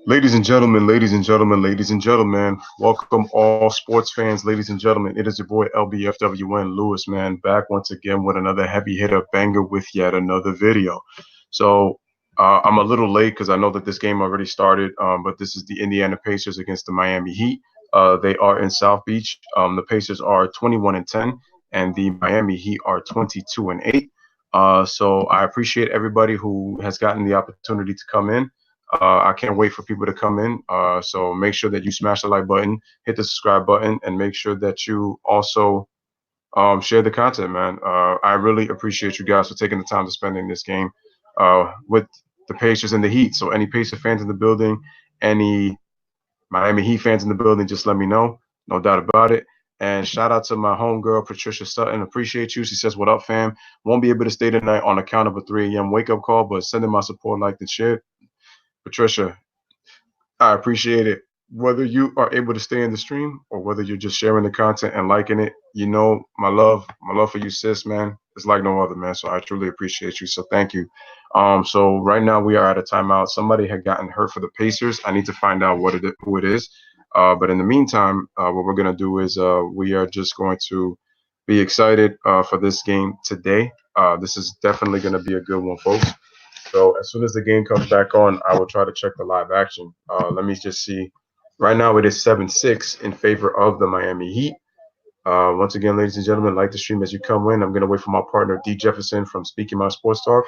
Ladies and gentlemen, ladies and gentlemen, welcome all sports fans, ladies and gentlemen. It is your boy LBFWN Lewis, man, back once again with another heavy hitter banger with yet another video. I'm a little late because I know that this game already started, but this is the Indiana Pacers against the Miami Heat. They are in South Beach. The Pacers are 21 and 10, and the Miami Heat are 22 and 8. So I appreciate everybody who has gotten the opportunity to come in. I can't wait for people to come in. So make sure that you smash the like button, hit the subscribe button, and make sure that you also share the content, man. I really appreciate you guys for taking the time to spend in this game with the Pacers and the Heat. So any Pacer fans in the building, any Miami Heat fans in the building, just let me know. No doubt about it. And shout out to my homegirl, Patricia Sutton. Appreciate you. She says, "What up, fam? Won't be able to stay tonight on account of a 3 a.m. wake up call, but sending my support, like, and share." Patricia, I appreciate it. Whether you are able to stay in the stream or whether you're just sharing the content and liking it, you know my love for you, sis, man, it's like no other, man. So I truly appreciate you. So thank you. So right now we are at a timeout. Somebody had gotten hurt for the Pacers. I need to find out who it is. But in the meantime, what we're gonna do is we are just going to be excited for this game today. This is definitely gonna be a good one, folks. So as soon as the game comes back on, I will try to check the live action. Let me just see. Right now it is 7-6 in favor of the Miami Heat. Once again, ladies and gentlemen, like the stream as you come in. I'm going to wait for my partner, D. Jefferson from Speaking My Sports Talk.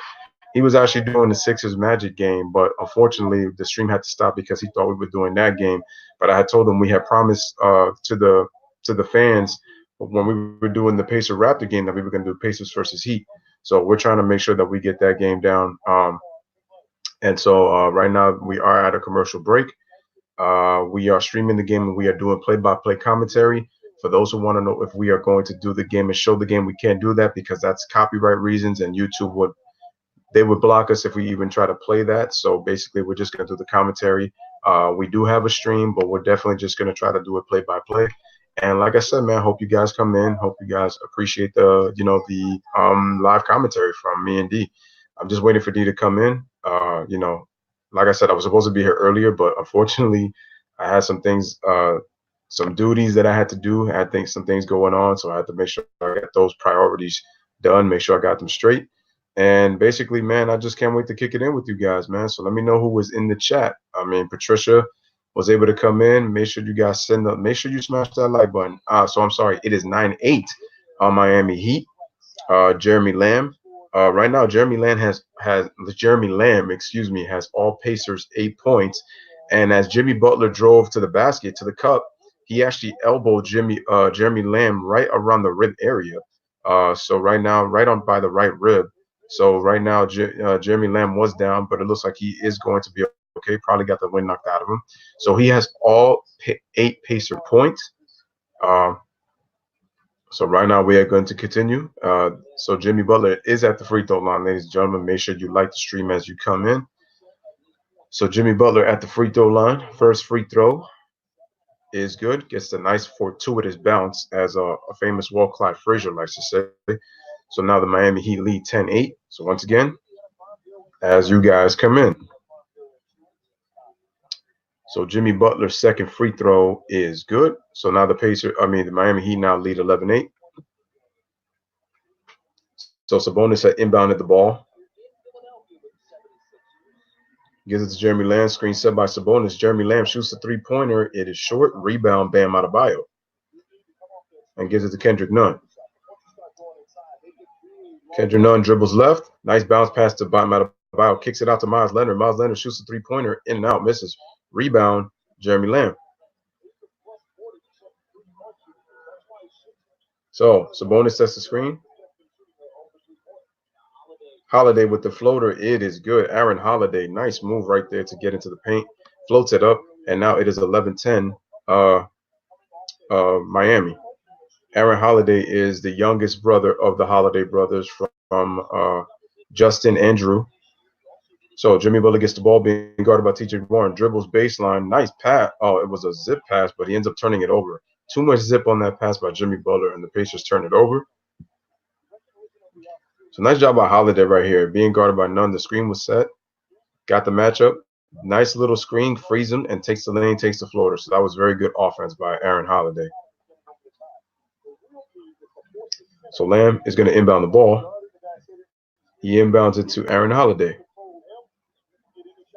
He was actually doing the Sixers Magic game, but unfortunately the stream had to stop because he thought we were doing that game. But I had told him we had promised to the fans when we were doing the Pacer Raptor game that we were going to do Pacers versus Heat. So we're trying to make sure that we get that game down. And so right now we are at a commercial break. We are streaming the game and we are doing play-by-play commentary. For those who want to know if we are going to do the game and show the game, we can't do that because that's copyright reasons, and YouTube would block us if we even try to play that. So basically, we're just going to do the commentary. We do have a stream, but we're definitely just going to try to do it play-by-play. And like I said, man, hope you guys come in. Hope you guys appreciate the live commentary from me and D. I'm just waiting for D to come in. Like I said, I was supposed to be here earlier, but unfortunately, I had some duties that I had to do. I had some things going on, so I had to make sure I got those priorities done, make sure I got them straight. And basically, man, I just can't wait to kick it in with you guys, man. So let me know who was in the chat. I mean, Patricia was able to come in. Make sure you guys make sure you smash that like button. So I'm sorry, it is 9-8 on Miami Heat. Jeremy Lamb. Right now, Jeremy Lamb, excuse me, has all Pacers 8 points. And as Jimmy Butler drove to the basket to the cup, he actually elbowed Jeremy Lamb right around the rib area. So right now, right on by the right rib. So right now, Jeremy Lamb was down, but it looks like he is going to be okay. Probably got the wind knocked out of him. So he has all 8 Pacer points. Uh, so right now we are going to continue. So Jimmy Butler is at the free throw line, ladies and gentlemen. Make sure you like the stream as you come in. So Jimmy Butler at the free throw line. First free throw is good. Gets a nice fortuitous bounce, as a famous Walt Clyde Frazier likes to say. So now the Miami Heat lead 10-8. So once again, as you guys come in. So Jimmy Butler's second free throw is good. So now the Miami Heat now lead 11-8. So Sabonis had inbounded the ball. Gives it to Jeremy Lamb. Screen set by Sabonis. Jeremy Lamb shoots the three-pointer. It is short. Rebound, Bam Adebayo. And gives it to Kendrick Nunn. Kendrick Nunn dribbles left. Nice bounce pass to Bam Adebayo. Kicks it out to Miles Leonard. Miles Leonard shoots the three-pointer. In and out. Misses. Rebound, Jeremy Lamb. So Sabonis sets the screen. Holiday with the floater. It is good. Aaron Holiday. Nice move right there to get into the paint. Floats it up. And now it is 11-10 Miami. Aaron Holiday is the youngest brother of the Holiday brothers from Justin Andrew. So Jimmy Butler gets the ball being guarded by T.J. Warren. Dribbles baseline. Nice pass. Oh, it was a zip pass, but he ends up turning it over. Too much zip on that pass by Jimmy Butler, and the Pacers turn it over. So nice job by Holiday right here. Being guarded by Nunn. The screen was set. Got the matchup. Nice little screen, frees him, and takes the lane, takes the floater. So that was very good offense by Aaron Holiday. So Lamb is going to inbound the ball. He inbounds it to Aaron Holiday.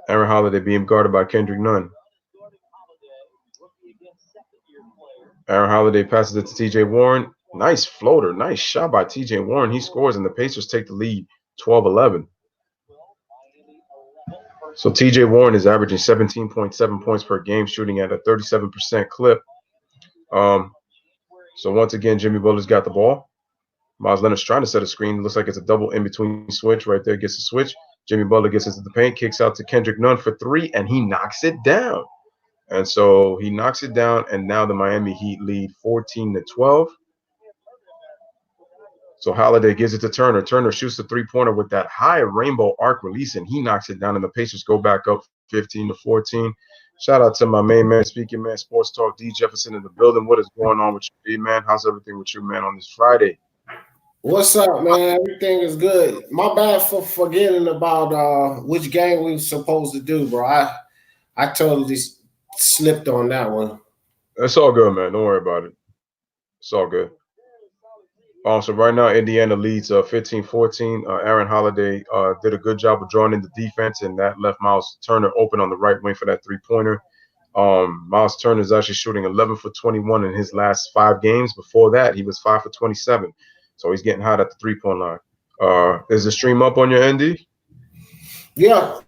Aaron Holiday being guarded by Kendrick Nunn. Aaron Holiday passes it to T.J. Warren. Nice floater. Nice shot by T.J. Warren. He scores, and the Pacers take the lead 12-11. So T.J. Warren is averaging 17.7 points per game, shooting at a 37% clip. So once again, Jimmy Butler's got the ball. Miles Leonard's trying to set a screen. Looks like it's a double in-between switch right there. Gets a switch. Jimmy Butler gets into the paint, kicks out to Kendrick Nunn for three, and he knocks it down. And so he knocks it down, and now the Miami Heat lead 14-12. So Holiday gives it to Turner. Turner shoots the three-pointer with that high rainbow arc release, and he knocks it down, and the Pacers go back up 15-14. Shout out to my main man, Speaking Man Sports Talk, D. Jefferson in the building. What is going on with you, D, man? How's everything with you, man, on this Friday? What's up, man? Everything is good. My bad for forgetting about which game we were supposed to do, bro. I totally slipped on that one. It's all good, man. Don't worry about it. It's all good. So right now, Indiana leads 15-14. Aaron Holiday did a good job of drawing in the defense, and that left Miles Turner open on the right wing for that three-pointer. Miles Turner is actually shooting 11 for 21 in his last 5 games. Before that, he was 5 for 27. So he's getting hot at the three-point line. Is the stream up on your ND? Yeah.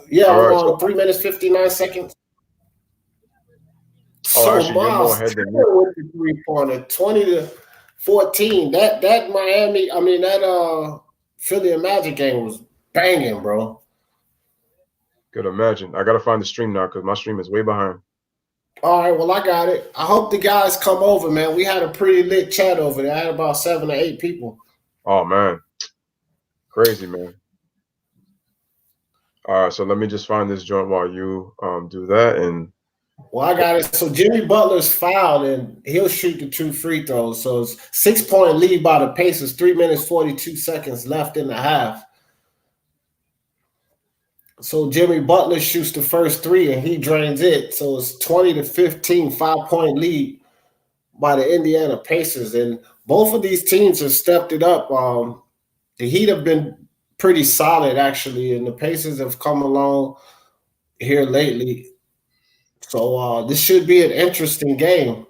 Yeah, I'm on 3 minutes, 59 seconds. So actually, Miles Turner with the three-pointer, 20-14. That Miami, I mean, that Philly and Magic game was banging, bro. Could imagine. I got to find the stream now because my stream is way behind. All right, well, I got it. I hope the guys come over, man. We had a pretty lit chat over there. I had about 7 or 8 people. Oh, man. Crazy, man. All right, so let me just find this joint while you do that. And well, I got it. So Jimmy Butler's fouled, and he'll shoot the 2 free throws. So it's 6-point lead by the Pacers, 3 minutes, 42 seconds left in the half. So Jimmy Butler shoots the first 3, and he drains it. So it's 20-15, 5-point lead by the Indiana Pacers. And both of these teams have stepped it up. The Heat have been pretty solid, actually, and the Pacers have come along here lately. So this should be an interesting game.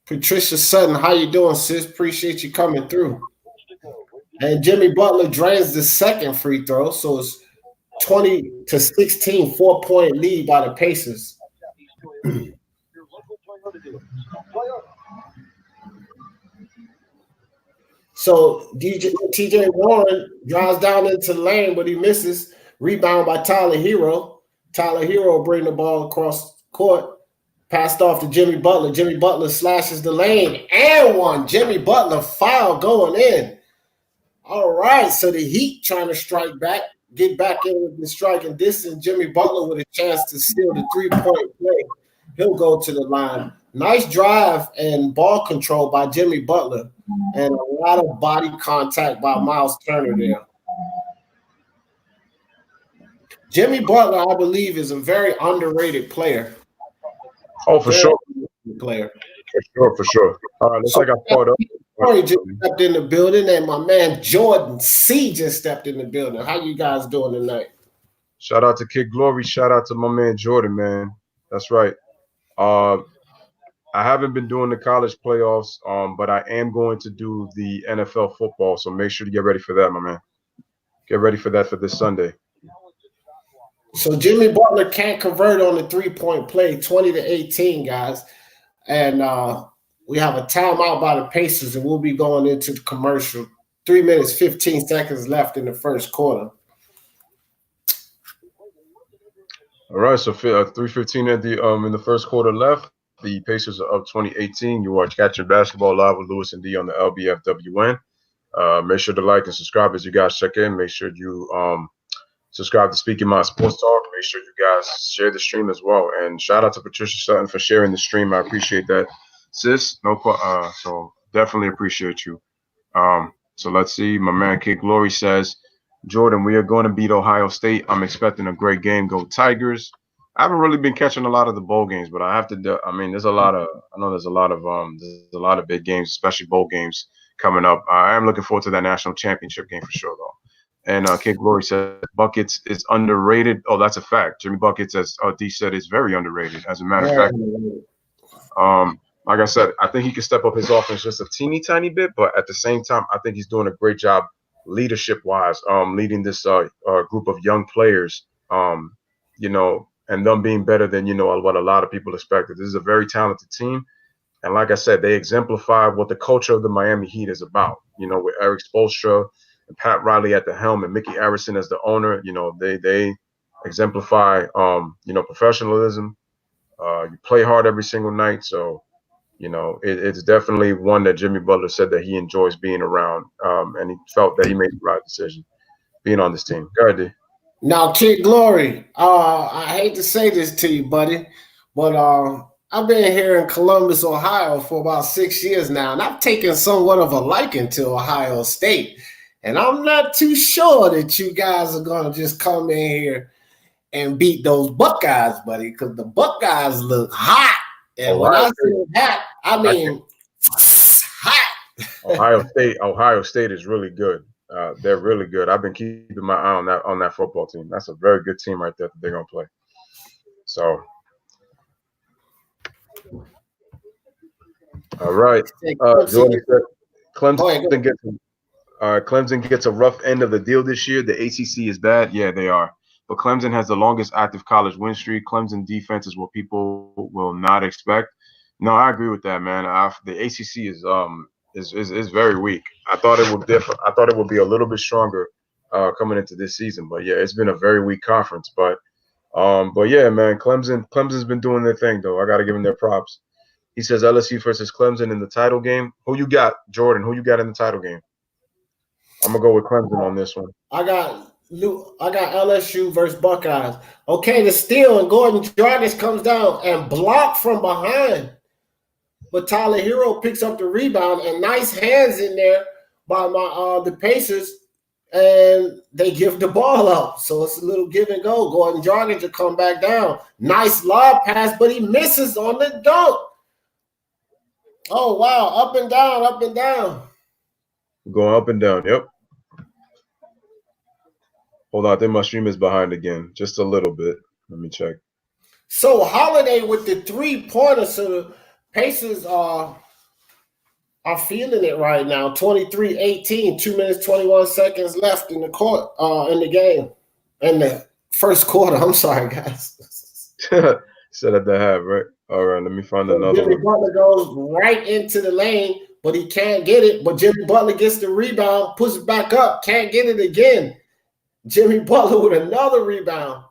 Patricia Sutton, how you doing, sis? Appreciate you coming through. And Jimmy Butler drains the second free throw, so it's 20-16, 4-point lead by the Pacers. So T.J. Warren drives down into the lane, but he misses. Rebound by Tyler Hero. Tyler Hero bring the ball across court. Passed off to Jimmy Butler. Jimmy Butler slashes the lane and one. Jimmy Butler foul going in. All right, so the Heat trying to strike back, get back in with the striking distance. Jimmy Butler with a chance to steal the 3-point play. He'll go to the line. Nice drive and ball control by Jimmy Butler, and a lot of body contact by Miles Turner there. Jimmy Butler, I believe, is a very underrated player. Oh, for sure. Player. For sure. All right, looks like I caught up. Corey just stepped in the building, and my man Jordan C just stepped in the building. How you guys doing tonight? Shout out to Kid Glory. Shout out to my man Jordan, man. That's right. I haven't been doing the college playoffs, but I am going to do the NFL football. So make sure to get ready for that, my man. Get ready for that for this Sunday. So Jimmy Butler can't convert on the 3-point play, 20-18, guys. And we have a timeout by the Pacers, and we'll be going into the commercial. 3 minutes, 15 seconds left in the first quarter. All right, so 3:15 at the in the first quarter left. The Pacers are up 20-18. You are catching basketball live with Lewis and D on the LBFWN. Make sure to like and subscribe as you guys check in. Make sure you subscribe to Speaking My Sports Talk. Make sure you guys share the stream as well. And shout out to Patricia Sutton for sharing the stream. I appreciate that, sis. So definitely appreciate you. So let's see. My man Kid Glory says Jordan, we are going to beat Ohio State. I'm expecting a great game. Go Tigers. I haven't really been catching a lot of the bowl games, but I have to do, I mean, there's a lot of I know there's a lot of big games, especially bowl games coming up. I am looking forward to that national championship game for sure though. And Kid Glory said Buckets is underrated. Oh, that's a fact. Jimmy Buckets, as D said, is very underrated. As a matter of fact, like I said, I think he can step up his offense just a teeny tiny bit, but at the same time, I think he's doing a great job leadership wise, leading this group of young players, you know, and them being better than, you know, what a lot of people expected. This is a very talented team. And like I said, they exemplify what the culture of the Miami Heat is about, you know, with Eric Spoelstra and Pat Riley at the helm and Mickey Arison as the owner. You know, they exemplify, you know, professionalism. You play hard every single night. So, you know, it's definitely one that Jimmy Butler said that he enjoys being around, and he felt that he made the right decision being on this team. Go ahead, D. Now, Kid Glory, I hate to say this to you, buddy, but I've been here in Columbus, Ohio for about 6 years now, and I've taken somewhat of a liking to Ohio State. And I'm not too sure that you guys are going to just come in here and beat those Buckeyes, buddy, because the Buckeyes look hot. And when I say hot, I mean hot. Ohio State is really good. They're really good. I've been keeping my eye on that football team. That's a very good team right there that they're gonna play. So, all right. Jordan said Clemson gets a rough end of the deal this year. The ACC is bad. Yeah, they are. But Clemson has the longest active college win streak. Clemson defense is what people will not expect. No, I agree with that, man. The ACC is very weak. I thought it would differ. I thought it would be a little bit stronger coming into this season. But yeah, it's been a very weak conference. But yeah, man, Clemson's been doing their thing though. I got to give them their props. He says LSU versus Clemson in the title game. Who you got, Jordan? Who you got in the title game? I'm gonna go with Clemson on this one. I got LSU versus Buckeyes. Okay, the steal and Gordon Dragic comes down and blocked from behind. But Tyler Hero picks up the rebound and nice hands in there by the Pacers, and they give the ball up. So it's a little give and go. Gordon Dragic will come back down. Nice lob pass, but he misses on the dunk. Oh, wow. Up and down, up and down. Going up and down, yep. Hold on, I think my stream is behind again. Just a little bit. Let me check. So Holiday with the 3-pointer, so the Pacers are feeling it right now. 23-18, 2 minutes, 21 seconds left in the court, in the game. In the first quarter. I'm sorry, guys. Said at the half, right? All right, let me find another Jimmy one. Butler goes right into the lane, but he can't get it. But Jimmy Butler gets the rebound, puts it back up, can't get it again. Jimmy Butler with another rebound.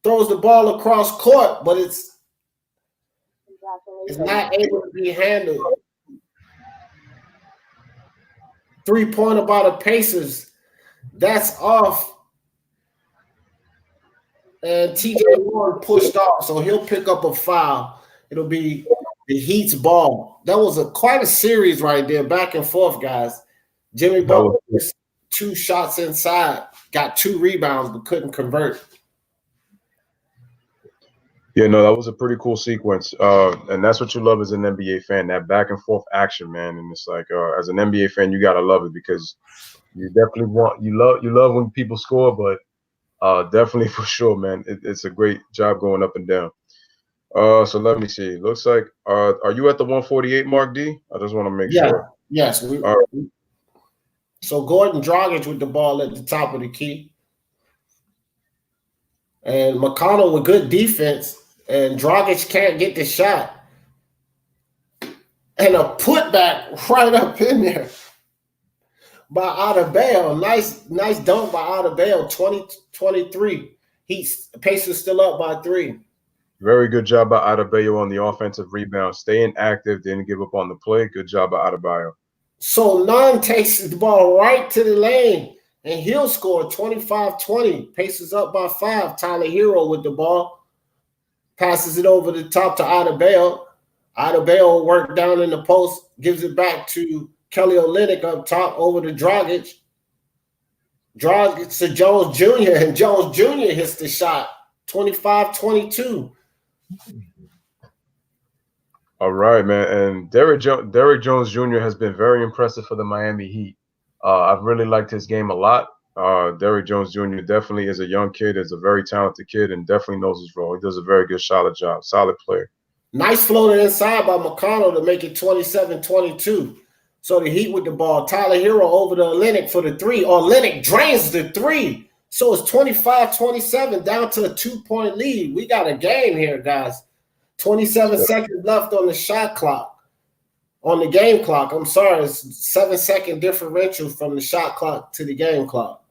Throws the ball across court, but it's not able to be handled. 3-pointer by the Pacers. That's off. And TJ Warren pushed off, so he'll pick up a foul. It'll be the Heat's ball. That was quite a series right there, back and forth, guys. Jimmy Butler 2 shots inside, got 2 rebounds, but couldn't convert. Yeah, no, that was a pretty cool sequence. And that's what you love as an NBA fan, that back and forth action, man. And it's like, as an NBA fan, you gotta love it because you definitely you love when people score, but definitely for sure, man. It's a great job going up and down. So let me see. Looks like are you at the 148 mark, D? I just want to make sure. Yes. So Gordon Dragic with the ball at the top of the key. And McConnell with good defense. And Dragic can't get the shot. And a putback right up in there by Adebayo. Nice dunk by Adebayo, 20-23. Pacers still up by 3. Very good job by Adebayo on the offensive rebound. Staying active, didn't give up on the play. Good job by Adebayo. So Nunn takes the ball right to the lane, and he'll score 25-20. Pacers up by 5. Tyler Hero with the ball. Passes it over the top to Adebayo. Adebayo work down in the post, gives it back to Kelly Olynyk up top over to Dragic. Draws to Jones Jr. and Jones Jr. hits the shot. 25-22. All right, man. And Derrick Jones Jr. has been very impressive for the Miami Heat. I've really liked his game a lot. Derrick Jones Jr. definitely is a young kid, is a very talented kid, and definitely knows his role. He does a very good, solid job. Solid player. Nice floater inside by McConnell to make it 27-22. So the Heat with the ball. Tyler Hero over to Olynyk for the three. Olynyk drains the three. So it's 25-27 down to a 2-point lead. We got a game here, guys. 27 seconds left on the shot clock. On the game clock. I'm sorry. It's 7-second differential from the shot clock to the game clock.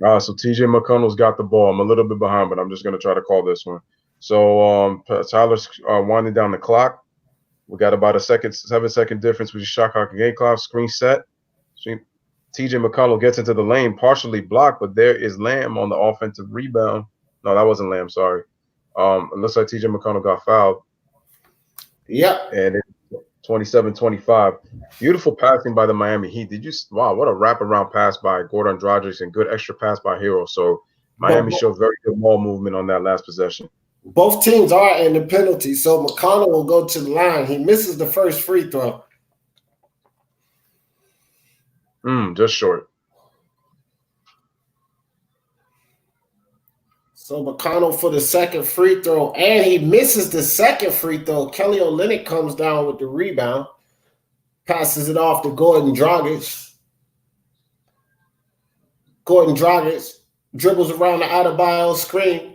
So TJ McConnell's got the ball. I'm a little bit behind, but I'm just going to try to call this one. So Tyler's winding down the clock. We got about a 7-second difference with the shot clock and game clock. Screen set. TJ McConnell gets into the lane, partially blocked, but there is Lamb on the offensive rebound. No, that wasn't Lamb. Sorry. It looks like TJ McConnell got fouled. Yep. And it's 27-25. Beautiful passing by the Miami Heat. Wow, what a wraparound pass by Goran Dragic and good extra pass by Hero. So Miami showed very good ball movement on that last possession. Both teams are in the penalty, so McConnell will go to the line. He misses the first free throw. Just short. So McConnell for the second free throw, and he misses the second free throw. Kelly Olynyk comes down with the rebound, passes it off to Goran Dragic. Goran Dragic dribbles around the Adebayo screen.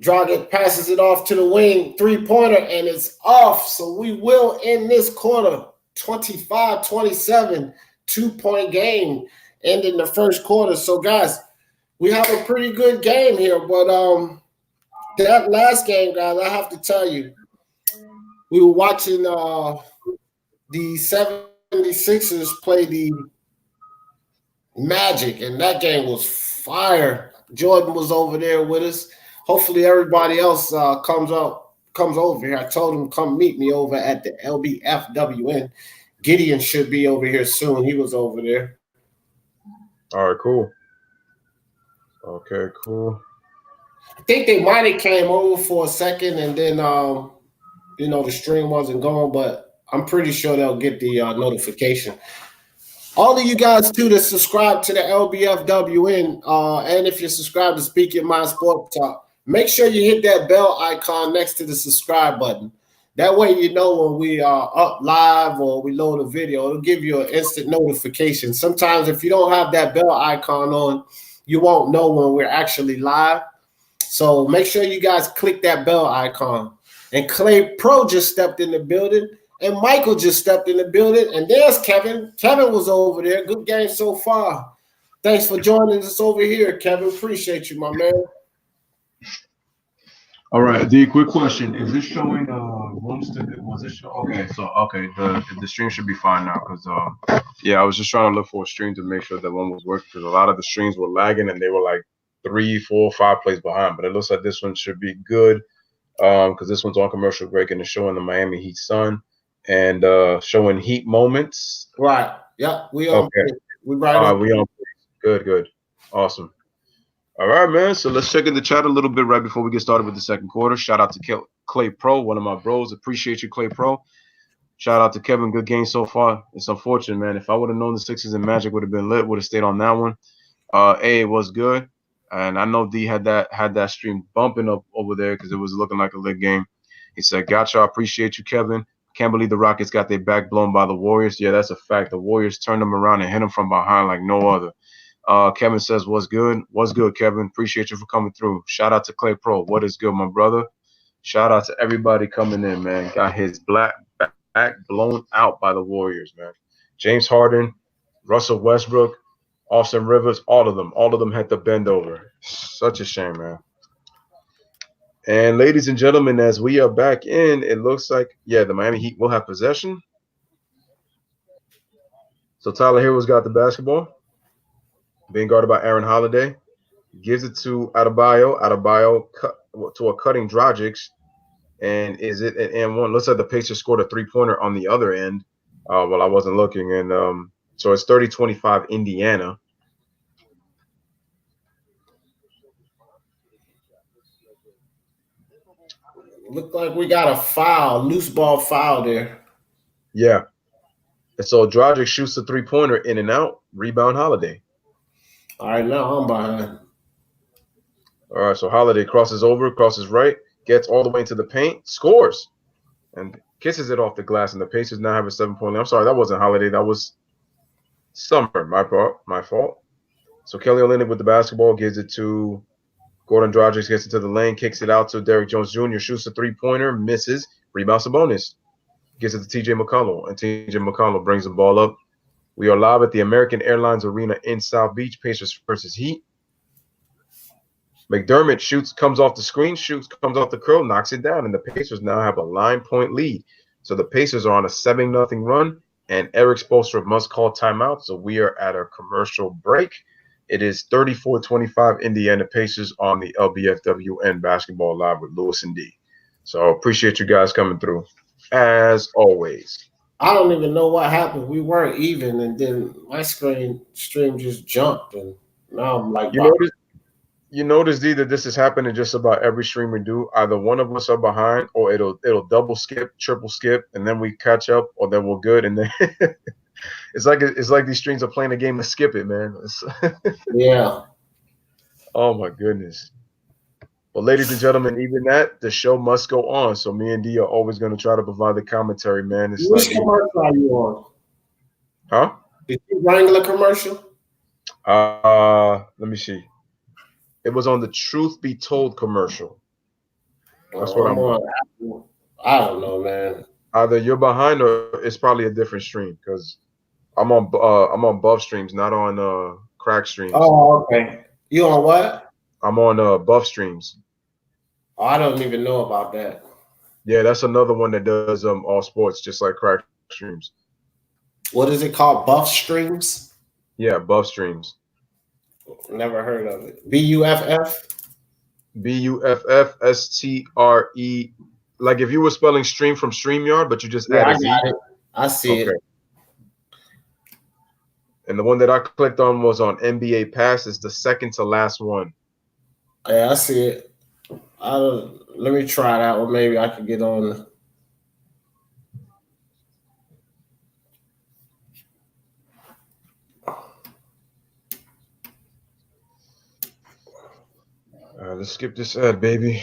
Dragic passes it off to the wing, three-pointer, and it's off. So we will end this quarter 25-27, 2-point game, ending the first quarter. So, guys, we have a pretty good game here. But that last game, guys, I have to tell you, we were watching the 76ers play the Magic, and that game was fire. Jordan was over there with us. Hopefully everybody else comes over here. I told him come meet me over at the LBFWN. Gideon should be over here soon. He was over there. All right, cool. Okay, cool. I think they might have came over for a second and then, the stream wasn't going, but I'm pretty sure they'll get the notification. All of you guys, too, that subscribe to the LBFWN, and if you're subscribed to Speak Your Mind Sports Talk, make sure you hit that bell icon next to the subscribe button. That way you know when we are up live or we load a video. It'll give you an instant notification. Sometimes if you don't have that bell icon on, you won't know when we're actually live. So make sure you guys click that bell icon. And Clay Pro just stepped in the building. And Michael just stepped in the building. And there's Kevin. Kevin was over there. Good game so far. Thanks for joining us over here, Kevin. Appreciate you, my man. All right, D, quick question. Is this showing rooms to was it show? Okay, so the stream should be fine now because I was just trying to look for a stream to make sure that one was working because a lot of the streams were lagging and they were like 3, 4, 5 plays behind. But it looks like this one should be good because this one's on commercial break and it's showing the Miami Heat sun and showing Heat moments. Right. Yeah, we on. Okay. We right. We on. Good. Awesome. All right, man. So let's check in the chat a little bit right before we get started with the second quarter. Shout out to Clay Pro, one of my bros. Appreciate you, Clay Pro. Shout out to Kevin. Good game so far. It's unfortunate, man. If I would have known the Sixers and Magic would have been lit, would have stayed on that one. It was good, and I know D had that stream bumping up over there because it was looking like a lit game. He said, "Gotcha. Appreciate you, Kevin. Can't believe the Rockets got their back blown by the Warriors. Yeah, that's a fact. The Warriors turned them around and hit them from behind like no other." Kevin says, "What's good? What's good, Kevin? Appreciate you for coming through." Shout out to Clay Pro. What is good, my brother? Shout out to everybody coming in, man. Got his back blown out by the Warriors, man. James Harden, Russell Westbrook, Austin Rivers, all of them had to bend over. Such a shame, man. And ladies and gentlemen, as we are back in, it looks like, the Miami Heat will have possession. So Tyler Hero's got the basketball. Being guarded by Aaron Holiday. Gives it to Adebayo. Adebayo to a cutting Dragic. And is it an and one? Looks like the Pacers scored a 3-pointer on the other end. Well, I wasn't looking. And so it's 30-25 Indiana. Look like we got a foul, loose ball foul there. Yeah. And so Dragic shoots the 3-pointer in and out. Rebound Holiday. All right, now I'm behind. All right, so Holiday crosses over, crosses right, gets all the way into the paint, scores, and kisses it off the glass. And the Pacers now have a 7-point lead. I'm sorry, that wasn't Holiday. That was Summer. My fault. So Kelly Olynyk with the basketball gives it to Gordon Dragic, gets into the lane, kicks it out to Derrick Jones Jr., shoots a 3-pointer, misses, rebound Sabonis. Gives it to T.J. McConnell, and T.J. McConnell brings the ball up. We are live at the American Airlines Arena in South Beach. Pacers versus Heat. McDermott shoots, comes off the screen, comes off the curl, knocks it down, and the Pacers now have a 9-point lead. So the Pacers are on a 7-0 run, and Eric Spoelstra must call timeout. So we are at a commercial break. It is 34-25 Indiana Pacers on the LBFWN Basketball Live with Lewis and D. So appreciate you guys coming through. As always. I don't even know what happened. We weren't even, and then my stream just jumped, and now I'm like, you notice D, that this is happening just about every stream we do. Either one of us are behind, or it'll double skip, triple skip, and then we catch up, or then we're good, and then it's like these streams are playing a game of skip it, man. Yeah. Oh my goodness. Well, ladies and gentlemen, even that, the show must go on. So me and D are always going to try to provide the commentary, man. It's Which commercial are you on? Huh? Did you Wrangler commercial? Let me see. It was on the Truth Be Told commercial. That's what I'm on. I don't know, man. Either you're behind or it's probably a different stream because I'm on Buff streams, not on Crack streams. Oh, okay. You on what? I'm on Buff streams. Oh, I don't even know about that. Yeah, that's another one that does all sports, just like Crack streams. What is it called? Buff streams? Yeah, Buff streams. Never heard of it. BUFF? BUFFSTRE. Like if you were spelling stream from StreamYard, but you just added Z. I see it. And the one that I clicked on was on NBA Pass. It's the second to last one. Yeah, I see it. Let me try that one. Maybe I can get on. Let's skip this ad, baby.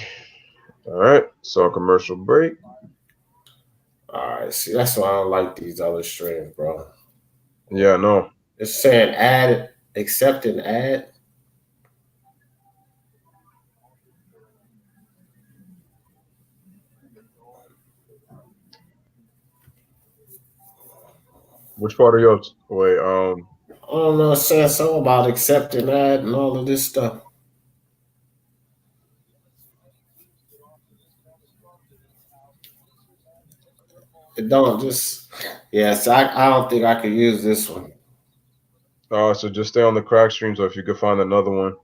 All right, so commercial break. All right, see, that's why I don't like these other streams, bro. Yeah, no. It's saying add, accept an ad. Which part of yours? Wait, I don't know. It's saying something about accepting ad and all of this stuff. It don't just, yes. I don't think I could use this one. So just stay on the Crack streams, or if you could find another one.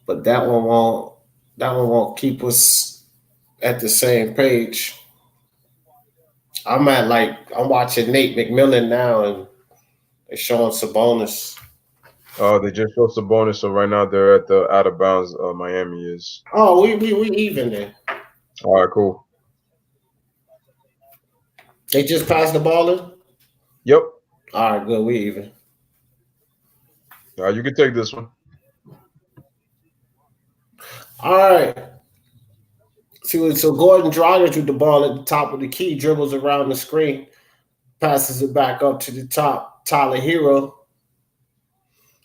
But that one won't keep us at the same page. I'm watching Nate McMillan now, and they're showing Sabonis. They just showed Sabonis, so right now they're at the out of bounds. Miami is. Oh, we even there. All right, cool. They just passed the ball in? Yep. All right, good. We even. You can take this one. All right. So Gordon Dragic with the ball at the top of the key, dribbles around the screen, passes it back up to the top. Tyler Hero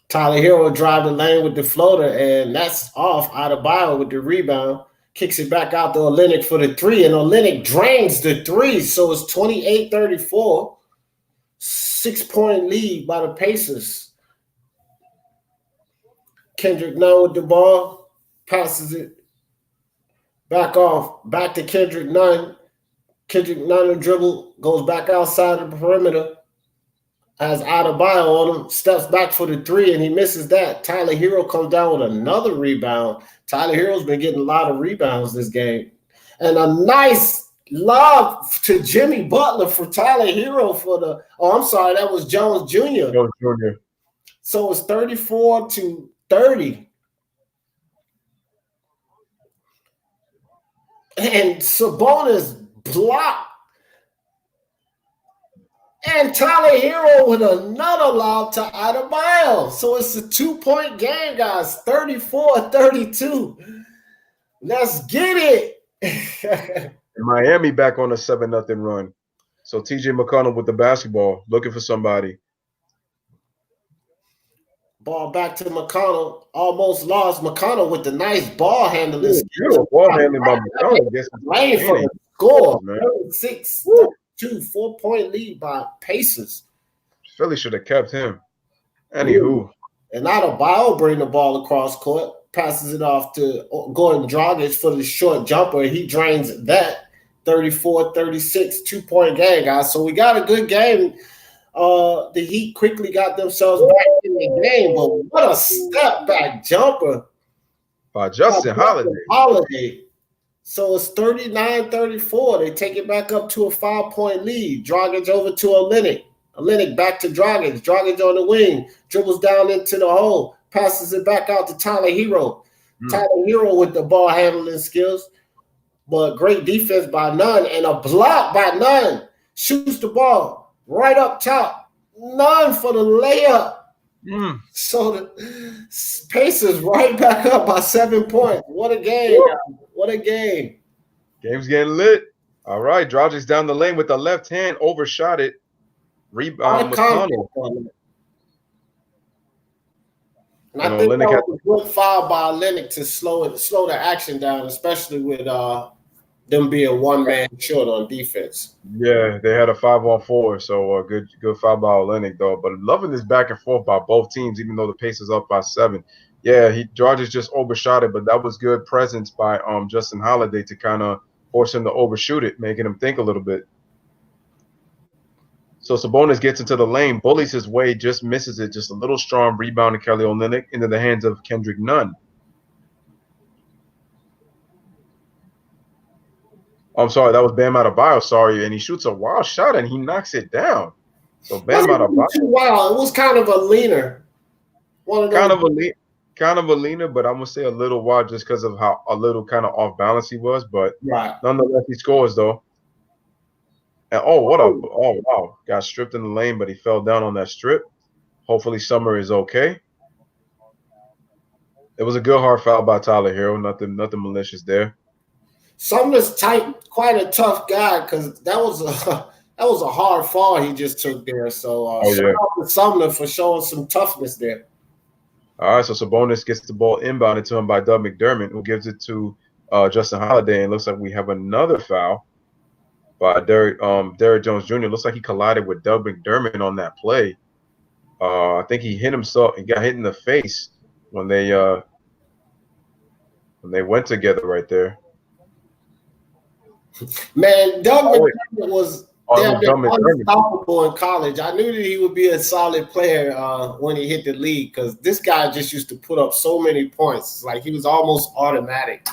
drive the lane with the floater, and that's off. Adebayo with the rebound. Kicks it back out to Olynyk for the three, and Olynyk drains the three. So it's 28-34. 6-point lead by the Pacers. Kendrick Nunn with the ball. Passes it back to Kendrick Nunn. Kendrick Nunn the dribble, goes back outside the perimeter. Has Adebayo on him, steps back for the three, and he misses that. Tyler Hero comes down with another rebound. Tyler Hero's been getting a lot of rebounds this game. And a nice lob to Jimmy Butler for Tyler Hero for the – I'm sorry, that was Jones Jr. Jones Jr. So it's 34-30. And Sabonis blocked. And Tyler Hero with another lob to Adebayo. So it's a 2-point game, guys. 34-32. Let's get it. Miami back on a 7-0 run. So TJ McConnell with the basketball, looking for somebody. Ball back to McConnell. Almost lost. McConnell with the nice ball handling. Beautiful ball handling by McConnell. Lane for the score. 6-2, 4-point lead by Pacers. Philly should have kept him. Anywho. And Adebayo bring the ball across court. Passes it off to Gordon Dragic for the short jumper. He drains that. 34-36, 2-point game, guys. So we got a good game. The Heat quickly got themselves back in the game, but what a step back jumper by Justin Holiday. So it's 39-34. They take it back up to a 5-point lead. Dragic over to Olynyk. Olynyk back to Dragic. Dragic on the wing. Dribbles down into the hole. Passes it back out to Tyler Hero. Tyler Hero with the ball handling skills. But great defense by Nunn. And a block by Nunn. Shoots the ball right up top. Nunn for the layup. So the Pacers right back up by 7 points. What a game. What a game. Game's getting lit. All right. Dragic's down the lane with the left hand. Overshot it. Rebound McConnell. And I think that was a good foul by Olynyk to slow the action down, especially with them being one man short on defense. Yeah, they had a 5-on-4, so a good foul by Olynyk though. But loving this back and forth by both teams, even though the Pacers up by 7. Yeah, Dragic just overshot it, but that was good presence by Justin Holiday to kind of force him to overshoot it, making him think a little bit. So Sabonis gets into the lane, bullies his way, just misses it. Just a little strong rebound to Kelly Olynyk into the hands of Kendrick Nunn. I'm sorry, that was Bam Adebayo, sorry. And he shoots a wild shot and he knocks it down. So Bam Adebayo. Wow, it was kind of a leaner. Kind of a leaner, but I'm going to say a little wild just because of how a little kind of off balance he was. But nonetheless, he scores though. And wow, got stripped in the lane, but he fell down on that strip. Hopefully Summer is okay. It was a good hard foul by Tyler Hero. Nothing malicious there. Sumner's quite a tough guy because that was a hard fall he just took there. So shout out to Sumner for showing some toughness there. All right, so Sabonis gets the ball inbounded to him by Doug McDermott, who gives it to Justin Holiday, and it looks like we have another foul by Derrick Jones Jr. Looks like he collided with Doug McDermott on that play. I think he hit himself and got hit in the face when they went together right there. Man, Doug McDermott was unstoppable in college. I knew that he would be a solid player when he hit the league because this guy just used to put up so many points. It's like he was almost automatic.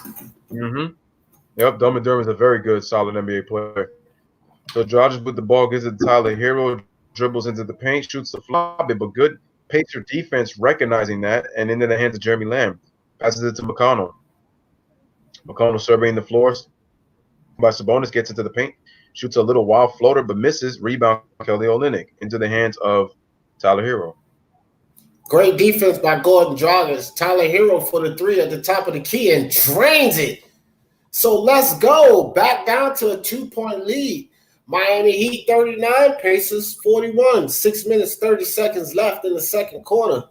Yep, Doug McDermott is a very good, solid NBA player. So Dragic with the ball gives it to Tyler Hero, dribbles into the paint, shoots the flop, but good Pacer defense recognizing that, and into the hands of Jeremy Lamb. Passes it to McConnell. McConnell surveying the floors. By Sabonis gets into the paint, shoots a little wild floater, but misses. Rebound Kelly Olynyk into the hands of Tyler Hero. Great defense by Gordon Dragic. Tyler Hero for the 3 at the top of the key and drains it. So let's go. Back down to a 2-point lead. Miami Heat 39, Pacers 41. 6 minutes, 30 seconds left in the second quarter.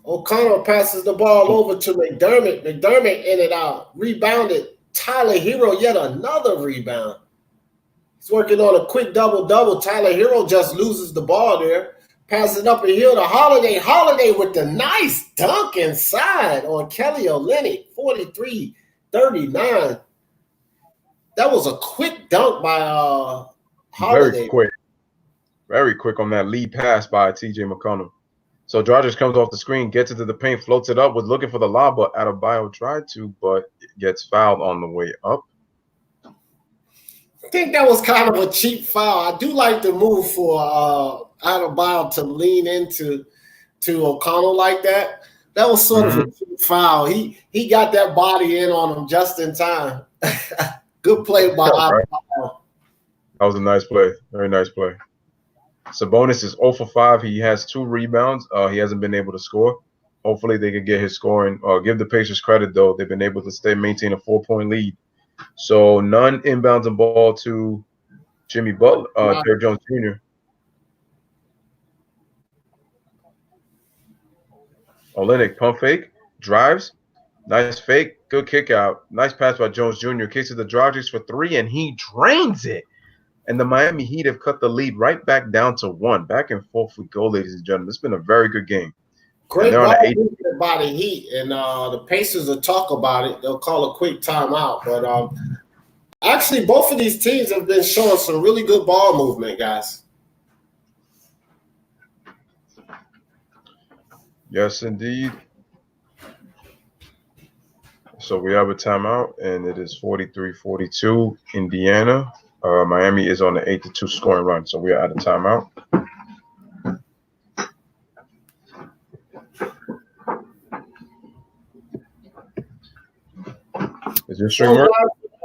O'Connell passes the ball over to McDermott. McDermott in and out. Rebounded. Tyler Hero, yet another rebound. He's working on a quick double-double. Tyler Hero just loses the ball there. Passes it up and hill to Holiday. Holiday with the nice dunk inside on Kelly Olynyk. 43-39. That was a quick dunk by Holiday. Very quick on that lead pass by TJ McConnell. So Dragic comes off the screen, gets into the paint, floats it up, was looking for the lob, but Adebayo tried to, but gets fouled on the way up. I think that was kind of a cheap foul. I do like the move for Adebayo to lean into O'Connell like that, That was sort of a foul. He got that body in on him just in time. Good play by Adebayo. That was a nice play. Very nice play. Sabonis is 0 for 5. He has 2 rebounds. He hasn't been able to score. Hopefully they can get his scoring. Give the Pacers credit, though. They've been able to maintain a 4-point lead. So none inbounds the ball to Jimmy Butler, Derrick Jones Jr. Olynyk pump fake, drives, nice fake, good kick out, nice pass by Jones Jr. Kicks it to Dragic for 3, and he drains it. And the Miami Heat have cut the lead right back down to 1. Back and forth we go, ladies and gentlemen. It's been a very good game. Great ball by the Heat, and the Pacers will talk about it. They'll call a quick timeout. But actually, both of these teams have been showing some really good ball movement, guys. Yes, indeed. So we have a timeout, and it is 43-42 Indiana. Miami is on the 8-2 scoring run, so we are at a timeout. Is your stream working?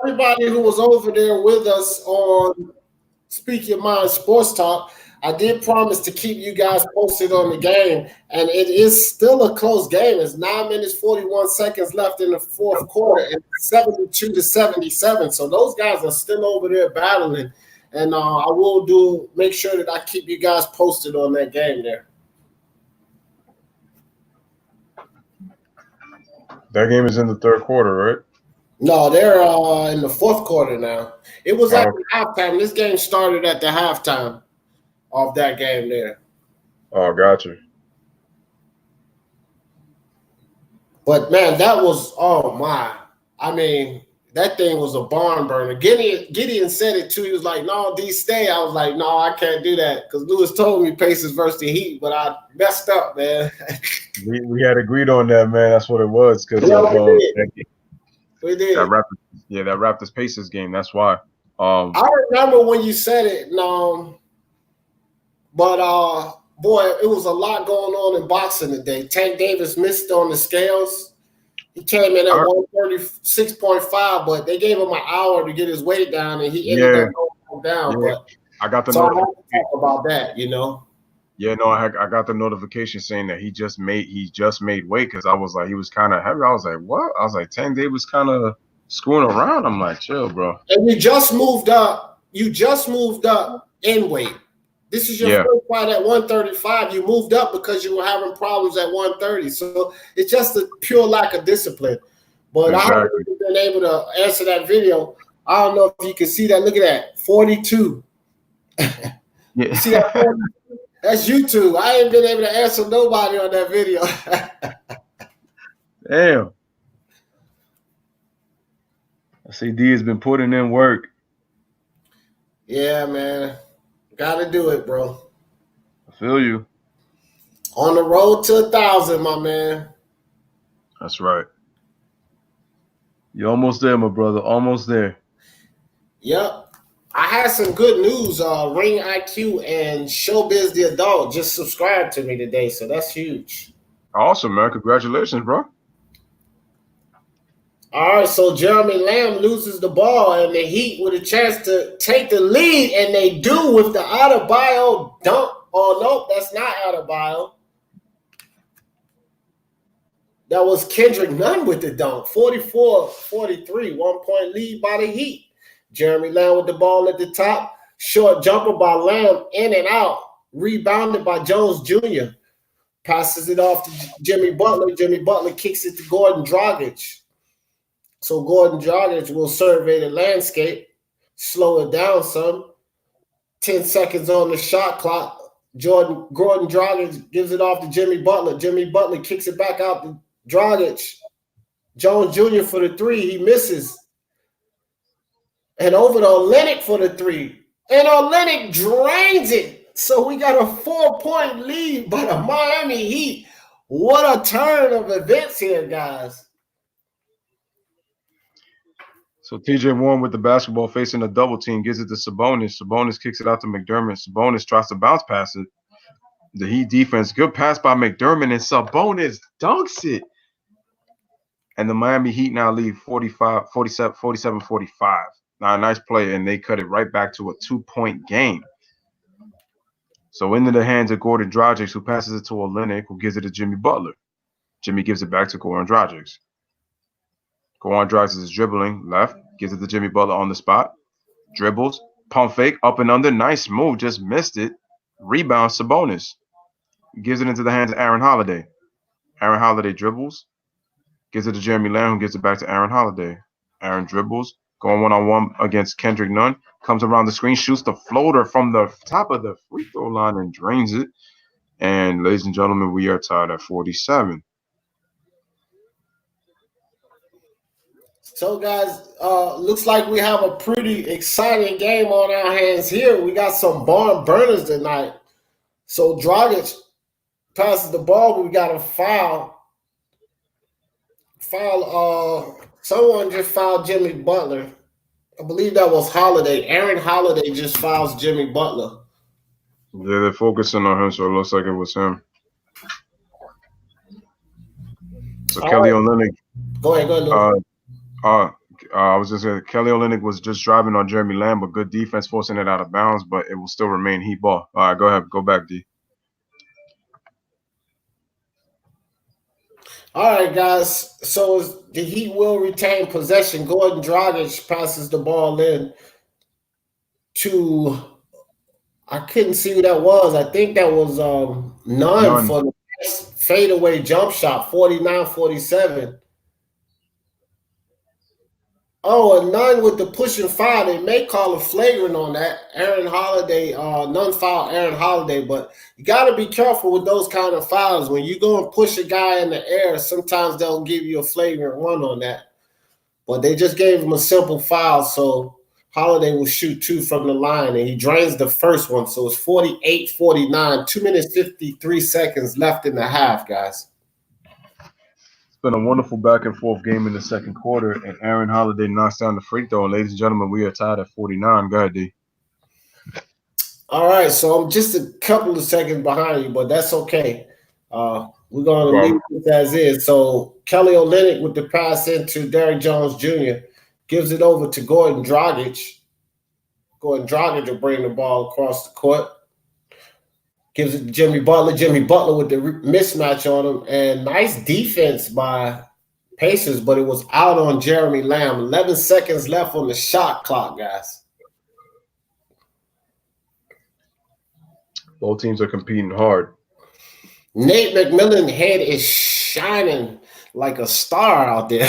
Everybody who was over there with us on Speak Your Mind Sports Talk, I did promise to keep you guys posted on the game, and it is still a close game. It's 9 minutes, 41 seconds left in the fourth quarter, and 72-77. So those guys are still over there battling, and I will make sure that I keep you guys posted on that game there. That game is in the third quarter, right? No, they're in the fourth quarter now. It was at the halftime. This game started at the halftime of that game there. Oh, gotcha. But, man, that was, oh, my. I mean, that thing was a barn burner. Gideon said it, too. He was like, no, D, stay. I was like, no, I can't do that because Lewis told me Pacers versus the Heat, but I messed up, man. we had agreed on that, man. That's what it was. We did. That Raptors Pacers game. That's why. I remember when you said it, but boy, it was a lot going on in boxing today. Tank Davis missed on the scales. He came in at 136.5, but they gave him an hour to get his weight down, and he ended up going down. Yeah. But I got the so I have to talk about that, Yeah, no, I got the notification saying that he just made weight because I was like, he was kind of heavy. I was like, what? I was like, Tank Davis kind of screwing around. I'm like, chill, bro. And you just moved up. In weight. This is your first fight at 135. You moved up because you were having problems at 130. So it's just a pure lack of discipline. But I haven't been able to answer that video. I don't know if you can see that. Look at that, 42. Yeah. See that 42? That's YouTube. I ain't been able to answer nobody on that video. Damn. I see D has been putting in work. Yeah, man. Gotta do it, bro. I feel you. On the road to 1,000, my man. That's right. You're almost there, my brother. Almost there. Yep. I had some good news. Ring IQ and Showbiz the Adult just subscribed to me today, so that's huge. Awesome, man. Congratulations, bro. All right, so Jeremy Lamb loses the ball, and the Heat with a chance to take the lead, and they do with the Adebayo dunk. Oh, nope, that's not Adebayo. That was Kendrick Nunn with the dunk. 44-43, 1-point lead by the Heat. Jeremy Lamb with the ball at the top. Short jumper by Lamb, in and out. Rebounded by Jones Jr. Passes it off to Jimmy Butler. Jimmy Butler kicks it to Gordon Dragic. So Gordon Dragic will survey the landscape, slow it down some. 10 seconds on the shot clock. Gordon Dragic gives it off to Jimmy Butler. Jimmy Butler kicks it back out to Dragic. Jones Jr. for the 3. He misses. And over to Olynyk for the 3. And Olynyk drains it. So we got a 4-point lead by the Miami Heat. What a turn of events here, guys. So TJ Warren with the basketball facing a double team, gives it to Sabonis. Sabonis kicks it out to McDermott. Sabonis tries to bounce pass it. The Heat defense, good pass by McDermott, and Sabonis dunks it. And the Miami Heat now lead 47-45. Now, a nice play, and they cut it right back to a 2-point game. So into the hands of Goran Dragic, who passes it to Olynyk, who gives it to Jimmy Butler. Jimmy gives it back to Goran Dragic. Goran Dragic is dribbling left, gives it to Jimmy Butler on the spot. Dribbles, pump fake, up and under. Nice move, just missed it. Rebound, Sabonis. Gives it into the hands of Aaron Holiday. Aaron Holiday dribbles. Gives it to Jeremy Lamb, who gives it back to Aaron Holiday. Aaron dribbles, going one-on-one against Kendrick Nunn. Comes around the screen, shoots the floater from the top of the free throw line and drains it. And ladies and gentlemen, we are tied at 47. So, guys, looks like we have a pretty exciting game on our hands here. We got some barn burners tonight. So, Dragic passes the ball, but we got a foul. Someone just fouled Jimmy Butler. I believe that was Holiday. Aaron Holiday just fouls Jimmy Butler. Yeah, they're focusing on him, so it looks like it was him. So Kelly Olynyk. Go ahead. I was just saying, Kelly Olynyk was just driving on Jeremy Lamb, but good defense forcing it out of bounds, but it will still remain Heat ball. All right, go ahead. Go back, D. All right, guys. So the Heat will retain possession. Goran Dragic passes the ball in to, I couldn't see who that was. I think that was Nunn for the fadeaway jump shot, 49-47. Oh, and Nunn with the push and foul. They may call a flagrant on that. Aaron Holiday, Nunn fouled Aaron Holiday, but you got to be careful with those kind of fouls. When you go and push a guy in the air, sometimes they'll give you a flagrant one on that. But they just gave him a simple foul, so Holiday will shoot 2 from the line, and he drains the first one. So it's 48-49, 2 minutes, 53 seconds left in the half, guys. It's been a wonderful back and forth game in the second quarter, and Aaron Holiday knocks down the free throw. And ladies and gentlemen, we are tied at 49. Go ahead, D. All right, so I'm just a couple of seconds behind you, but that's okay. We're going to leave it as is. So Kelly Olynyk with the pass into Derrick Jones Jr. gives it over to Goran Dragic. Goran Dragic will bring the ball across the court. Gives it to Jimmy Butler. Jimmy Butler with the mismatch on him. And nice defense by Pacers, but it was out on Jeremy Lamb. 11 seconds left on the shot clock, guys. Both teams are competing hard. Nate McMillan's head is shining like a star out there.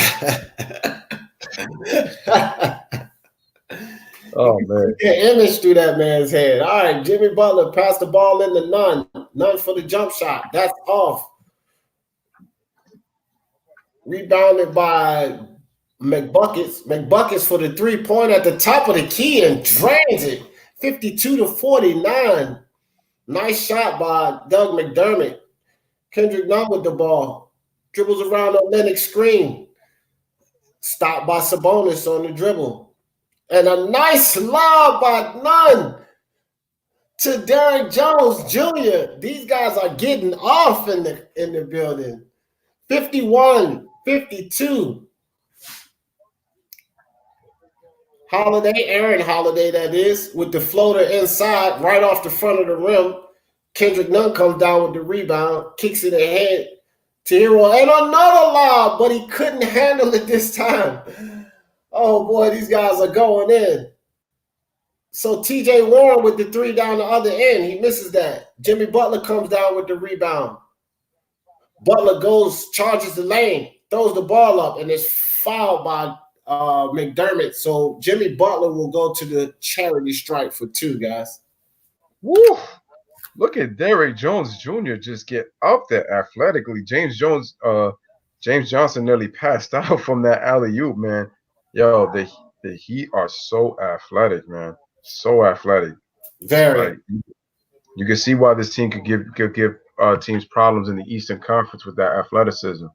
Oh, man. Image through that man's head. All right, Jimmy Butler passed the ball into Nunn. Nunn for the jump shot. That's off. Rebounded by McBuckets. McBuckets for the three-point at the top of the key and drains it. 52-49. Nice shot by Doug McDermott. Kendrick Nunn with the ball. Dribbles around the Lennox screen. Stopped by Sabonis on the dribble. And a nice lob by Nunn to Derrick Jones Jr. These guys are getting off in the building. 51-52. Holiday, Aaron Holiday, that is, with the floater inside, right off the front of the rim. Kendrick Nunn comes down with the rebound, kicks it ahead to Hero, and another lob, but he couldn't handle it this time. Oh, boy, these guys are going in. So T.J. Warren with the three down the other end. He misses that. Jimmy Butler comes down with the rebound. Butler charges the lane, throws the ball up, and it's fouled by McDermott. So Jimmy Butler will go to the charity stripe for 2, guys. Woo! Look at Derrick Jones Jr. just get up there athletically. James Johnson nearly passed out from that alley-oop, man. Yo, the Heat are so athletic, man. So athletic. Very. Like, you can see why this team could give teams problems in the Eastern Conference with that athleticism.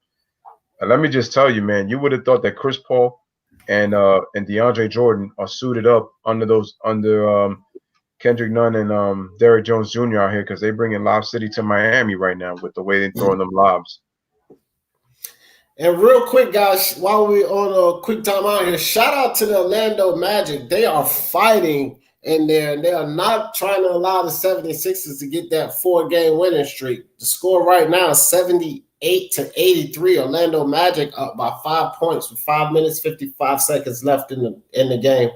And let me just tell you, man, you would have thought that Chris Paul and DeAndre Jordan are suited up under Kendrick Nunn and Derrick Jones Jr. out here because they bringing Lob City to Miami right now with the way they're throwing them lobs. And real quick, guys, while we're on a quick time out here, shout out to the Orlando Magic. They are fighting in there, and they are not trying to allow the 76ers to get that 4-game winning streak. The score right now is 78-83. Orlando Magic up by 5 points with 5 minutes, 55 seconds left in the game.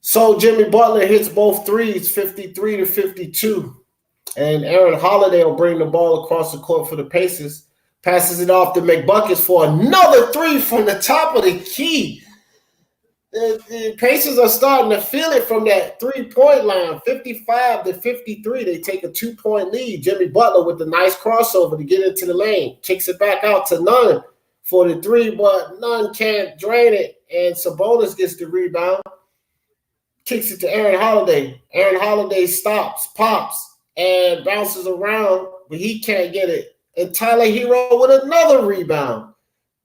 So Jimmy Butler hits both threes, 53-52. And Aaron Holiday will bring the ball across the court for the Pacers. Passes it off to McBuckets for another three from the top of the key. The Pacers are starting to feel it from that three-point line, 55-53. They take a 2-point lead. Jimmy Butler with the nice crossover to get into the lane. Kicks it back out to Nunn for the three, but Nunn can't drain it. And Sabonis gets the rebound. Kicks it to Aaron Holiday. Aaron Holiday stops, pops, and bounces around, but he can't get it. And Tyler Hero with another rebound.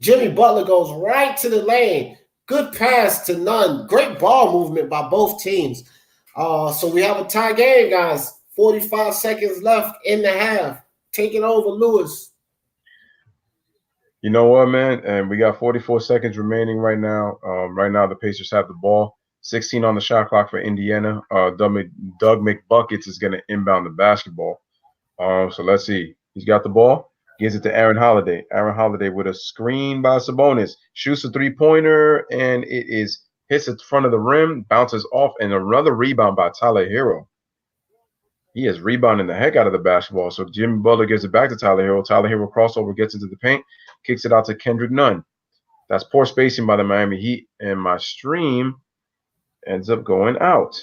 Jimmy Butler goes right to the lane. Good pass to Nunn. Great ball movement by both teams. So we have a tie game, guys. 45 seconds left in the half. Taking over, Lewis. You know what, man? And we got 44 seconds remaining right now. Right now, the Pacers have the ball. 16 on the shot clock for Indiana. Doug McBuckets is going to inbound the basketball. So let's see. He's got the ball. Gives it to Aaron Holiday. Aaron Holiday with a screen by Sabonis. Shoots a three-pointer, and it hits the front of the rim, bounces off, and another rebound by Tyler Hero. He is rebounding the heck out of the basketball. So Jimmy Butler gives it back to Tyler Hero. Tyler Hero crossover, gets into the paint, kicks it out to Kendrick Nunn. That's poor spacing by the Miami Heat, and my stream ends up going out.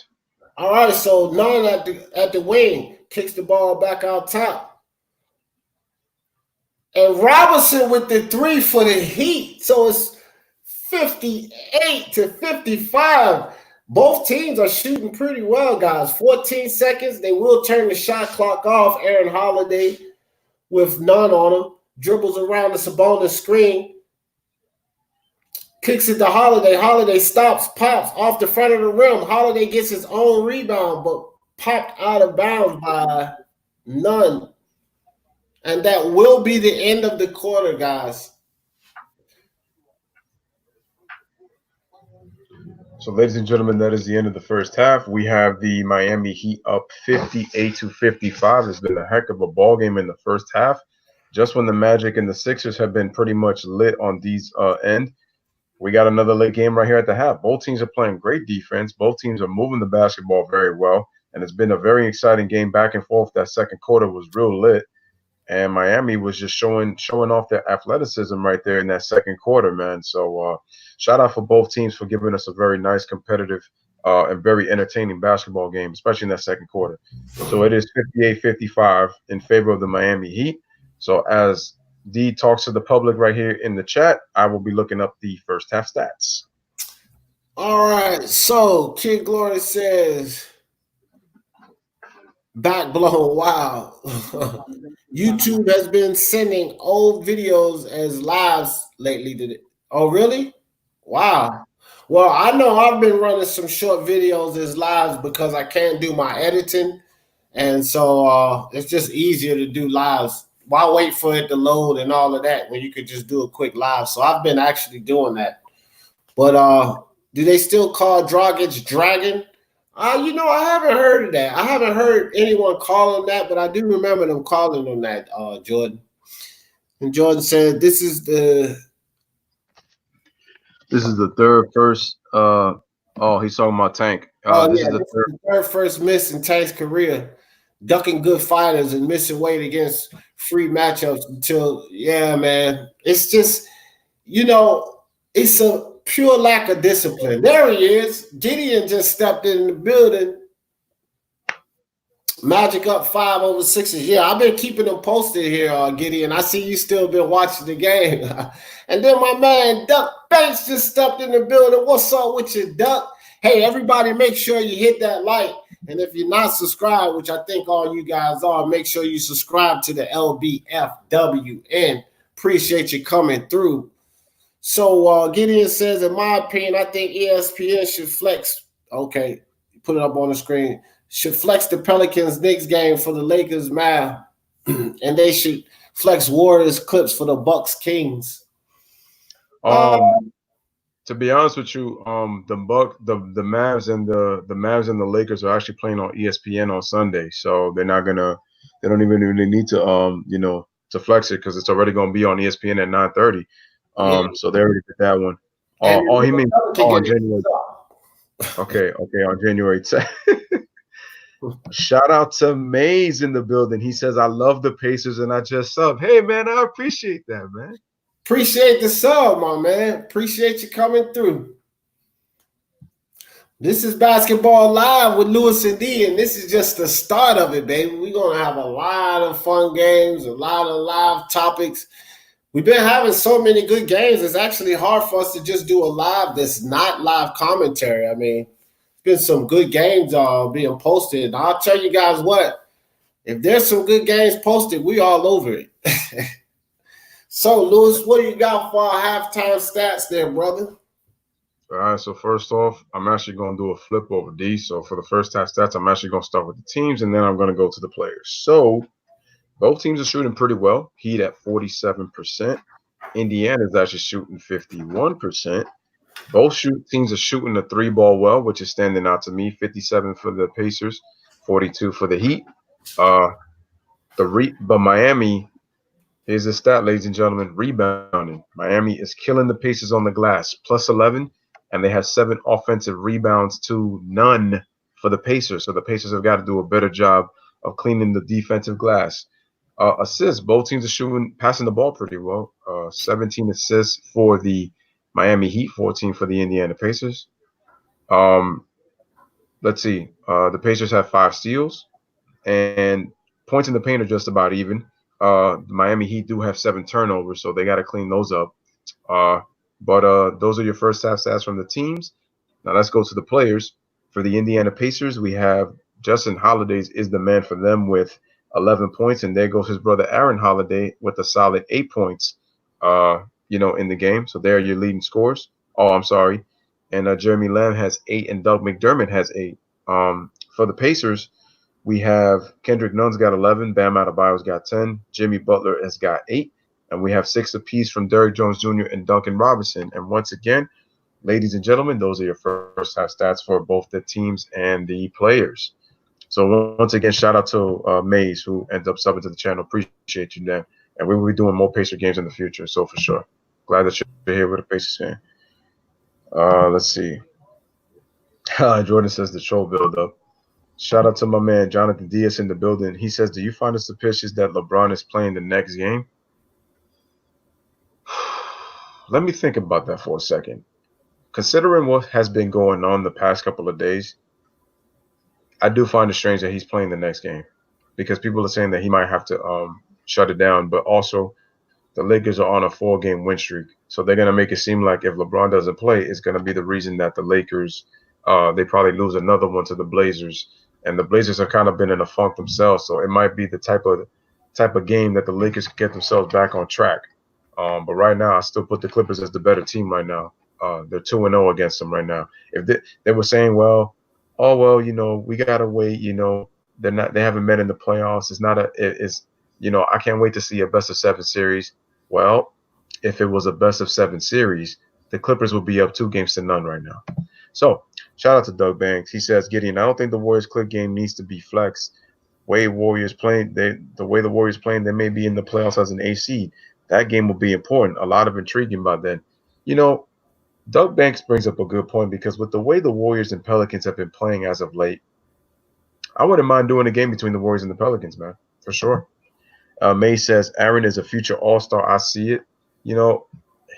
All right, so Nunn at the wing kicks the ball back out top. And Robinson with the three for the Heat. So it's 58-55. Both teams are shooting pretty well, guys. 14 seconds. They will turn the shot clock off. Aaron Holiday with Nunn on him. Dribbles around the Sabonis screen. Kicks it to Holiday. Holiday stops, pops off the front of the rim. Holiday gets his own rebound, but popped out of bounds by Nunn. And that will be the end of the quarter, guys. So, ladies and gentlemen, that is the end of the first half. We have the Miami Heat up 58-55. It's been a heck of a ball game in the first half. Just when the Magic and the Sixers have been pretty much lit on these end, we got another late game right here at the half. Both teams are playing great defense. Both teams are moving the basketball very well. And it's been a very exciting game back and forth. That second quarter was real lit. And Miami was just showing off their athleticism right there in that second quarter, man. So shout out for both teams for giving us a very nice, competitive, and very entertaining basketball game, especially in that second quarter. So it is 58-55 in favor of the Miami Heat. So as D talks to the public right here in the chat, I will be looking up the first half stats. All right. So Kid Glory says, back blown. Wow. YouTube has been sending old videos as lives lately. Did it? Oh, really? Wow. Well, I know I've been running some short videos as lives because I can't do my editing. And so it's just easier to do lives. Why wait for it to load and all of that when you could just do a quick live? So I've been actually doing that. But do they still call Dragic Dragon? I haven't heard of that. I haven't heard anyone call him that, but I do remember them calling him that, Jordan. And Jordan said, this is the third first. He's talking about Tank. This is the third first miss in Tank's career. Ducking good fighters and missing weight against free matchups until, yeah, man. It's just, it's a pure lack of discipline. There he is. Gideon just stepped in the building. Magic up 5 over Sixers. Yeah, I've been keeping them posted here, Gideon. I see you still been watching the game. And then my man Duck Banks just stepped in the building. What's up with you, Duck? Hey, everybody, make sure you hit that like. And if you're not subscribed, which I think all you guys are, make sure you subscribe to the LBFWN. Appreciate you coming through. So Gideon says, in my opinion, I think ESPN should flex. Okay, put it up on the screen. Should flex the Pelicans Knicks game for the Lakers math, and they should flex Warriors Clips for the Bucks Kings. To be honest with you, the Mavs and the Mavs and the Lakers are actually playing on ESPN on Sunday, so they don't even really need to to flex it because it's already going to be on ESPN at 9:30. So they already did that one. He means on January. Okay, on January 10th. Shout out to Mays in the building. He says, I love the Pacers and I just sub. Hey, man, I appreciate that, man. Appreciate the sub, my man. Appreciate you coming through. This is Basketball Live with Lewis and D, and this is just the start of it, baby. We're going to have a lot of fun games, a lot of live topics. We've been having so many good games. It's actually hard for us to just do a live that's not live commentary. I mean, been some good games being posted. And I'll tell you guys what, if there's some good games posted, we all over it. So, Lewis, what do you got for our halftime stats there, brother? All right, so first off, I'm actually going to do a flip over D. So for the first half stats, I'm actually going to start with the teams, and then I'm going to go to the players. So both teams are shooting pretty well. Heat at 47%. Indiana is actually shooting 51%. Both teams are shooting the three ball well, which is standing out to me. 57 for the Pacers, 42 for the Heat. But Miami, here's the stat, ladies and gentlemen, rebounding. Miami is killing the Pacers on the glass, plus 11, and they have 7 offensive rebounds to none for the Pacers. So the Pacers have got to do a better job of cleaning the defensive glass. Assists, both teams are passing the ball pretty well. 17 assists for the Miami Heat, 14 for the Indiana Pacers. Let's see. The Pacers have 5 steals, and points in the paint are just about even. The Miami Heat do have 7 turnovers, so they got to clean those up. But those are your first half stats from the teams. Now let's go to the players. For the Indiana Pacers, we have Justin Holiday is the man for them with 11 points, and there goes his brother Aaron Holiday with a solid 8 points. In the game. So they're your leading scorers. And Jeremy Lamb has 8 and Doug McDermott has 8. For the Pacers, we have Kendrick Nunn's got 11, Bam Adebayo's got 10, Jimmy Butler has got 8, and we have 6 apiece from Derrick Jones Jr. and Duncan Robinson. And once again, ladies and gentlemen, those are your first half stats for both the teams and the players. So once again, shout out to Mays, who ends up subbing to the channel. Appreciate you, Dan. And we will be doing more Pacer games in the future, so for sure. Glad that you're here with a Pacers fan. Let's see. Jordan says the troll build up. Shout out to my man Jonathan Diaz in the building. He says, do you find it suspicious that LeBron is playing the next game? Let me think about that for a second. Considering what has been going on the past couple of days, I do find it strange that he's playing the next game because people are saying that he might have to shut it down, but also the Lakers are on a 4-game win streak. So they're going to make it seem like if LeBron doesn't play, it's going to be the reason that the Lakers, they probably lose another one to the Blazers. And the Blazers have kind of been in a funk themselves. So it might be the type of game that the Lakers can get themselves back on track. But right now, I still put the Clippers as the better team right now. They're 2-0 against them right now. If they were saying, we got to wait, they haven't met in the playoffs. I can't wait to see a best of 7 series. Well, if it was a best of 7 series, the Clippers would be up 2-0 right now. So shout out to Doug Banks. He says, Gideon, I don't think the Warriors click game needs to be flexed. The way the Warriors playing, they may be in the playoffs as an AC. That game will be important. A lot of intriguing by then. Doug Banks brings up a good point because with the way the Warriors and Pelicans have been playing as of late, I wouldn't mind doing a game between the Warriors and the Pelicans, man, for sure. May says, Aaron is a future all-star. I see it.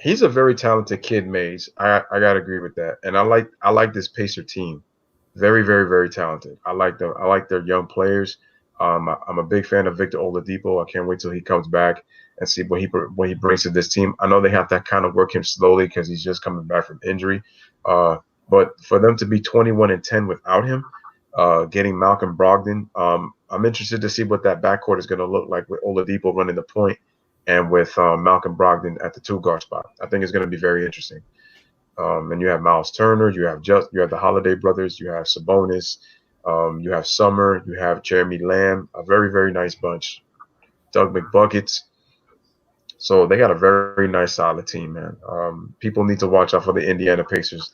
He's a very talented kid, Mays. I got to agree with that. And I like this Pacer team. Very, very, very talented. I like them. I like their young players. I'm a big fan of Victor Oladipo. I can't wait till he comes back and see what he brings to this team. I know they have to kind of work him slowly because he's just coming back from injury. But for them to be 21-10 without him, getting Malcolm Brogdon, I'm interested to see what that backcourt is going to look like with Oladipo running the point and with Malcolm Brogdon at the 2 guard spot. I think it's going to be very interesting. And you have Miles Turner, you have the Holiday brothers, you have Sabonis, you have Summer, you have Jeremy Lamb, a very, very nice bunch. Doug McBuckets. So they got a very nice, solid team, man. People need to watch out for the Indiana Pacers.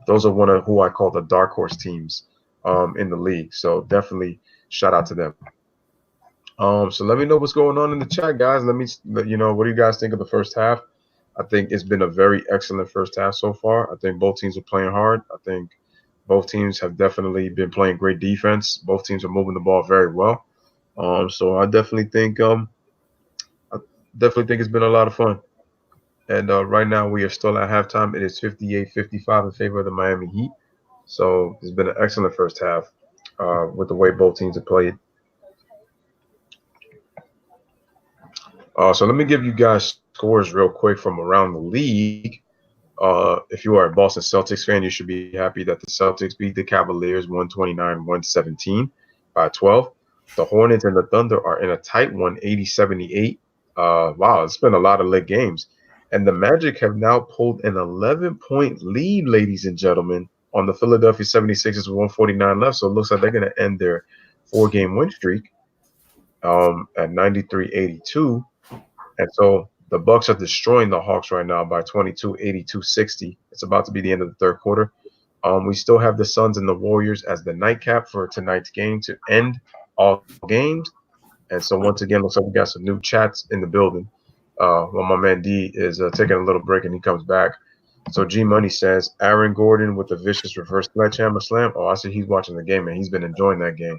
Those are one of who I call the dark horse teams in the league. So definitely shout out to them. So let me know what's going on in the chat, guys. Let you know, what do you guys think of the first half? I think it's been a very excellent first half so far. I think both teams are playing hard. I think both teams have definitely been playing great defense. Both teams are moving the ball very well. So I definitely think it's been a lot of fun. And right now we are still at halftime. It is 58-55 in favor of the Miami Heat. So it's been an excellent first half with the way both teams have played. So let me give you guys scores real quick from around the league. If you are a Boston Celtics fan, you should be happy that the Celtics beat the Cavaliers 129-117 by 12. The Hornets and the Thunder are in a tight one, 80-78. Wow, it's been a lot of lit games. And the Magic have now pulled an 11-point lead, ladies and gentlemen, on the Philadelphia 76ers with 149 left. So it looks like they're going to end their 4-game win streak at 93-82. And so the Bucks are destroying the Hawks right now by 22, 82-60. It's about to be the end of the third quarter. We still have the Suns and the Warriors as the nightcap for tonight's game to end all games. And so once again, looks like we got some new chats in the building. Well, my man D is taking a little break and he comes back. So G Money says, Aaron Gordon with the vicious reverse sledgehammer slam. Oh, I see he's watching the game and he's been enjoying that game.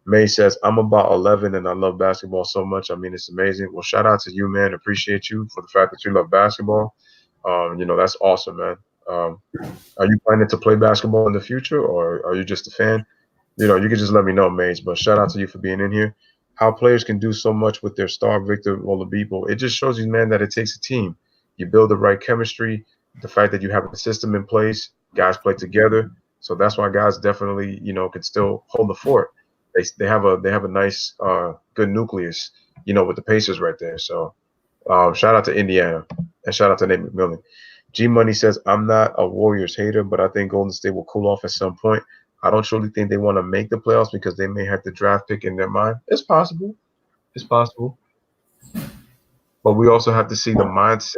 May says, I'm about 11 and I love basketball so much. I mean, it's amazing. Well, shout out to you, man. Appreciate you for the fact that you love basketball. You know, that's awesome, man. Are you planning to play basketball in the future or are you just a fan? You know, you can just let me know, Maze. But shout out to you for being in here. How players can do so much with their star, Victor Oladipo. It just shows you, man, that it takes a team. You build the right chemistry, the fact that you have a system in place, guys play together. So that's why guys definitely, you know, can still hold the fort. They have a nice good nucleus, you know, with the Pacers right there. So shout out to Indiana and shout out to Nate McMillan. G Money says, I'm not a Warriors hater, but I think Golden State will cool off at some point. I don't truly think they want to make the playoffs because they may have the draft pick in their mind. It's possible. It's possible. But we also have to see the mindset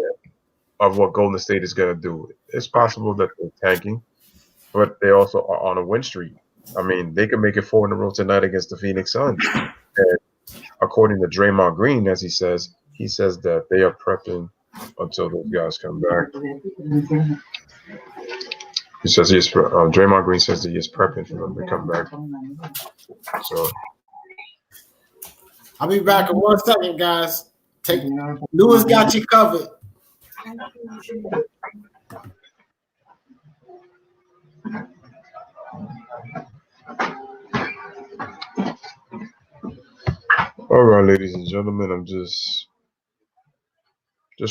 of what Golden State is going to do. It's possible that they're tanking, but they also are on a win streak. I mean, they could make it 4 in a row tonight against the Phoenix Suns. And according to Draymond Green, as he says that they are prepping until those guys come back. He says Draymond Green says that he is prepping for them to come back. So I'll be back in 1 second, guys. Lewis got you covered. All right, ladies and gentlemen, I'm just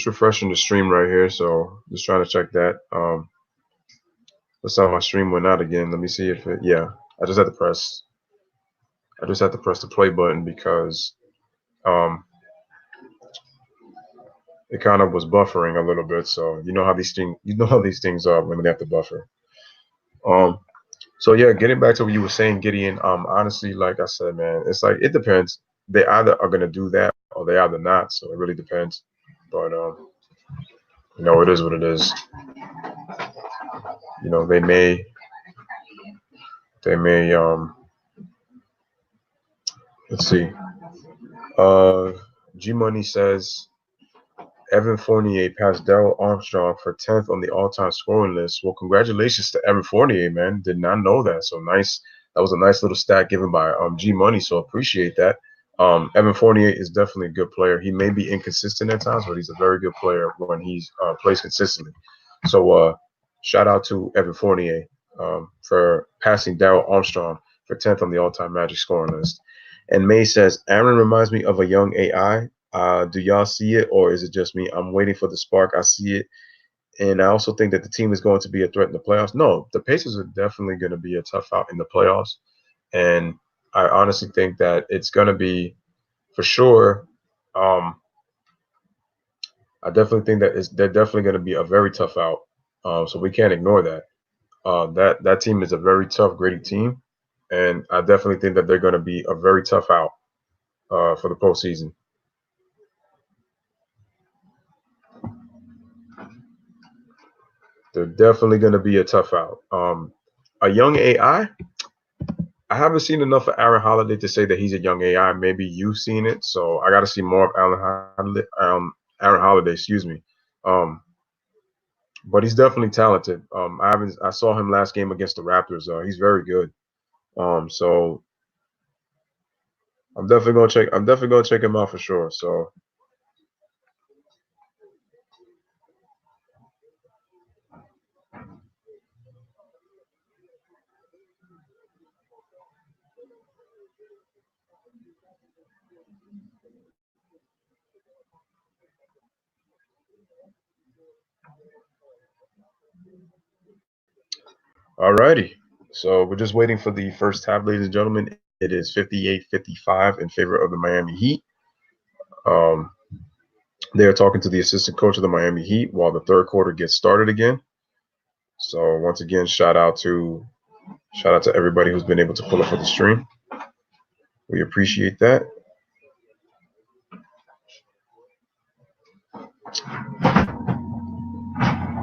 refreshing the stream right here, so just trying to check that. Looks like my stream went out again. Let me see if it. Yeah, I just had to press the play button because it kind of was buffering a little bit. So you know how these things are when they have to buffer. So yeah, getting back to what you were saying, Gideon. Honestly, like I said, man, it's like it depends. They either are gonna do that or they either not. So it really depends. But you know, it is what it is. You know, they may let's see. G Money says Evan Fournier passed Darrell Armstrong for 10th on the all-time scoring list. Well, congratulations to Evan Fournier, man. Did not know that. So nice. That was a nice little stat given by G Money. So appreciate that. Evan Fournier is definitely a good player. He may be inconsistent at times, but he's a very good player when he plays consistently. So shout out to Evan Fournier for passing Darrell Armstrong for 10th on the all-time Magic scoring list. And May says, Aaron reminds me of a young AI. Do y'all see it, or is it just me? I'm waiting for the spark. I see it. And I also think that the team is going to be a threat in the playoffs. No, the Pacers are definitely going to be a tough out in the playoffs. And I honestly think that it's going to be, for sure, I I definitely think that they're definitely going to be a very tough out. So we can't ignore that. That team is a very tough, gritty team, and I definitely think that they're going to be a very tough out for the postseason. They're definitely going to be a tough out. A young AI. I haven't seen enough of Aaron Holiday to say that he's a young AI. Maybe you've seen it, so I got to see more of Aaron Holiday, excuse me. Um, but he's definitely talented. I saw him last game against the Raptors. He's very good. So I'm definitely gonna check. I'm definitely gonna check him out for sure. So alrighty. So we're just waiting for the first half, ladies and gentlemen. It is 58-55 in favor of the Miami Heat. Um, they are talking to the assistant coach of the Miami Heat while the third quarter gets started again. So once again, shout out to everybody who's been able to pull up for the stream. We appreciate that.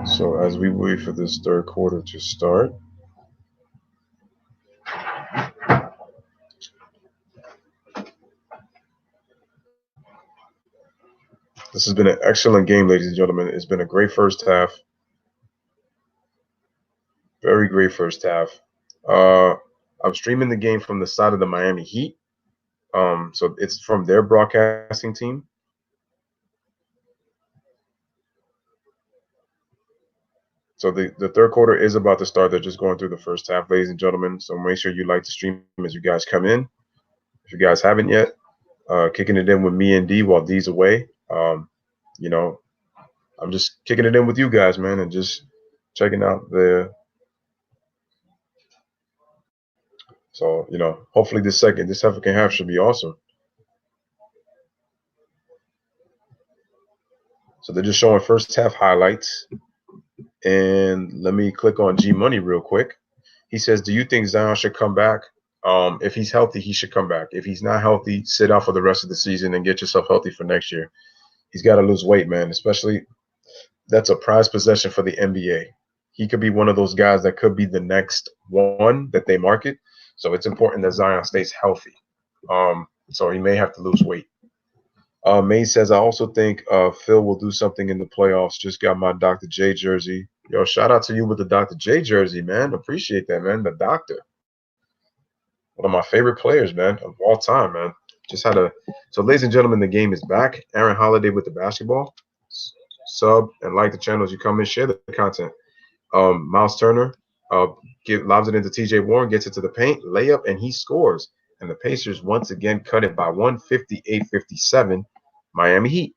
So as we wait for this third quarter to start, this has been an excellent game, ladies and gentlemen. It's been a great first half. Very great first half. I'm streaming the game from the side of the Miami Heat. So it's from their broadcasting team. So the third quarter is about to start. They're just going through the first half, ladies and gentlemen. So make sure you like the stream as you guys come in. If you guys haven't yet, kicking it in with me and D while D's away. You know, I'm just kicking it in with you guys, man, and just checking out the. So hopefully this second half should be awesome. So they're just showing first half highlights. And let me click on G Money real quick. He says, do you think Zion should come back? If he's healthy, he should come back. If he's not healthy, sit out for the rest of the season and get yourself healthy for next year. He's got to lose weight, man, especially that's a prized possession for the NBA. He could be one of those guys that could be the next one that they market. So it's important that Zion stays healthy. So he may have to lose weight. May says, I also think Phil will do something in the playoffs. Just got my Dr. J jersey. Yo, shout out to you with the Dr. J jersey, man. Appreciate that, man. The doctor. One of my favorite players, man, of all time, man. So ladies and gentlemen, the game is back. Aaron Holiday with the basketball. Sub and like the channel as you come in, share the content. Miles Turner lobs it into TJ Warren, gets it to the paint, layup, and he scores. And the Pacers once again cut it by 158-57. Miami Heat.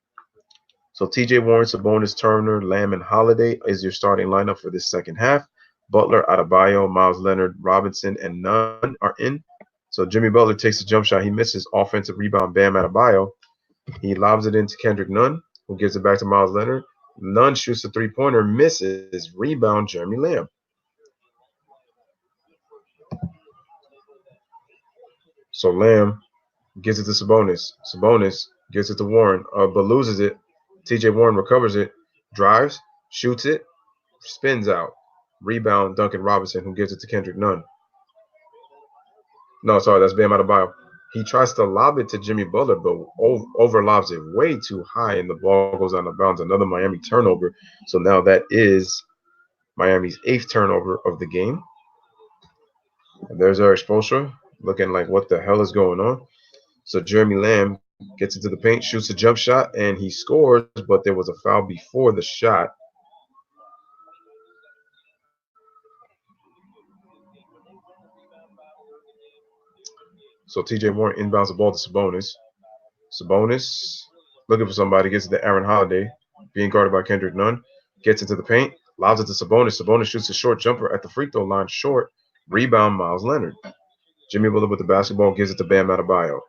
So TJ Warren, Sabonis, Turner, Lamb, and Holiday is your starting lineup for this second half. Butler, Adebayo, Miles Leonard, Robinson, and Nunn are in. So Jimmy Butler takes a jump shot. He misses. Offensive rebound, Bam Adebayo. He lobs it into Kendrick Nunn, who gives it back to Miles Leonard. Nunn shoots a three-pointer, misses. Rebound, Jeremy Lamb. So Lamb gives it to Sabonis. Sabonis gives it to Warren, but loses it. TJ Warren recovers it, drives, shoots it, spins out. Rebound, Duncan Robinson, who gives it to Kendrick Nunn. No, sorry, that's Bam Adebayo. He tries to lob it to Jimmy Butler, but overlobs it way too high, and the ball goes out of bounds. Another Miami turnover. So now that is Miami's 8th turnover of the game. And there's Eric Spoelstra looking like, what the hell is going on? So Jeremy Lamb gets into the paint, shoots a jump shot, and he scores, but there was a foul before the shot. So TJ Warren inbounds the ball to Sabonis. Sabonis looking for somebody, gets it to Aaron Holiday, being guarded by Kendrick Nunn, gets into the paint, lobs it to Sabonis. Sabonis shoots a short jumper at the free throw line short. Rebound, Miles Leonard. Jimmy Butler with the basketball, gives it to Bam Adebayo.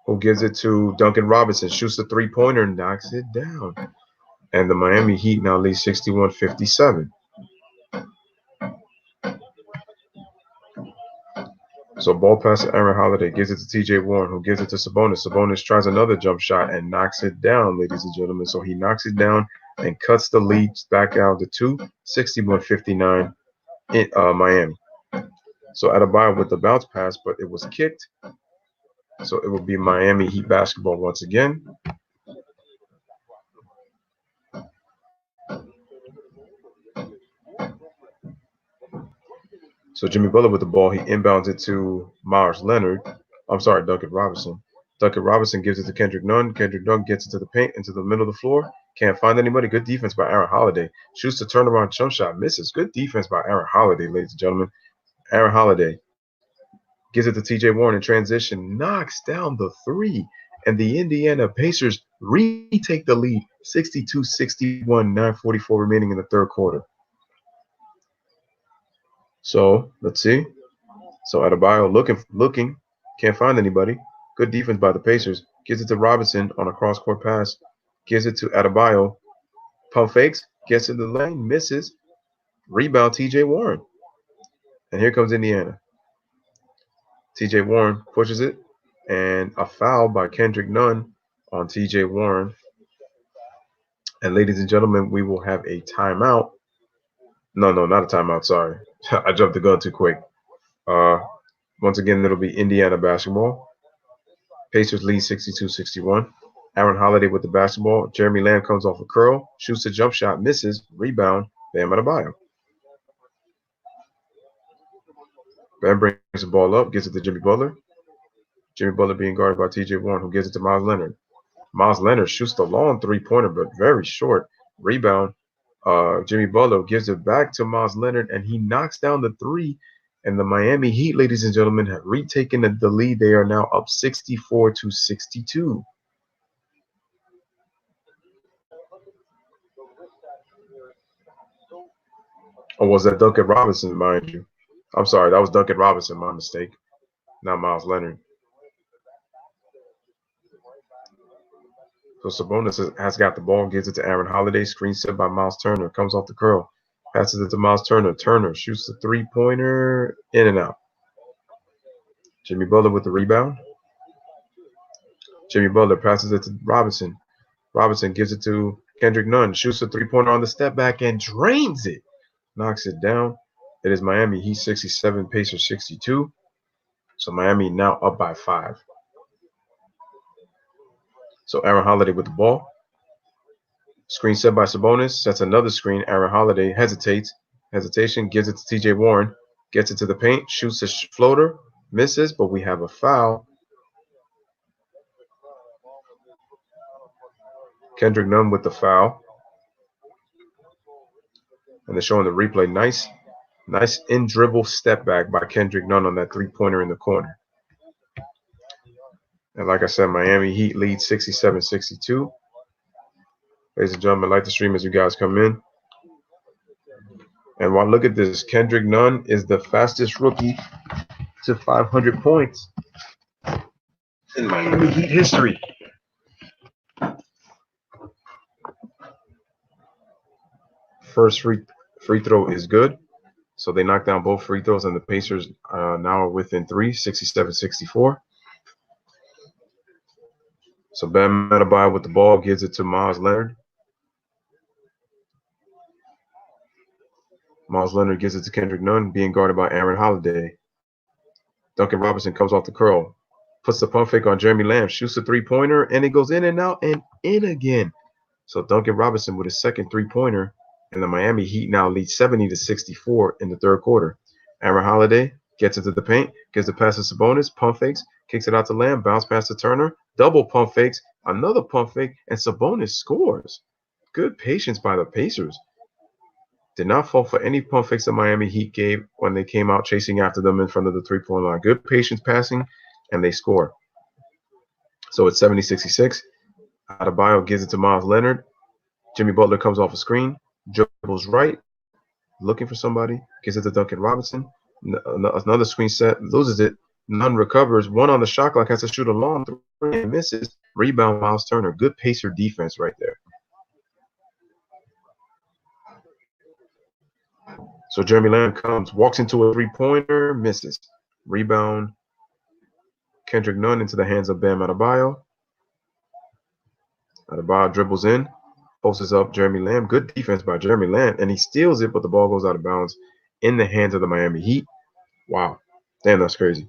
who gives it to Duncan Robinson, shoots the three-pointer, knocks it down. And the Miami Heat now lead 61-57. So ball pass to Aaron Holiday, gives it to T.J. Warren, who gives it to Sabonis. Sabonis tries another jump shot and knocks it down, ladies and gentlemen. So he knocks it down and cuts the lead back out to 2, 61-59 in Miami. So Adebayo with the bounce pass, but it was kicked. So it will be Miami Heat basketball once again. So Jimmy Butler with the ball, he inbounds it to Duncan Robinson. Duncan Robinson gives it to Kendrick Nunn. Kendrick Nunn gets it to the paint, into the middle of the floor. Can't find anybody. Good defense by Aaron Holiday. Shoots the turnaround jump shot, misses. Good defense by Aaron Holiday, ladies and gentlemen. Aaron Holiday gives it to T.J. Warren in transition, knocks down the three, and the Indiana Pacers retake the lead, 62-61, 9:44 remaining in the third quarter. So let's see. So Adebayo looking, can't find anybody. Good defense by the Pacers. Gives it to Robinson on a cross-court pass. Gives it to Adebayo. Pump fakes, gets in the lane, misses. Rebound T.J. Warren. And here comes Indiana. T.J. Warren pushes it, and a foul by Kendrick Nunn on T.J. Warren. And ladies and gentlemen, we will have a timeout. No, not a timeout, sorry. I jumped the gun too quick. Once again, it'll be Indiana basketball. Pacers lead 62-61. Aaron Holiday with the basketball. Jeremy Lamb comes off a curl, shoots a jump shot, misses. Rebound, Bam Adebayo. Bam brings the ball up, gives it to Jimmy Butler. Jimmy Butler being guarded by T.J. Warren, who gives it to Miles Leonard. Miles Leonard shoots the long three-pointer, but very short. Rebound. Jimmy Butler gives it back to Miles Leonard, and he knocks down the three. And the Miami Heat, ladies and gentlemen, have retaken the lead. They are now up 64-62. Or was that Duncan Robinson, mind you? I'm sorry, that was Duncan Robinson, my mistake. Not Miles Leonard. So Sabonis has got the ball, gives it to Aaron Holiday. Screen set by Miles Turner. Comes off the curl. Passes it to Miles Turner. Turner shoots the three-pointer, in and out. Jimmy Butler with the rebound. Jimmy Butler passes it to Robinson. Robinson gives it to Kendrick Nunn. Shoots the three-pointer on the step back and drains it. Knocks it down. It is Miami Heat 67, Pacers 62. So Miami now up by 5. So Aaron Holiday with the ball. Screen set by Sabonis. Sets another screen. Aaron Holiday hesitates. Hesitation. Gives it to T.J. Warren. Gets it to the paint. Shoots a floater. Misses, but we have a foul. Kendrick Nunn with the foul. And they're showing the replay. Nice in-dribble step back by Kendrick Nunn on that three-pointer in the corner. And like I said, Miami Heat lead 67-62. Ladies and gentlemen, like the stream as you guys come in. And look at this. Kendrick Nunn is the fastest rookie to 500 points in Miami Heat history. First free throw is good. So they knocked down both free throws, and the Pacers now are within 3, 67-64. So Bam Adebayo with the ball gives it to Miles Leonard. Miles Leonard gives it to Kendrick Nunn, being guarded by Aaron Holiday. Duncan Robinson comes off the curl, puts the pump fake on Jeremy Lamb, shoots a three-pointer, and it goes in and out and in again. So Duncan Robinson with his second three-pointer, and the Miami Heat now lead 70-64 in the third quarter. Aaron Holiday gets into the paint, gives the pass to Sabonis, pump fakes, kicks it out to Lamb, bounce pass to Turner, double pump fakes, another pump fake, and Sabonis scores. Good patience by the Pacers. Did not fall for any pump fakes the Miami Heat gave when they came out chasing after them in front of the three-point line. Good patience passing, and they score. So it's 70-66. Adebayo gives it to Miles Leonard. Jimmy Butler comes off a screen, dribbles right, looking for somebody, gives it to Duncan Robinson. Another screen set, loses it, Nunn recovers. One on the shot clock, has to shoot a long three and misses. Rebound, Miles Turner. Good pacer defense right there. So Jeremy Lamb comes, walks into a three-pointer, misses. Rebound, Kendrick Nunn into the hands of Bam Adebayo. Adebayo dribbles in, posts up Jeremy Lamb. Good defense by Jeremy Lamb, and he steals it, but the ball goes out of bounds in the hands of the Miami Heat. Wow. Damn, that's crazy.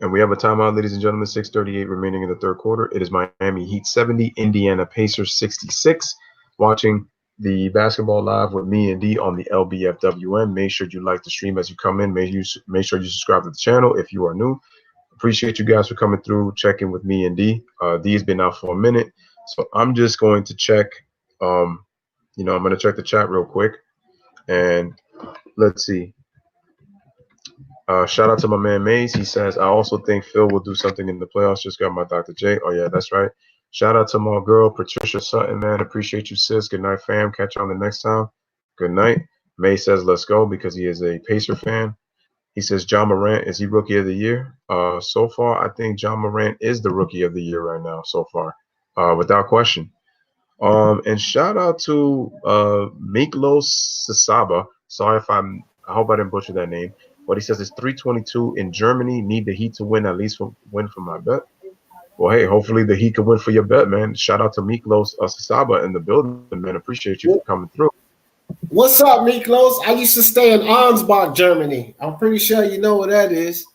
And we have a timeout, ladies and gentlemen. 6:38 remaining in the third quarter. It is Miami Heat 70, Indiana Pacers 66. Watching the basketball live with me and D on the LBFWN. Make sure you like the stream as you come in. Make sure you subscribe to the channel if you are new. Appreciate you guys for coming through, checking with me and D. D's been out for a minute, so I'm just going to check. I'm going to check the chat real quick, and let's see. Shout out to my man Mays. He says, I also think Phil will do something in the playoffs. Just got my Dr. J. Oh, yeah, that's right. Shout out to my girl, Patricia Sutton, man. Appreciate you, sis. Good night, fam. Catch you on the next time. Good night. May says, let's go, because he is a Pacer fan. He says, Ja Morant, is he rookie of the year? So far, I think Ja Morant is the rookie of the year right now, so far, without question. And shout out to Miklos Sasaba. Sorry if I hope I didn't butcher that name. But he says it's 322 in Germany. Need the Heat to win, at least win for my bet. Well, hey, hopefully the Heat can win for your bet, man. Shout out to Miklos Sasaba in the building, man. Appreciate you for coming through. What's up, Miklos? I used to stay in Ansbach, Germany. I'm pretty sure you know where that is.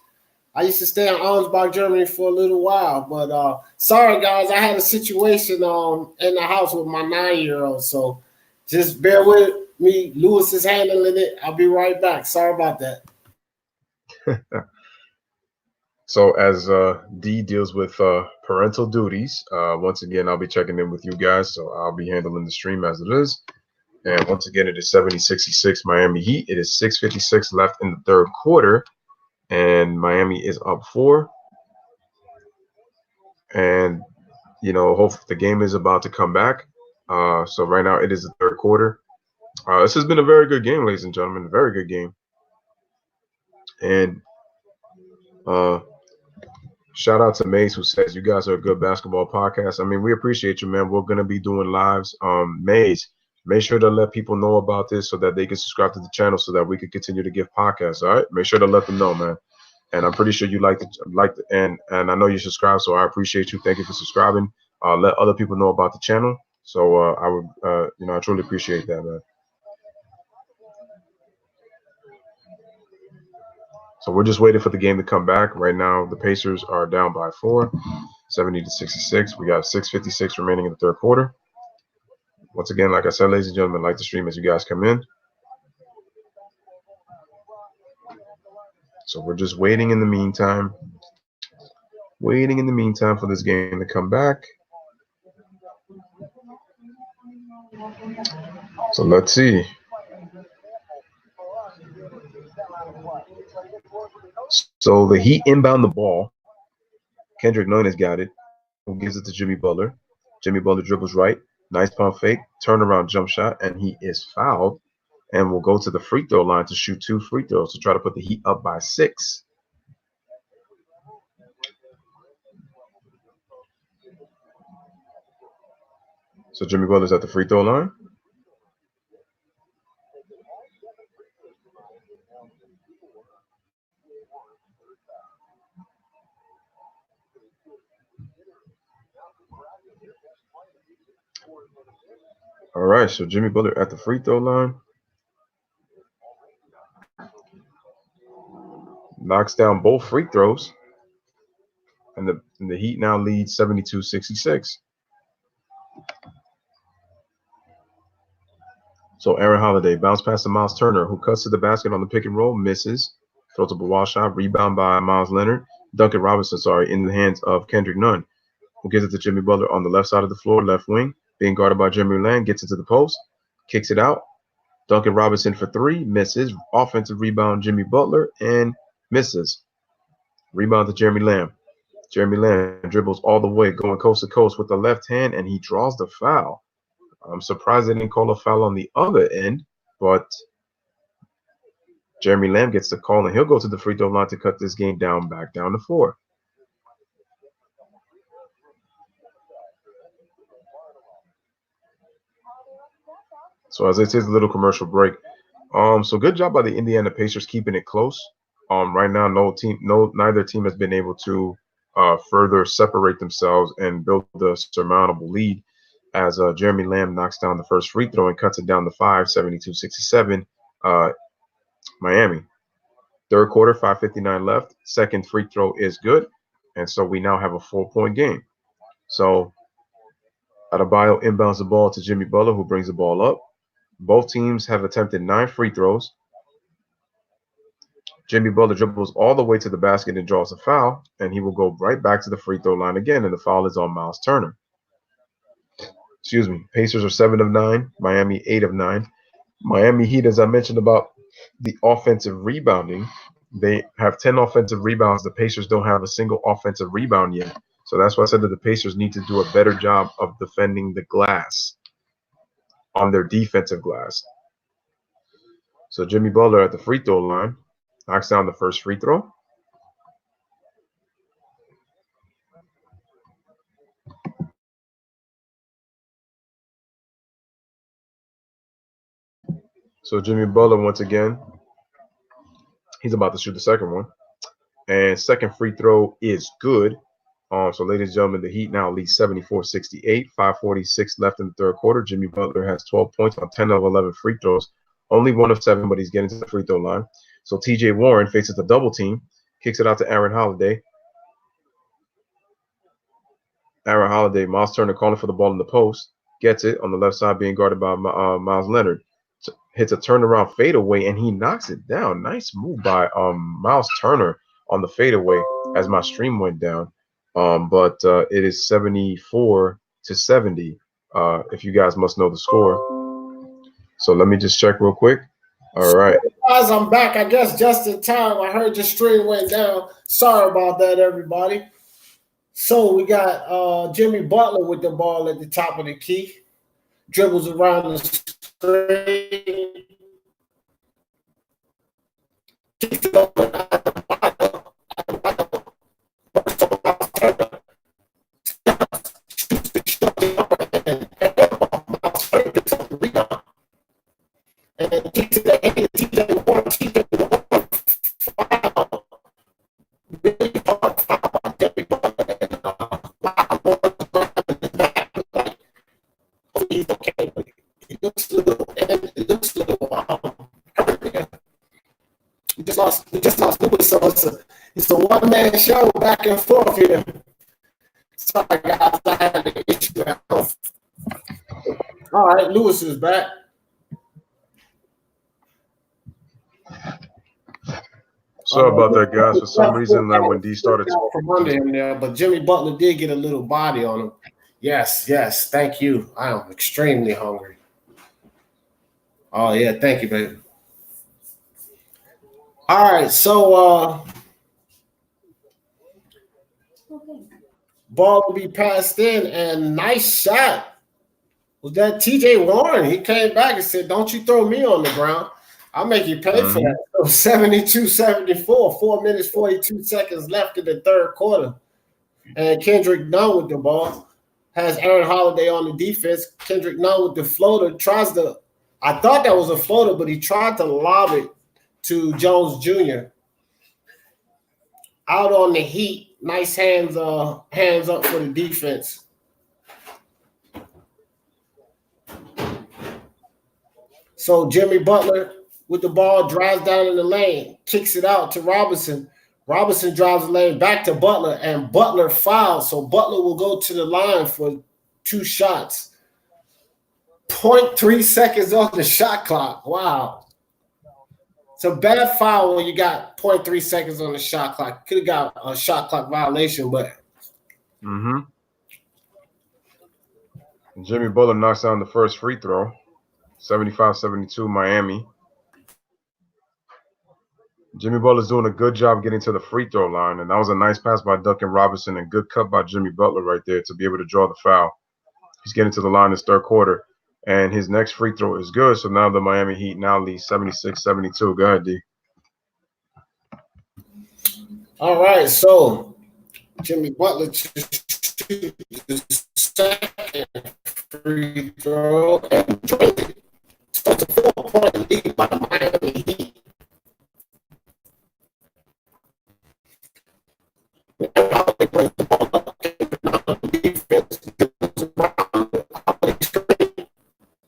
I used to stay in Ansbach, Germany for a little while. But sorry, guys, I had a situation in the house with my 9-year-old. So just bear with me. Lewis is handling it. I'll be right back. Sorry about that. So as D deals with parental duties, once again, I'll be checking in with you guys. So I'll be handling the stream as it is. And once again, it is 70-66 Miami Heat. It is 6:56 left in the third quarter. And Miami is up 4. And, hopefully the game is about to come back. So right now it is the third quarter. This has been a very good game, ladies and gentlemen. A very good game. And shout out to Mace, who says you guys are a good basketball podcast. I mean, we appreciate you, man. We're going to be doing lives. Mace, make sure to let people know about this so that they can subscribe to the channel so that we can continue to give podcasts. All right, make sure to let them know, man. And I'm pretty sure you like and I know you subscribe, so I appreciate you. Thank you for subscribing. Let other people know about the channel. So I would, I truly appreciate that, man. So we're just waiting for the game to come back. Right now, the Pacers are down by 4, 70-66. We got 6:56 remaining in the third quarter. Once again, like I said, ladies and gentlemen, like the stream as you guys come in. So we're just waiting in the meantime. Waiting in the meantime for this game to come back. So let's see. So the Heat inbound the ball. Kendrick Nunn has got it. Who gives it to Jimmy Butler? Jimmy Butler dribbles right. Nice pump fake. Turnaround jump shot. And he is fouled. And will go to the free throw line to shoot 2 free throws to try to put the Heat up by 6. So Jimmy Butler's at the free throw line. All right, so Jimmy Butler at the free throw line. Knocks down both free throws. And the Heat now lead 72-66. So Aaron Holiday bounce pass to Miles Turner, who cuts to the basket on the pick and roll, misses. Throws up a wall shot, rebound by Miles Leonard. Duncan Robinson, in the hands of Kendrick Nunn, who gives it to Jimmy Butler on the left side of the floor, left wing. Being guarded by Jeremy Lamb, gets into the post, kicks it out. Duncan Robinson for 3, misses. Offensive rebound, Jimmy Butler, and misses. Rebound to Jeremy Lamb. Jeremy Lamb dribbles all the way, going coast to coast with the left hand, and he draws the foul. I'm surprised they didn't call a foul on the other end, but Jeremy Lamb gets the call, and he'll go to the free throw line to cut this game down, back down to 4. So as it is a little commercial break. So good job by the Indiana Pacers keeping it close. Right now, neither team has been able to further separate themselves and build a surmountable lead as Jeremy Lamb knocks down the first free throw and cuts it down to 5, 72-67, Miami. Third quarter, 5:59 left. Second free throw is good. And so we now have a 4-point game. So Adebayo inbounds the ball to Jimmy Butler, who brings the ball up. Both teams have attempted 9 free throws. Jimmy Butler dribbles all the way to the basket and draws a foul, and he will go right back to the free throw line again, and the foul is on Miles Turner. Excuse me. Pacers are 7 of 9. Miami 8 of 9. Miami Heat, as I mentioned about the offensive rebounding, they have 10 offensive rebounds. The Pacers don't have a single offensive rebound yet. So that's why I said that the Pacers need to do a better job of defending the glass on their defensive glass. So Jimmy Butler at the free throw line knocks down the first free throw. So Jimmy Butler, once again, he's about to shoot the second one. And second free throw is good. So, ladies and gentlemen, the Heat now lead 74-68, 5:46 left in the third quarter. Jimmy Butler has 12 points on 10 of 11 free throws. Only 1 of 7, but he's getting to the free throw line. So TJ Warren faces a double team, kicks it out to Aaron Holiday. Aaron Holiday, Miles Turner calling for the ball in the post, gets it on the left side, being guarded by Miles Leonard. Hits a turnaround fadeaway, and he knocks it down. Nice move by Miles Turner on the fadeaway as my stream went down. But it is 74-70. If you guys must know the score. So let me just check real quick. All right. Guys, I'm back. I guess just in time. I heard your stream went down. Sorry about that, everybody. So we got Jimmy Butler with the ball at the top of the key. Dribbles around the screen. Kicks it over. And kicks it to TJ Warren. TJ Warren foul. Really hard foul by Jimmy Butler. He's okay, but it looks a little we just lost Lewis, so it's a one-man show back and forth here. Sorry guys, I had an issue. All right, Lewis is back. Sorry about that, guys. For some reason, when D started from under him there, but Jimmy Butler did get a little body on him. Yes, thank you. I am extremely hungry. Oh yeah, thank you, baby. All right, so ball will be passed in, and nice shot. Was that TJ Warren? He came back and said, "Don't you throw me on the ground. I'll make you pay for that." So 72-74, 4 minutes, 42 seconds left in the third quarter. And Kendrick Nunn with the ball. Has Aaron Holiday on the defense. Kendrick Nunn with the floater. I thought that was a floater, but he tried to lob it to Jones Jr. Out on the Heat. Nice hands up for the defense. So Jimmy Butler with the ball, drives down in the lane, kicks it out to Robinson. Robinson drives the lane back to Butler, and Butler fouls. So Butler will go to the line for 2 shots. 0.3 seconds on the shot clock. Wow. It's a bad foul when you got 0.3 seconds on the shot clock. Could have got a shot clock violation, but. Jimmy Butler knocks down the first free throw. 75-72 Miami. Jimmy Butler's doing a good job getting to the free throw line, and that was a nice pass by Duncan Robinson and good cut by Jimmy Butler right there to be able to draw the foul. He's getting to the line this third quarter, and his next free throw is good. So now the Miami Heat now lead 76-72. Go ahead, D. All right, so Jimmy Butler to shoot the second free throw and drained it. So it's a 4-point lead by the Miami Heat. Holiday brings the ball up, defense goes around the Holiday screen,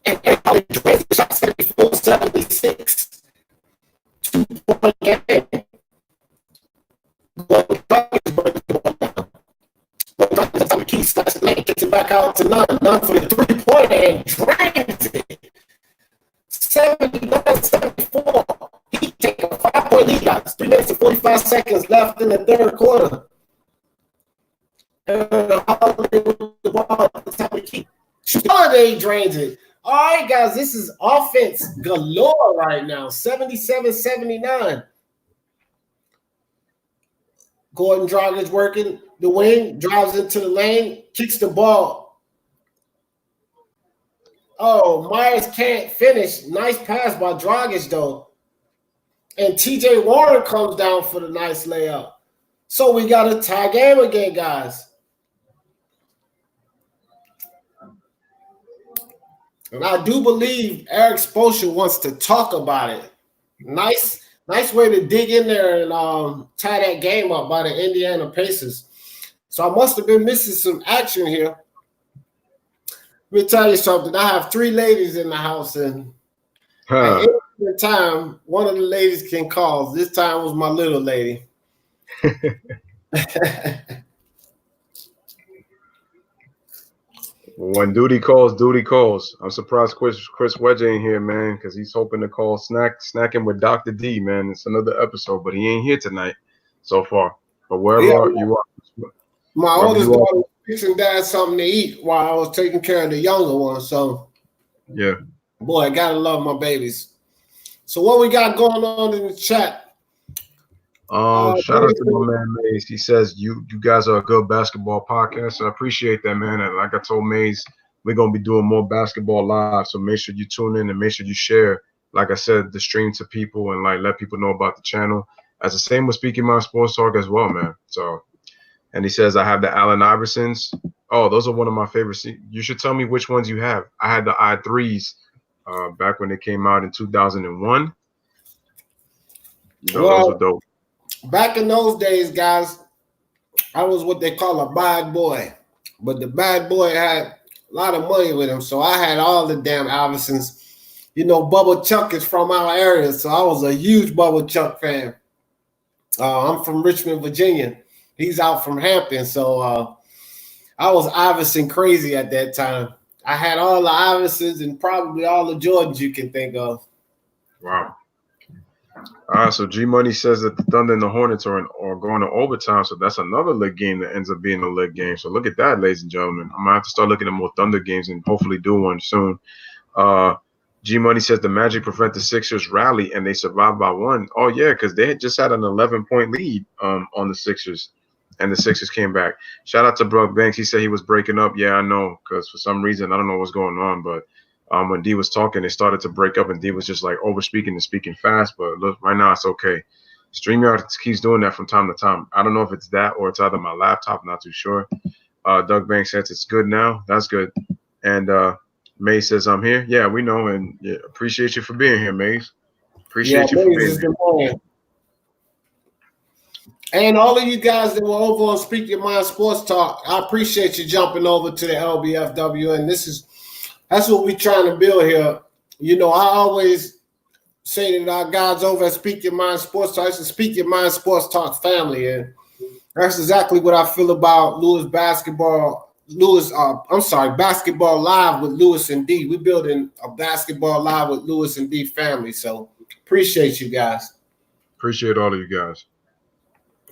and Holiday drains the shot 74-76. 2-point game. Key starts to make it back out to none for the 3-pointer and drains it. 79-74. He take a 5-point lead out. 3 minutes and 45 seconds left in the third quarter. Holiday with the ball at the top of the key. Holiday drains it. All right, guys, this is offense galore right now. 77-79. Gordon Dragic working the wing, drives into the lane, kicks the ball. Oh, Myers can't finish. Nice pass by Dragic, though. And T.J. Warren comes down for the nice layup. So we got a tie game again, guys. And I do believe Eric Spoelstra wants to talk about it. Nice way to dig in there and tie that game up by the Indiana Pacers. So I must have been missing some action here. Let me tell you something. I have 3 ladies in the house, and at any time, one of the ladies can call. This time was my little lady. When duty calls, duty calls. I'm surprised Chris Wedge ain't here, man, because he's hoping to call snacking with Dr. D, man. It's another episode, but he ain't here tonight so far. But wherever you are. My oldest daughter was fixing dad something to eat while I was taking care of the younger one. So, yeah. Boy, I gotta love my babies. So what we got going on in the chat? Shout out to my man Maze. He says you guys are a good basketball podcast. So I appreciate that, man. And like I told Maze, we're gonna be doing more basketball live. So make sure you tune in and make sure you share, like I said, the stream to people and like let people know about the channel. As the same with Speaking My Sports Talk as well, man. So, and he says I have the Allen Iversons. Oh, those are one of my favorites. You should tell me which ones you have. I had the I3s back when they came out in 2001. Those were dope. Back in those days, guys, I was what they call a bad boy. But the bad boy had a lot of money with him, so I had all the damn Iversons. You know, Bubba Chuck is from our area, so I was a huge Bubba Chuck fan. I'm from Richmond, Virginia. He's out from Hampton, so I was Iverson crazy at that time. I had all the Iversons and probably all the Jordans you can think of. Wow. So G Money says that the Thunder and the Hornets are going to overtime, so that's another lit game that ends up being a lit game. So look at that, ladies and gentlemen. I'm gonna have to start looking at more Thunder games and hopefully do one soon. G Money says the Magic prevent the Sixers rally and they survived by 1. Oh yeah, because they had just had an 11-point lead on the Sixers, and the Sixers came back. Shout out to Brock Banks. He said he was breaking up. Yeah, I know, because for some reason I don't know what's going on, but. When D was talking, they started to break up, and D was just like over speaking and speaking fast. But look, right now it's okay. StreamYard keeps doing that from time to time. I don't know if it's that or it's either my laptop. Not too sure. Doug Banks says it's good now. That's good. And May says I'm here. Yeah, we know, and yeah, appreciate you for being here, Maze. Appreciate you for being here. And all of you guys that were over on Speak Your Mind Sports Talk, I appreciate you jumping over to the LBFW, and that's what we're trying to build here. You know, I always say that our guys over at Speak Your Mind Sports Talk, it's a Speak Your Mind Sports Talk family. And that's exactly what I feel about Basketball Live with Lewis and D. We're building a Basketball Live with Lewis and D family. So appreciate you guys. Appreciate all of you guys.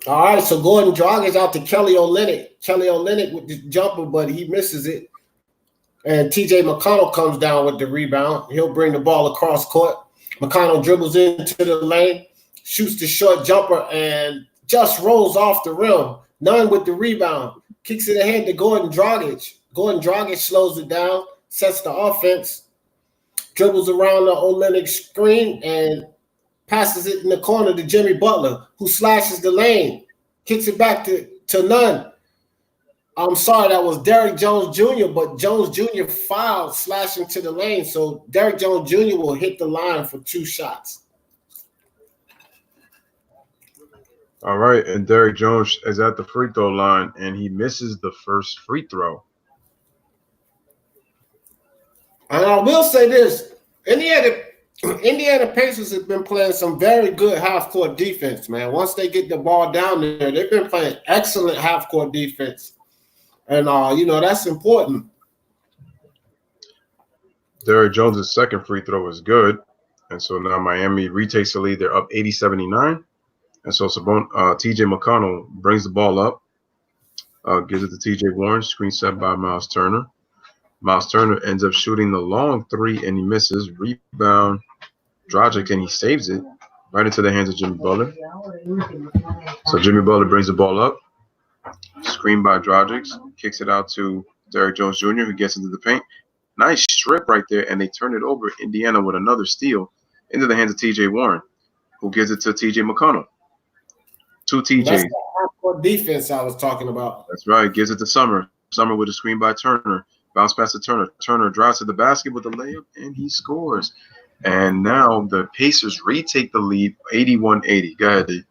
All right, so Gordon Dragic out to Kelly Olynyk. Kelly Olynyk with the jumper, but he misses it. And T.J. McConnell comes down with the rebound. He'll bring the ball across court. McConnell dribbles into the lane, shoots the short jumper, and just rolls off the rim. None with the rebound. Kicks it ahead to Gordon Dragic. Gordon Dragic slows it down, sets the offense, dribbles around the Olynyk screen, and passes it in the corner to Jimmy Butler, who slashes the lane, kicks it back to Nunn. I'm sorry, that was Derrick Jones Jr., but Jones Jr. fouled slashing to the lane, so Derrick Jones Jr. will hit the line for 2 shots. All right, and Derrick Jones is at the free throw line, and he misses the first free throw. And I will say this, Indiana Pacers have been playing some very good half-court defense, man. Once they get the ball down there, they've been playing excellent half-court defense. And, that's important. Derrick Jones' second free throw is good. And so now Miami retakes the lead. They're up 80-79. And so T.J. McConnell brings the ball up, gives it to T.J. Warren, screen set by Miles Turner. Miles Turner ends up shooting the long 3, and he misses. Rebound, Dragic, and he saves it right into the hands of Jimmy Butler. So Jimmy Butler brings the ball up, screen by Dragic, kicks it out to Derrick Jones Jr., who gets into the paint. Nice strip right there, and they turn it over. Indiana with another steal into the hands of T.J. Warren, who gives it to T.J. McConnell. 2 TJs. That's the half-court defense I was talking about. That's right. Gives it to Summer. Summer with a screen by Turner. Bounce pass to Turner. Turner drives to the basket with a layup, and he scores. And now the Pacers retake the lead, 81-80. Go ahead, D.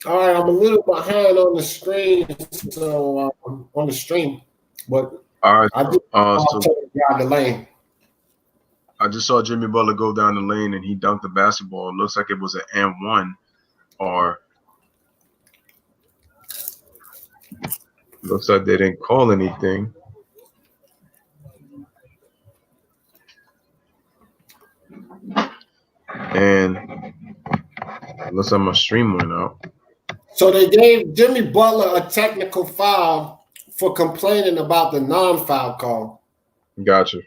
All right, I'm a little behind on the screen, so on the stream, but all right. I just down the lane. I just saw Jimmy Butler go down the lane, and he dunked the basketball. It looks like it was an and-1, or looks like they didn't call anything. And it looks like my stream went out. So they gave Jimmy Butler a technical foul for complaining about the non-foul call. Gotcha.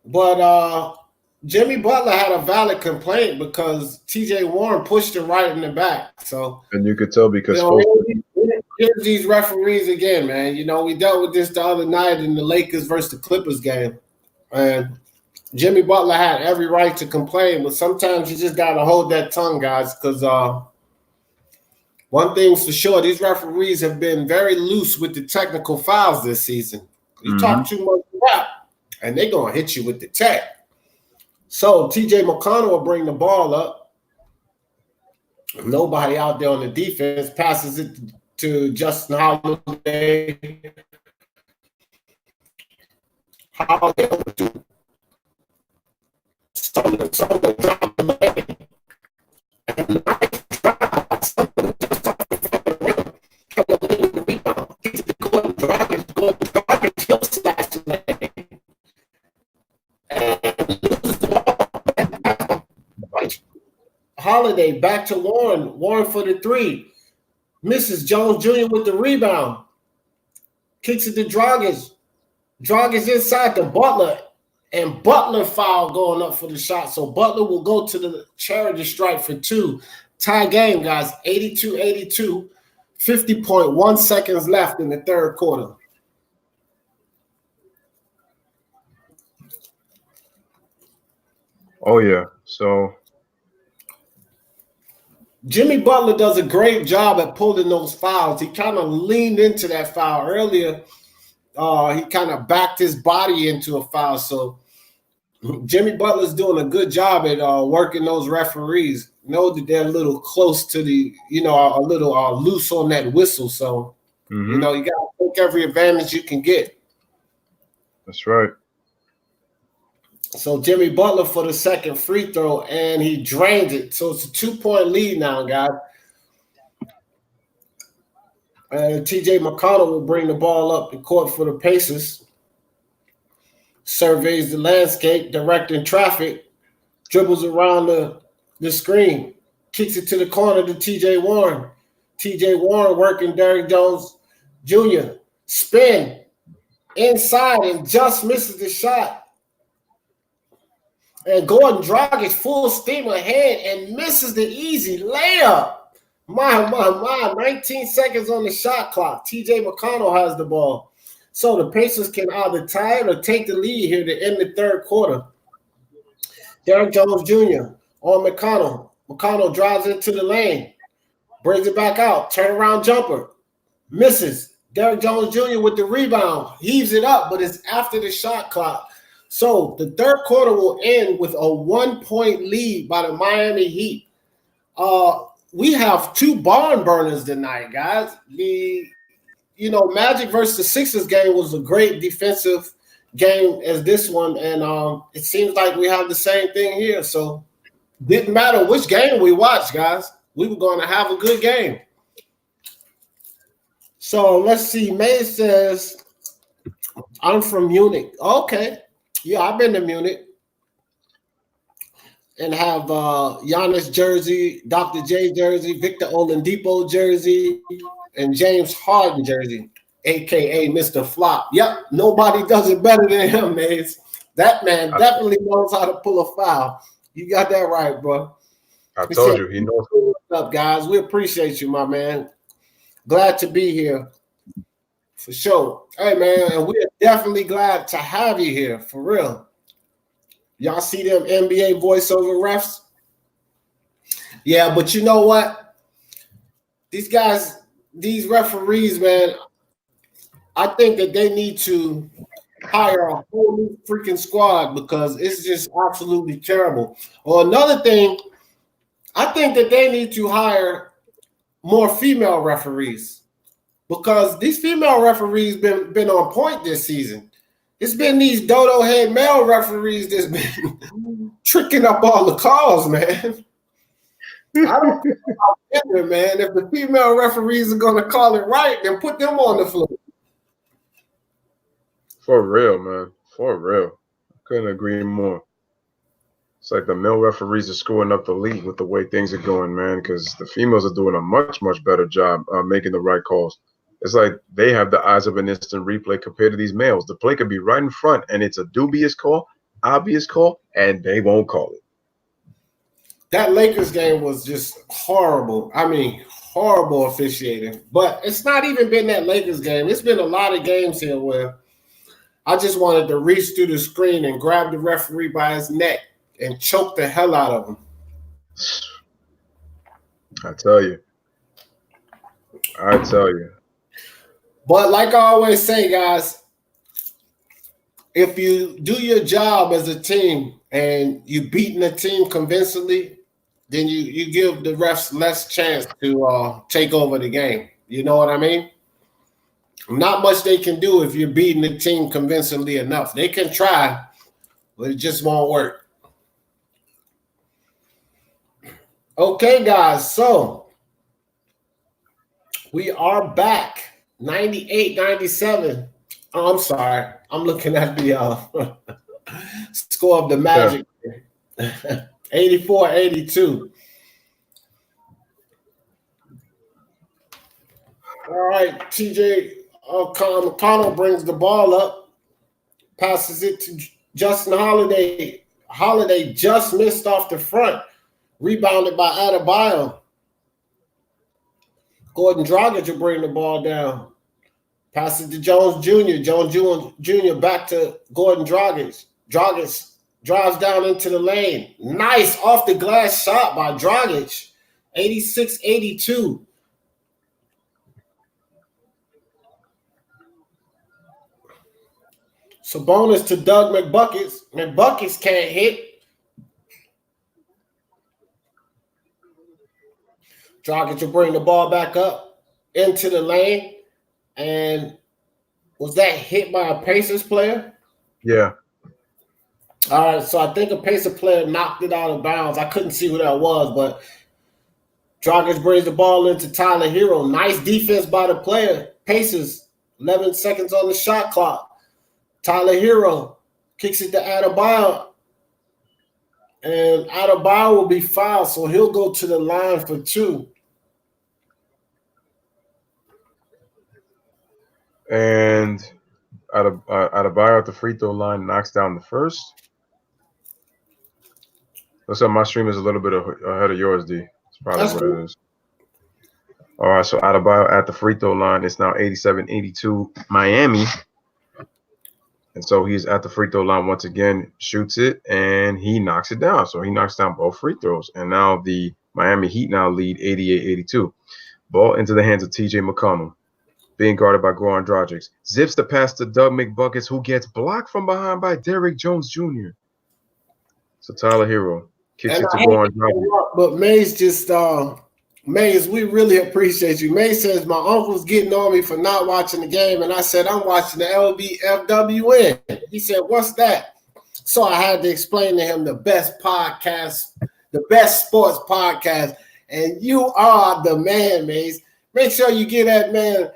But Jimmy Butler had a valid complaint because T.J. Warren pushed him right in the back. So, and you could tell because here's these referees again, man. We dealt with this the other night in the Lakers versus the Clippers game, and Jimmy Butler had every right to complain, but sometimes you just got to hold that tongue, guys, because one thing's for sure, these referees have been very loose with the technical fouls this season. You talk too much crap, and they're going to hit you with the tech. So T.J. McConnell will bring the ball up. Nobody out there on the defense, passes it to Justin Holiday. Holiday to Someone dropped the lane. And Holiday back to Warren. Warren for the 3. Misses. Jones Jr. with the rebound. Kicks it to Dragic. Dragic inside to Butler. And Butler foul going up for the shot. So Butler will go to the charity stripe for 2. Tie game, guys. 82-82. 50.1 seconds left in the third quarter. Oh, yeah. So Jimmy Butler does a great job at pulling those fouls. He kind of leaned into that foul earlier. He kind of backed his body into a foul. So Jimmy Butler's doing a good job at working those referees. Know that they're a little close to the, a little loose on that whistle. So, you got to take every advantage you can get. That's right. So Jimmy Butler for the second free throw, and he drained it. So it's a 2-point lead now, guys. And T.J. McConnell will bring the ball up the court for the Pacers. Surveys the landscape, directing traffic, dribbles around the screen, kicks it to the corner to T.J. Warren. T.J. Warren working Derrick Jones Jr. Spin inside and just misses the shot. And Gordon Dragic full steam ahead and misses the easy layup. My, 19 seconds on the shot clock. T.J. McConnell has the ball. So the Pacers can either tie it or take the lead here to end the third quarter. Derrick Jones Jr. on McConnell. McConnell drives into the lane, brings it back out, turnaround jumper, misses. Derrick Jones Jr. with the rebound, heaves it up, but it's after the shot clock. So the third quarter will end with a 1-point lead by the Miami Heat. We have two barn burners tonight, guys. Magic versus the Sixers game was a great defensive game as this one, and it seems like we have the same thing here. So didn't matter which game we watched, guys. We were going to have a good game. So let's see. May says, I'm from Munich. Okay. Yeah, I've been to Munich. And have Giannis jersey, Dr. J jersey, Victor Oladipo jersey, and James Harden jersey, a.k.a. Mr. Flop. Yep, nobody does it better than him, man. That man definitely knows how to pull a foul. You got that right, bro. I told you, he knows. What's up, guys? We appreciate you, my man. Glad to be here. For sure. Hey, man, and we're definitely glad to have you here, for real. Y'all see them NBA voiceover refs? Yeah, but you know what? These guys, these referees, man, I think that they need to hire a whole new freaking squad because it's just absolutely terrible. Or another thing, I think that they need to hire more female referees because these female referees been on point this season. It's been these dodo head male referees that's been tricking up all the calls, man. I don't think about man. If the female referees are going to call it right, then put them on the floor. For real, man. For real. Couldn't agree more. It's like the male referees are screwing up the league with the way things are going, man, because the females are doing a much, much better job making the right calls. It's like they have the eyes of an instant replay compared to these males. The play could be right in front, and it's a dubious call, obvious call, and they won't call it. That Lakers game was just horrible. I mean, horrible officiating. But it's not even been that Lakers game. It's been a lot of games here where I just wanted to reach through the screen and grab the referee by his neck and choke the hell out of him. I tell you. But like I always say, guys, if you do your job as a team and you beating a team convincingly, then you give the refs less chance to take over the game. You know what I mean? Not much they can do if you're beating the team convincingly enough. They can try, but it just won't work. Okay, guys, so we are back. 98-97. Oh, I'm sorry. I'm looking at the score of the Magic. 84-82. All right, TJ McConnell brings the ball up, passes it to Justin Holiday. Holiday just missed off the front, rebounded by Adebayo. Gordon Dragic will bring the ball down. Pass it to Jones Jr. Jones Jr. back to Gordon Dragic. Dragic drives down into the lane. Nice off the glass shot by Dragic. 86-82. Sabonis to Doug McBuckets. McBuckets can't hit. Dragic will bring the ball back up into the lane. And was that hit by a Pacers player? Yeah. All right, so I think a Pacer player knocked it out of bounds. I couldn't see who that was, but Dragic brings the ball into Tyler Hero. Nice defense by the player. Pacers, 11 seconds on the shot clock. Tyler Hero kicks it to Adebayo. And Adebayo will be fouled, so he'll go to the line for two. And Adebayo at the free throw line knocks down the first. Looks like my stream is a little bit ahead of yours, D. That's probably what it is. All right, so Adebayo at the free throw line. It's now 87-82 Miami. And so he's at the free throw line once again, shoots it, and he knocks it down. So he knocks down both free throws. And now the Miami Heat now lead 88-82. Ball into the hands of T.J. McConnell, being guarded by Goran Dragic. Zips the pass to Doug McBuckets, who gets blocked from behind by Derrick Jones Jr. So Tyler Hero kicks it to Goran Dragic. But Mays just Mays, we really appreciate you. Mays says my uncle's getting on me for not watching the game, and I said I'm watching the LBFWN. He said, "What's that?" So I had to explain to him the best podcast, the best sports podcast, and you are the man, Mays. Make sure you give that man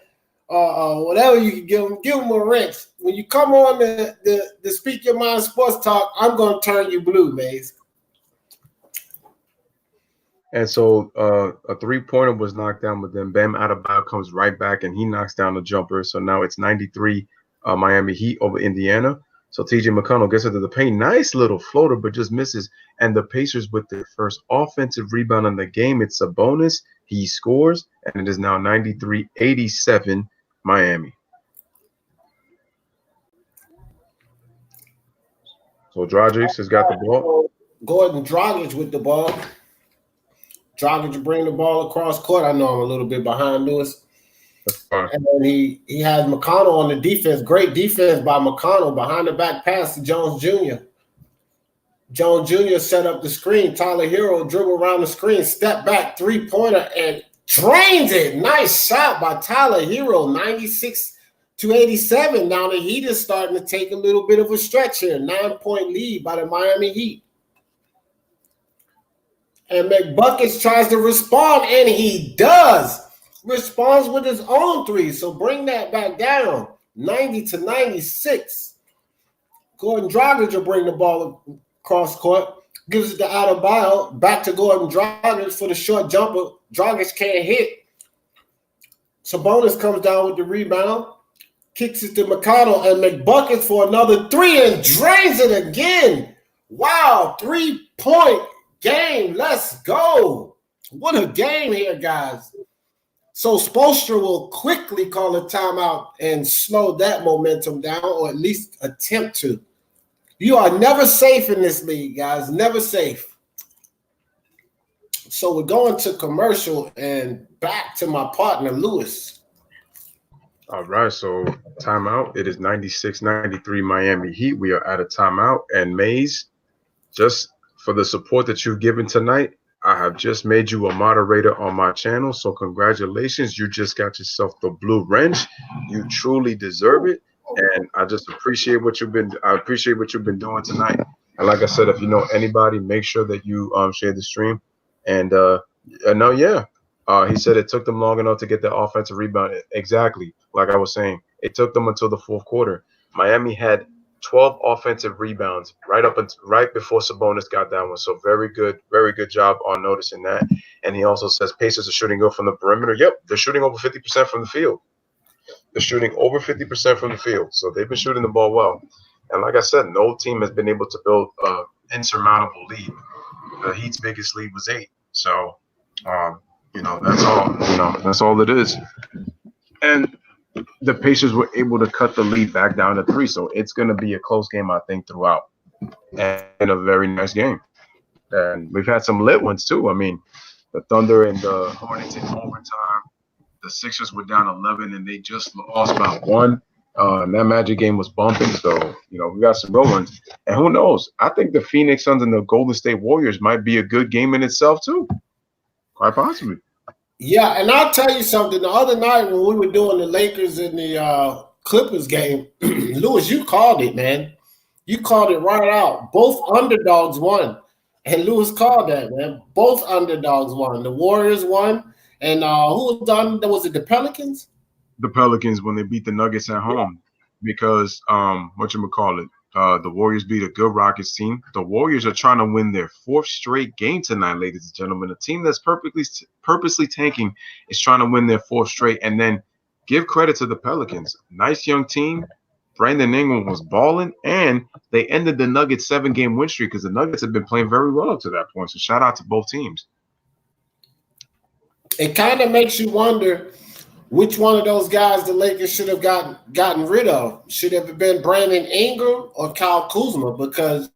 whatever you can give him a wrench. When you come on the Speak Your Mind Sports Talk, I'm gonna turn you blue, Mays. And so a three-pointer was knocked down, but then Bam Adebayo comes right back and he knocks down the jumper. So now it's 93 Miami Heat over Indiana. So T.J. McConnell gets into the paint. Nice little floater, but just misses. And the Pacers with their first offensive rebound in the game. It's a bonus. He scores, and it is now 93-87 Miami. So Dragic has got the ball. Gordon Dragic with the ball. Dragic bring the ball across court. I know I'm a little bit behind Lewis. And then he has McConnell on the defense. Great defense by McConnell. Behind the back pass to Jones Jr. Jones Jr. set up the screen. Tyler Hero dribble around the screen, step back, three-pointer, and drains it. Nice shot by Tyler Hero, 96-87. Now the Heat is starting to take a little bit of a stretch here. 9-point lead by the Miami Heat. And McBuckets tries to respond, and he does. Responds with his own three. So bring that back down. 90-96. Gordon Dragic will bring the ball across court. Gives it to Adebayo. Back to Gordon Dragic for the short jumper. Dragic can't hit. Sabonis comes down with the rebound. Kicks it to McConnell, and McBuckets for another three and drains it again. Wow, 3-point game. Let's go. What a game here, guys. So Spoelstra will quickly call a timeout and slow that momentum down, or at least attempt to. You are never safe in this league, guys. Never safe. So we're going to commercial and back to my partner, Lewis. All right, so timeout. It is 96-93 Miami Heat. We are at a timeout. And Mays, just for the support that you've given tonight, I have just made you a moderator on my channel. So congratulations. You just got yourself the blue wrench. You truly deserve it. And I just appreciate what you've been doing tonight. And like I said, if you know anybody, make sure that you share the stream. And he said it took them long enough to get the offensive rebound. Exactly. Like I was saying, it took them until the fourth quarter. Miami had 12 offensive rebounds right before Sabonis got that one. So very good job on noticing that. And he also says Pacers are shooting good from the perimeter. Yep, they're shooting over 50% from the field. They're shooting over 50% from the field. So they've been shooting the ball well. And like I said, no team has been able to build an insurmountable lead. The Heat's biggest lead was 8. So, that's all. That's all it is. And the Pacers were able to cut the lead back down to 3. So it's going to be a close game, I think, throughout. And a very nice game. And we've had some lit ones, too. I mean, the Thunder and the Hornets in overtime. The Sixers were down 11, and they just lost by 1. And that Magic game was bumping. So, we got some good ones. And who knows? I think the Phoenix Suns and the Golden State Warriors might be a good game in itself, too. Quite possibly. Yeah, and I'll tell you something. The other night when we were doing the Lakers and the Clippers game, Lewis, you called it, man. You called it right out. Both underdogs won. And Lewis called that, man. Both underdogs won. The Warriors won. And who was done? Was it the Pelicans? The Pelicans when they beat the Nuggets at home. Because, the Warriors beat a good Rockets team. The Warriors are trying to win their 4th straight game tonight, ladies and gentlemen. A team that's purposely tanking is trying to win their 4th straight. And then give credit to the Pelicans. Nice young team. Brandon Ingram was balling, and they ended the Nuggets 7-game win streak because the Nuggets have been playing very well up to that point. So shout out to both teams. It kind of makes you wonder Which one of those guys the Lakers should have gotten rid of? Should have been Brandon Ingram or Kyle Kuzma? Because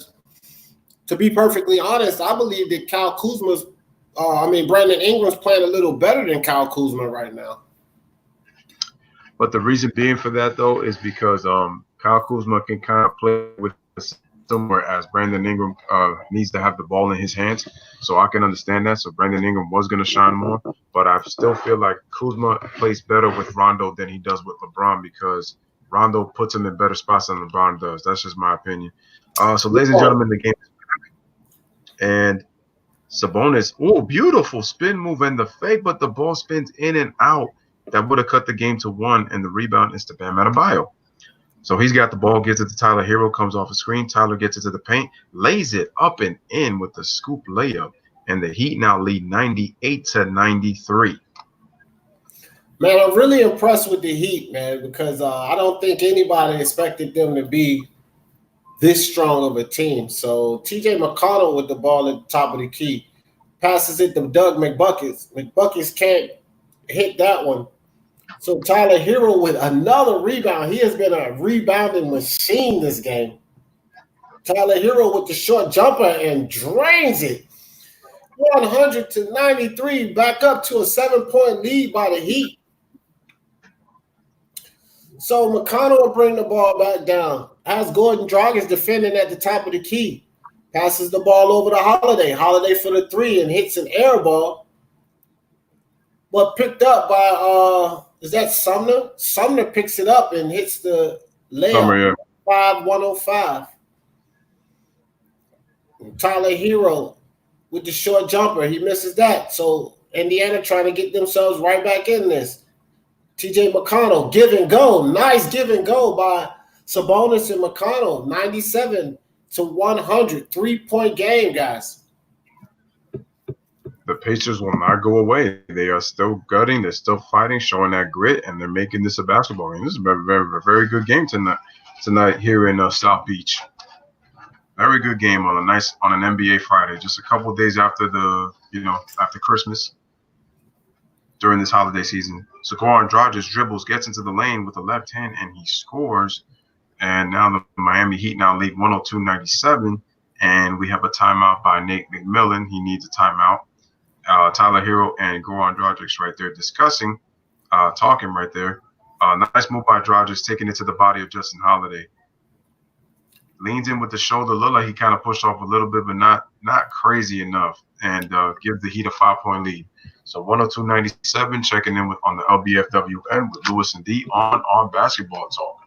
to be perfectly honest, I believe that Brandon Ingram's playing a little better than Kyle Kuzma right now. But the reason being for that, though, is because Kyle Kuzma can kind of play with somewhere as Brandon Ingram needs to have the ball in his hands. So I can understand that. So Brandon Ingram was going to shine more. But I still feel like Kuzma plays better with Rondo than he does with LeBron because Rondo puts him in better spots than LeBron does. That's just my opinion. So, ladies and gentlemen, the game is back. And Sabonis, beautiful spin move and the fake, but the ball spins in and out. That would have cut the game to 1, and the rebound is to Bam Adebayo. So he's got the ball, gets it to Tyler Hero, comes off a screen. Tyler gets it to the paint, lays it up and in with the scoop layup, and the Heat now lead 98-93. Man, I'm really impressed with the Heat, man, because I don't think anybody expected them to be this strong of a team. So T.J. McConnell with the ball at the top of the key, passes it to Doug McBuckets. McBuckets can't hit that one. So Tyler Hero with another rebound. He has been a rebounding machine this game. Tyler Hero with the short jumper and drains it. 100-93, back up to a 7-point lead by the Heat. So McConnell will bring the ball back down. Has Gordon Dragic defending at the top of the key. Passes the ball over to Holiday. Holiday for the 3 and hits an air ball. But picked up by is that Sumner? Sumner picks it up and hits the layup. Summer, yeah. 5-105. Tyler Hero with the short jumper. He misses that. So Indiana trying to get themselves right back in this. T.J. McConnell, give and go. Nice give and go by Sabonis and McConnell. 97-100. 3-point game, guys. The Pacers will not go away. They are still gutting. They're still fighting, showing that grit, and they're making this a basketball game. This is a very, very good game tonight here in South Beach. Very good game on an NBA Friday. Just a couple of days after after Christmas during this holiday season. So Goran Dragic dribbles, gets into the lane with the left hand, and he scores. And now the Miami Heat now lead 102-97, and we have a timeout by Nate McMillan. He needs a timeout. Tyler Hero and Goran Dragic right there discussing, talking right there. Nice move by Dragic, taking it to the body of Justin Holiday. Leans in with the shoulder. Look like he kind of pushed off a little bit, but not crazy enough, and give the Heat a 5-point lead. So 102-97, checking in on the LBFWN with Lewis and D on Basketball Talk.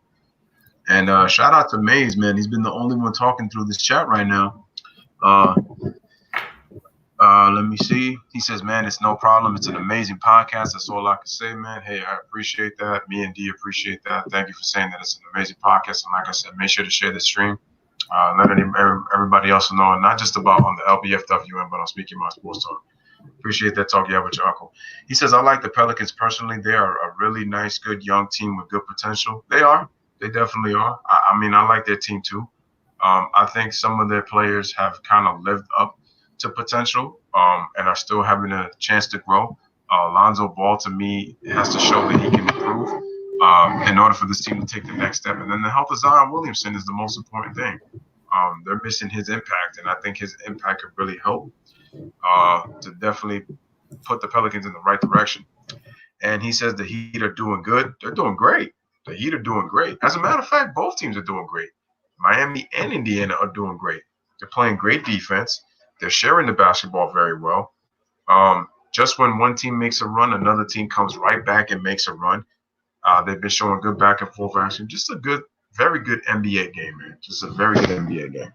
And shout out to Mays, man. He's been the only one talking through this chat right now. Let me see. He says, man, it's no problem. It's an amazing podcast. That's all I can say, man. Hey, I appreciate that. Me and D appreciate that. Thank you for saying that it's an amazing podcast. And like I said, make sure to share the stream. Let everybody else know, not just about on the LBFWN, but on Speaking My Sports Talk. Appreciate that talk you have with your uncle. He says, I like the Pelicans personally. They are a really nice, good young team with good potential. They are. They definitely are. I like their team too. I think some of their players have kind of lived up to potential and are still having a chance to grow. Lonzo Ball, to me, has to show that he can improve in order for this team to take the next step. And then the health of Zion Williamson is the most important thing. They're missing his impact, and I think his impact could really help to definitely put the Pelicans in the right direction. And he says the Heat are doing good. They're doing great. The Heat are doing great. As a matter of fact, both teams are doing great. Miami and Indiana are doing great. They're playing great defense. They're sharing the basketball very well. Just when one team makes a run, another team comes right back and makes a run. They've been showing good back and forth action. Just a good, very good NBA game, man. Just a very good NBA game.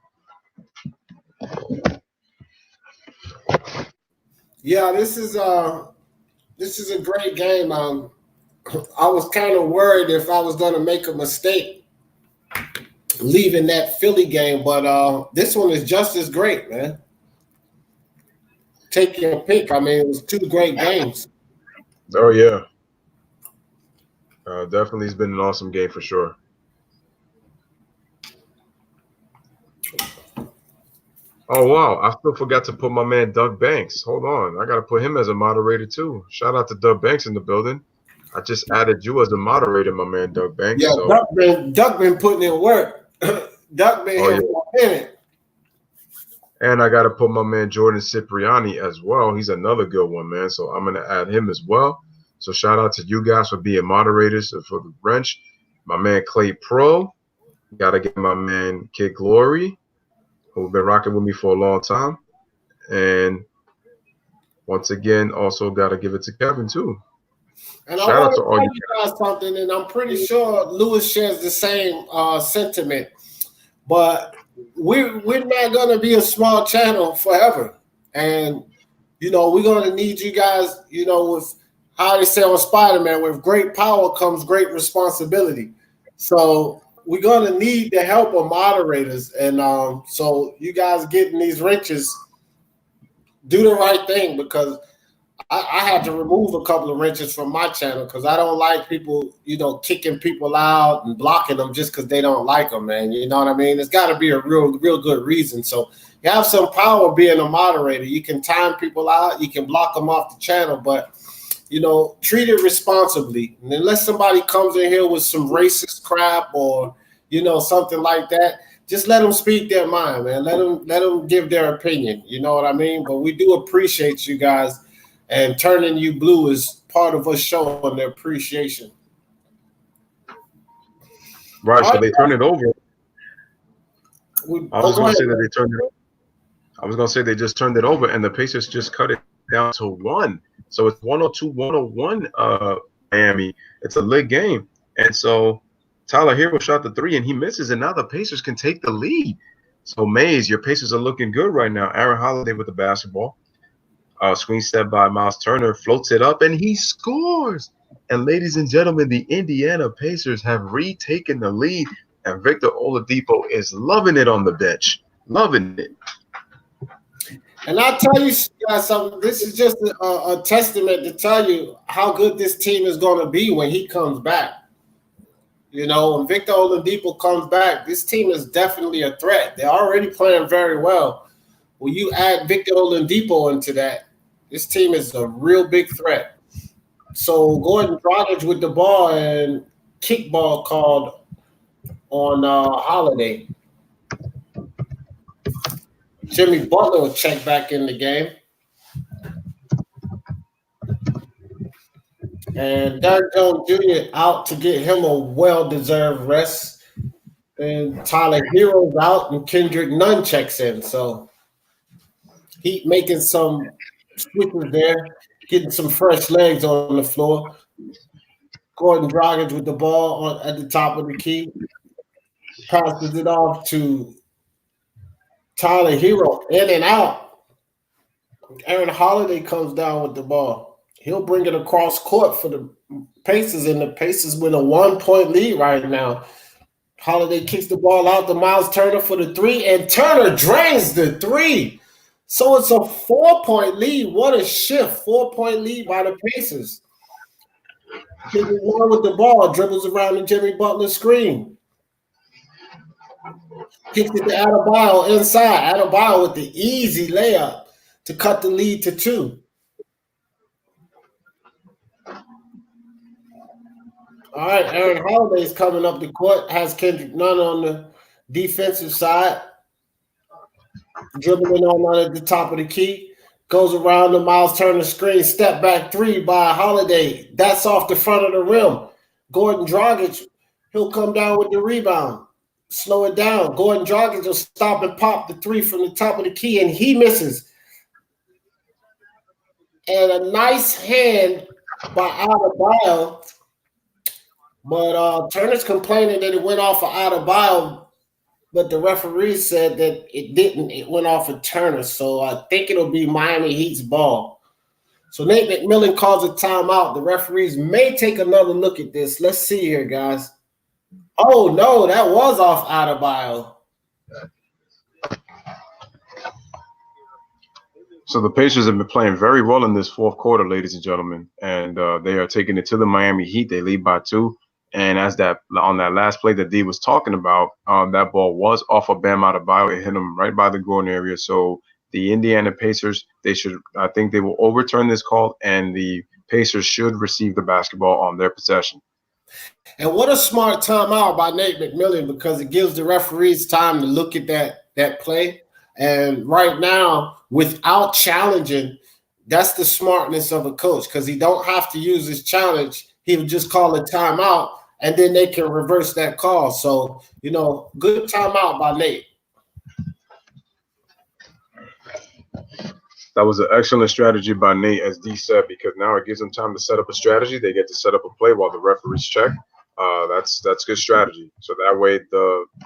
Yeah, this is a great game. I was kind of worried if I was going to make a mistake leaving that Philly game, but this one is just as great, man. Take your pick. I mean, it was two great games. Oh, yeah. Definitely has been an awesome game for sure. Oh, wow. I still forgot to put my man Doug Banks. Hold on. I got to put him as a moderator, too. Shout out to Doug Banks in the building. I just added you as a moderator, my man, Doug Banks. Yeah, So, Duck been putting in work. Duck been oh here yeah, for a minute. and I got to put my man Jordan Cipriani as well. He's another good one, man. So I'm gonna add him as well. So shout out to you guys for being moderators for the wrench. My man Clay Pro. Got to get my man Kid Glory, who's been rocking with me for a long time. And once again, also got to give it to Kevin too. And Shout I out want to to all tell you you guys something, and I'm pretty sure Lewis shares the same sentiment. But we're not gonna be a small channel forever, and we're gonna need you guys. With how they say on Spider-Man, with great power comes great responsibility. So we're gonna need the help of moderators, and so you guys getting these wrenches, do the right thing because I had to remove a couple of wrenches from my channel because I don't like people, kicking people out and blocking them just because they don't like them, man. You know what I mean? It's got to be a real good reason. So you have some power being a moderator. You can time people out. You can block them off the channel, but, treat it responsibly. And unless somebody comes in here with some racist crap or, something like that, just let them speak their mind, man. Let them give their opinion. You know what I mean? But we do appreciate you guys. And turning you blue is part of us showing the appreciation. right. So they turned it over. I was going to say that they turned it over. I was going to say they just turned it over, and the Pacers just cut it down to 1. So it's 102-101 Miami. It's a lit game. And so Tyler Hero shot the 3, and he misses, and now the Pacers can take the lead. So, Mays, your Pacers are looking good right now. Aaron Holiday with the basketball. Screen step by Miles Turner, floats it up, and he scores. And ladies and gentlemen, the Indiana Pacers have retaken the lead, and Victor Oladipo is loving it on the bench. Loving it. And I'll tell you guys something. This is just a testament to tell you how good this team is going to be when he comes back. When Victor Oladipo comes back, this team is definitely a threat. They're already playing very well. When you add Victor Oladipo into that, this team is a real big threat. So Gordon Dragic with the ball and kickball called on Holiday. Jimmy Butler will check back in the game. And Derrick Jones Jr. out to get him a well-deserved rest. And Tyler Hero's out and Kendrick Nunn checks in. So Heat making some switches there, getting some fresh legs on the floor. Gordon Dragic with the ball at the top of the key. Passes it off to Tyler Hero, in and out. Aaron Holiday comes down with the ball. He'll bring it across court for the Pacers, and the Pacers with a 1-point lead right now. Holiday kicks the ball out to Miles Turner for the 3, and Turner drains the 3. So it's a 4-point lead. What a shift. 4-point lead by the Pacers. Jimmy Butler with the ball, dribbles around the Jimmy Butler screen. Kicks it to Adebayo inside. Adebayo with the easy layup to cut the lead to 2. All right, Aaron Holiday is coming up the court. Has Kendrick Nunn on the defensive side. Dribbling on at the top of the key. Goes around the Miles Turner screen. Step back 3 by Holiday. That's off the front of the rim. Gordon Dragic, he'll come down with the rebound. Slow it down. Gordon Dragic will stop and pop the 3 from the top of the key, and he misses. And a nice hand by Adebayo. But Turner's complaining that it went off of Adebayo, but the referee said that it didn't. It went off of Turner. So I think it'll be Miami Heat's ball. So Nate McMillan calls a timeout. The referees may take another look at this. Let's see here, guys. Oh, no, that was off Adebayo. So the Pacers have been playing very well in this fourth quarter, ladies and gentlemen, and they are taking it to the Miami Heat. They lead by 2. And as that on that last play that D was talking about, that ball was off of Bam Adebayo. It hit him right by the groin area. So the Indiana Pacers, I think they will overturn this call, and the Pacers should receive the basketball on their possession. And what a smart timeout by Nate McMillan, because it gives the referees time to look at that play. And right now, without challenging, that's the smartness of a coach, because he don't have to use his challenge. He would just call a timeout, and then they can reverse that call. So, good timeout by Nate. That was an excellent strategy by Nate, as D said, because now it gives them time to set up a strategy. They get to set up a play while the referees check. That's good strategy. So that way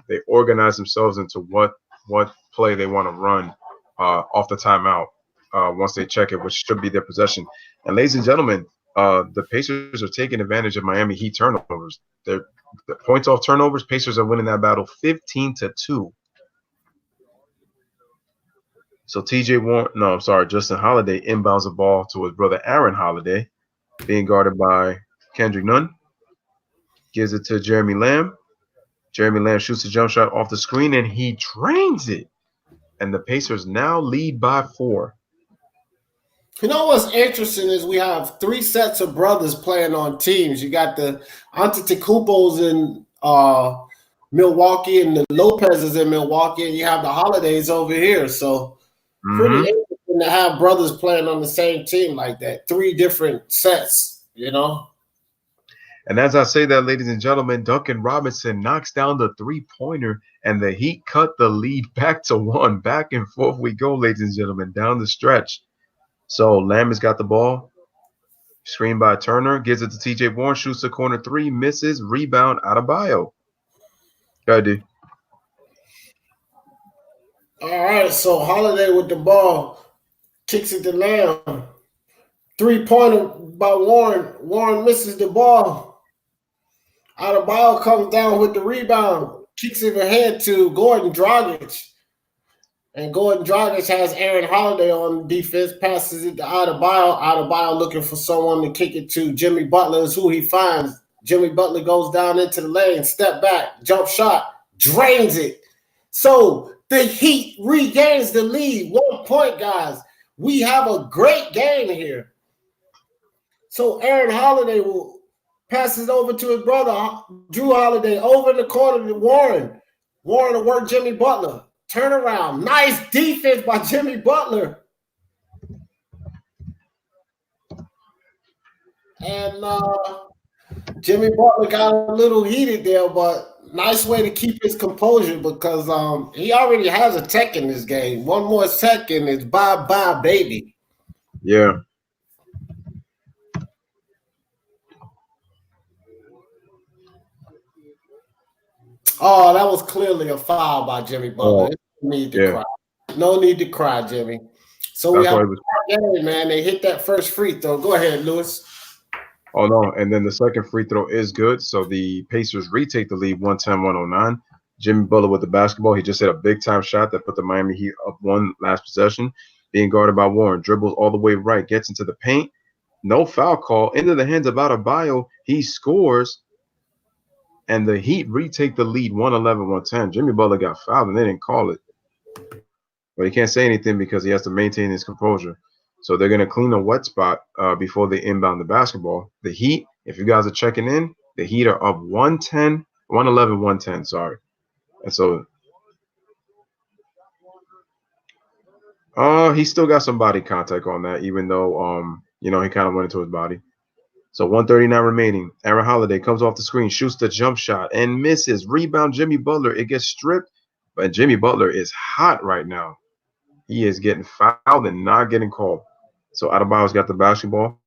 they organize themselves into what play they want to run off the timeout once they check it, which should be their possession. And ladies and gentlemen, the Pacers are taking advantage of Miami Heat turnovers. The points off turnovers, Pacers are winning that battle 15-2. So Justin Holiday inbounds the ball to his brother Aaron Holiday, being guarded by Kendrick Nunn. Gives it to Jeremy Lamb. Jeremy Lamb shoots a jump shot off the screen, and he drains it. And the Pacers now lead by 4. You know what's interesting is we have 3 sets of brothers playing on teams. You got the Antetokounmpos in Milwaukee, and the Lopez's in Milwaukee, and you have the Holidays over here. So pretty interesting to have brothers playing on the same team like that. 3 different sets, And as I say that, ladies and gentlemen, Duncan Robinson knocks down the 3-pointer, and the Heat cut the lead back to 1. Back and forth we go, ladies and gentlemen, down the stretch. So Lamb has got the ball. Screen by Turner. Gives it to T.J. Warren. Shoots the corner 3. Misses. Rebound Adebayo. Go ahead, D. All right, so Holiday with the ball. Kicks it to Lamb. 3-pointer by Warren. Warren misses the ball. Adebayo comes down with the rebound. Kicks it ahead to Gordon Dragic. And Gordon Dragic has Aaron Holiday on defense. Passes it to Adebayo. Adebayo looking for someone to kick it to. Jimmy Butler is who he finds. Jimmy Butler goes down into the lane. Step back. Jump shot. Drains it. So the Heat regains the lead. 1 point, guys. We have a great game here. So Aaron Holiday will pass it over to his brother, Jrue Holiday, over in the corner to Warren. Warren will work Jimmy Butler. Turn around. Nice defense by Jimmy Butler. And Jimmy Butler got a little heated there, but nice way to keep his composure, because he already has a tech in this game. 1 more second, it's bye-bye, baby. Yeah. Oh, that was clearly a foul by Jimmy Butler. No need to cry. No need to cry, Jimmy. So we have a game, man. They hit that first free throw. Go ahead, Lewis. Oh, no. And then the second free throw is good. So the Pacers retake the lead 110-109. Jimmy Butler with the basketball. He just hit a big-time shot that put the Miami Heat up 1 last possession. Being guarded by Warren. Dribbles all the way right. Gets into the paint. No foul call. Into the hands of Adebayo. He scores. And the Heat retake the lead 111-110. Jimmy Butler got fouled, and they didn't call it. But he can't say anything because he has to maintain his composure. So they're going to clean a wet spot before they inbound the basketball. The Heat, if you guys are checking in, the Heat are up 111-110, sorry. And so he still got some body contact on that, even though, he kind of went into his body. So 139 remaining. Aaron Holiday comes off the screen, shoots the jump shot, and misses. Rebound Jimmy Butler. It gets stripped, but Jimmy Butler is hot right now. He is getting fouled and not getting called. So Adebayo's got the basketball.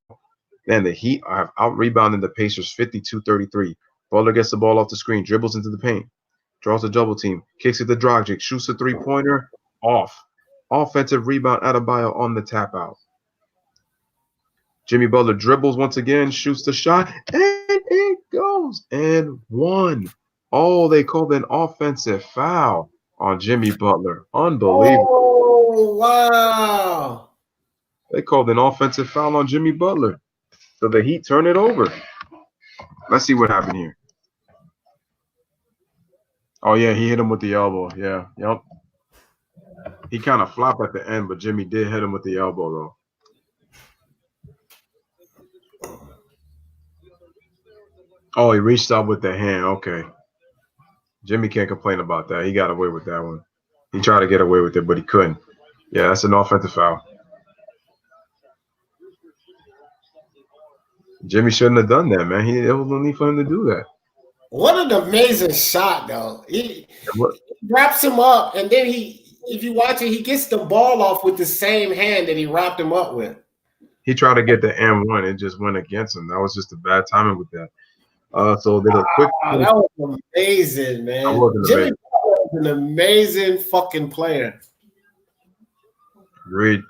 Then the Heat have out-rebounded the Pacers 52-33. Butler gets the ball off the screen, dribbles into the paint, draws a double team, kicks it to Dragic, shoots a 3-pointer, off. Offensive rebound, Adebayo on the tap out. Jimmy Butler dribbles once again, shoots the shot, and it goes and 1. Oh, they called an offensive foul on Jimmy Butler. Unbelievable. Oh, wow. They called an offensive foul on Jimmy Butler. So the Heat turn it over. Let's see what happened here. Oh, yeah, he hit him with the elbow. Yeah, yep. He kind of flopped at the end, but Jimmy did hit him with the elbow, though. Oh, he reached out with the hand. Okay. Jimmy can't complain about that. He got away with that one. He tried to get away with it, but he couldn't. Yeah, that's an offensive foul. Jimmy shouldn't have done that, man. There was no need for him to do that. What an amazing shot, though. He wraps him up, and then if you watch it, he gets the ball off with the same hand that he wrapped him up with. He tried to get the M1. It just went against him. That was just a bad timing with that. So did a quick. That was amazing, man. Jimmy was an amazing fucking player. Agreed.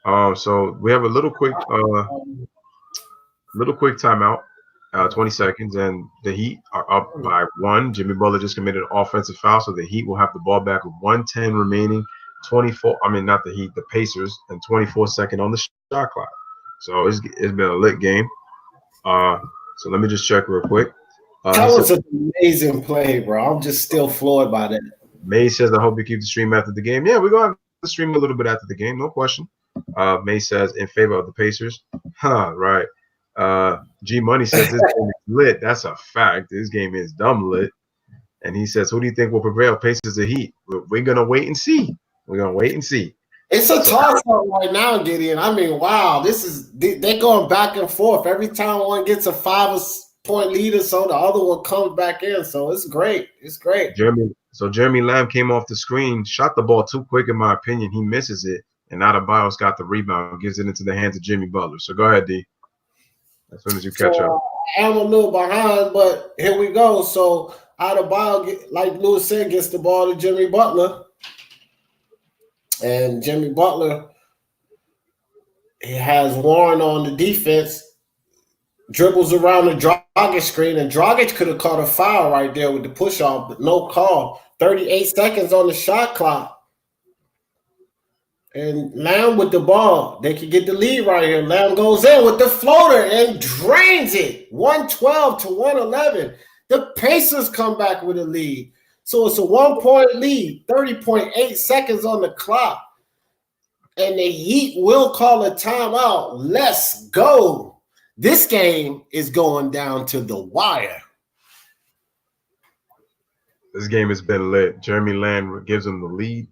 So we have a little quick timeout, 20 seconds, and the Heat are up by 1. Jimmy Butler just committed an offensive foul, so the Heat will have the ball back with 1:10 remaining. 24. I mean, not the Heat, the Pacers, and 24 seconds on the shot clock. So it's been a lit game. So let me just check real quick. That was an amazing play, bro. I'm just still floored by that. May says, I hope you keep the stream after the game. Yeah, we're going to have to stream a little bit after the game, no question. May says, in favor of the Pacers. Right. G Money says, this game is lit. That's a fact. This game is dumb lit. And he says, who do you think will prevail, Pacers or Heat? We're going to wait and see. We're going to wait and see. It's a toss-up right now, Gideon. I mean, wow, they're going back and forth. Every time one gets a 5-point lead or so, the other one comes back in. So it's great. It's great. Jeremy Lamb came off the screen, shot the ball too quick, in my opinion. He misses it, and Adebayo's got the rebound, gives it into the hands of Jimmy Butler. So go ahead, D. As soon as you catch up. I'm a little behind, but here we go. So Adebayo, like Lewis said, gets the ball to Jimmy Butler. And Jimmy Butler, he has Warren on the defense, dribbles around the Dragic screen, and Dragic could have caught a foul right there with the push-off, but no call. 38 seconds on the shot clock. And Lamb with the ball. They can get the lead right here. Lamb goes in with the floater and drains it. 112 to 111. The Pacers come back with a lead. So it's a 1-point lead, 30.8 seconds on the clock. And the Heat will call a timeout. Let's go. This game is going down to the wire. This game has been lit. Jeremy Lamb gives them the lead.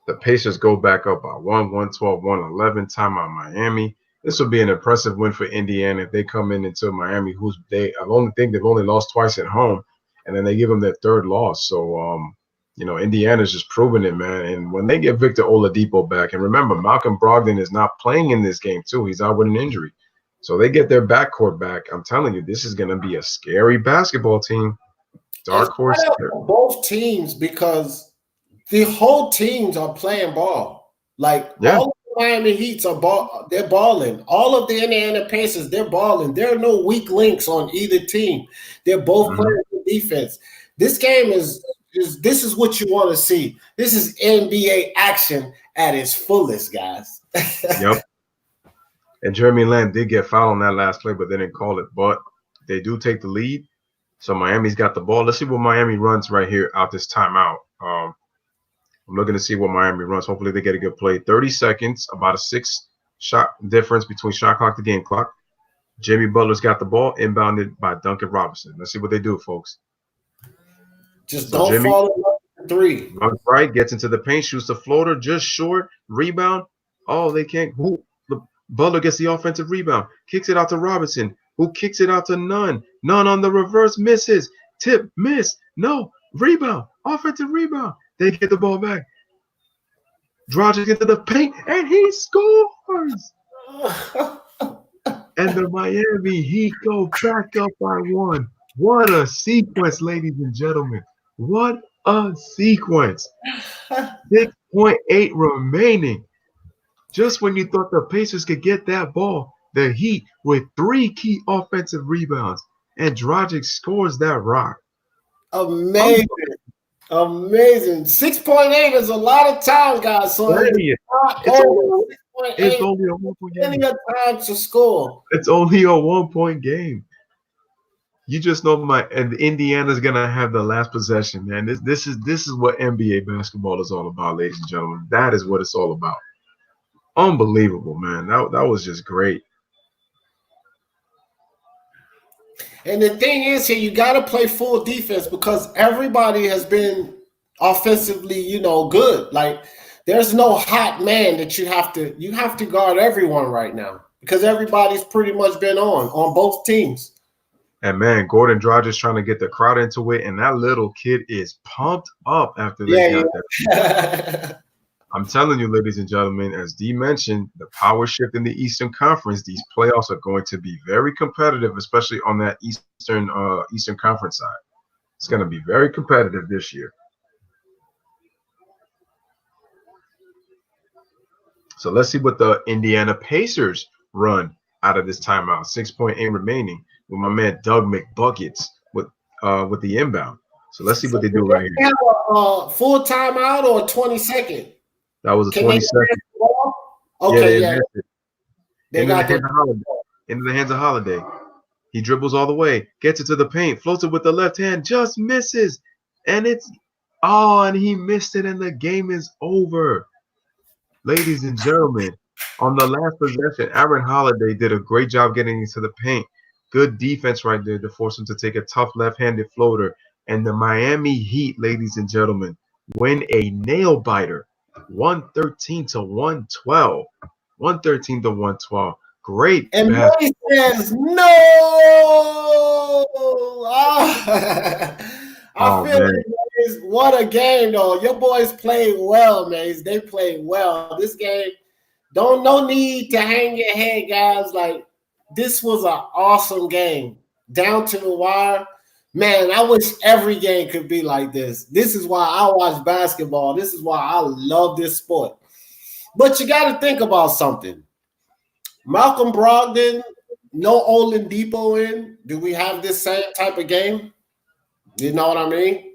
The Pacers go back up by 112, 111. Timeout Miami. This will be an impressive win for Indiana if they come into Miami, they've only lost twice at home. And then they give them their third loss. So, Indiana's just proving it, man. And when they get Victor Oladipo back, and remember, Malcolm Brogdon is not playing in this game, too. He's out with an injury. So they get their backcourt back. I'm telling you, this is going to be a scary basketball team. Dark horse. Both teams, because the whole teams are playing ball. All of the Miami Heats they're balling. All of the Indiana Pacers, they're balling. There are no weak links on either team. They're both playing defense. This game this is what you want to see. This is NBA action at its fullest, guys. Yep. And Jeremy Lamb did get fouled on that last play, but they didn't call it. But they do take the lead. So Miami's got the ball. Let's see what Miami runs right here out this timeout. I'm looking to see what Miami runs. Hopefully they get a good play. 30 seconds, about a 6-shot difference between shot clock to game clock. Jimmy Butler's got the ball, inbounded by Duncan Robinson. Let's see what they do, folks. Just don't fall in three. Runs right, gets into the paint, shoots the floater, just short, rebound. Oh, they can't. Butler gets the offensive rebound, kicks it out to Robinson, who kicks it out to Nunn. Nunn on the reverse, misses. Tip, miss. No, rebound, offensive rebound. They get the ball back. Dragic into the paint, and he scores. And the Miami Heat go back up by 1. What a sequence, ladies and gentlemen. What a sequence. 6.8 remaining. Just when you thought the Pacers could get that ball, the Heat with 3 key offensive rebounds, and Dragic scores that rock. Amazing. Amazing. 6.8 is a lot of time, guys. So it's only a 1-point game. Plenty of time to score. It's only a 1-point game. You just know and Indiana's gonna have the last possession, man. This is what NBA basketball is all about, ladies and gentlemen. That is what it's all about. Unbelievable, man. That was just great. And the thing is here, you got to play full defense because everybody has been offensively, good. Like there's no hot man that you have to guard everyone right now because everybody's pretty much been on both teams. And man, Gordon Dragic trying to get the crowd into it, and that little kid is pumped up after they got that. I'm telling you, ladies and gentlemen, as Dee mentioned, the power shift in the Eastern Conference, these playoffs are going to be very competitive, especially on that Eastern Conference side. It's going to be very competitive this year. So let's see what the Indiana Pacers run out of this timeout. 6.8 remaining with my man Doug McBuckets with the inbound. So let's see what they do right here. They have a full timeout or a 20-second? That was a 20-second. Okay, yeah. Into the hands of Holiday. He dribbles all the way, gets it to the paint, floats it with the left hand, just misses. And and he missed it, and the game is over. Ladies and gentlemen, on the last possession, Aaron Holiday did a great job getting into the paint. Good defense right there to force him to take a tough left-handed floater. And the Miami Heat, ladies and gentlemen, win a nail biter. 113-112. 113-112. Great. And Murray says no. I feel like what a game, though. Your boys played well, man. They played well. This game, no need to hang your head, guys. Like, this was an awesome game. Down to the wire. Man, I wish every game could be like this. This is why I watch basketball. This is why I love this sport. But you got to think about something. Malcolm Brogdon, no Oladipo in. Do we have this same type of game? You know what I mean?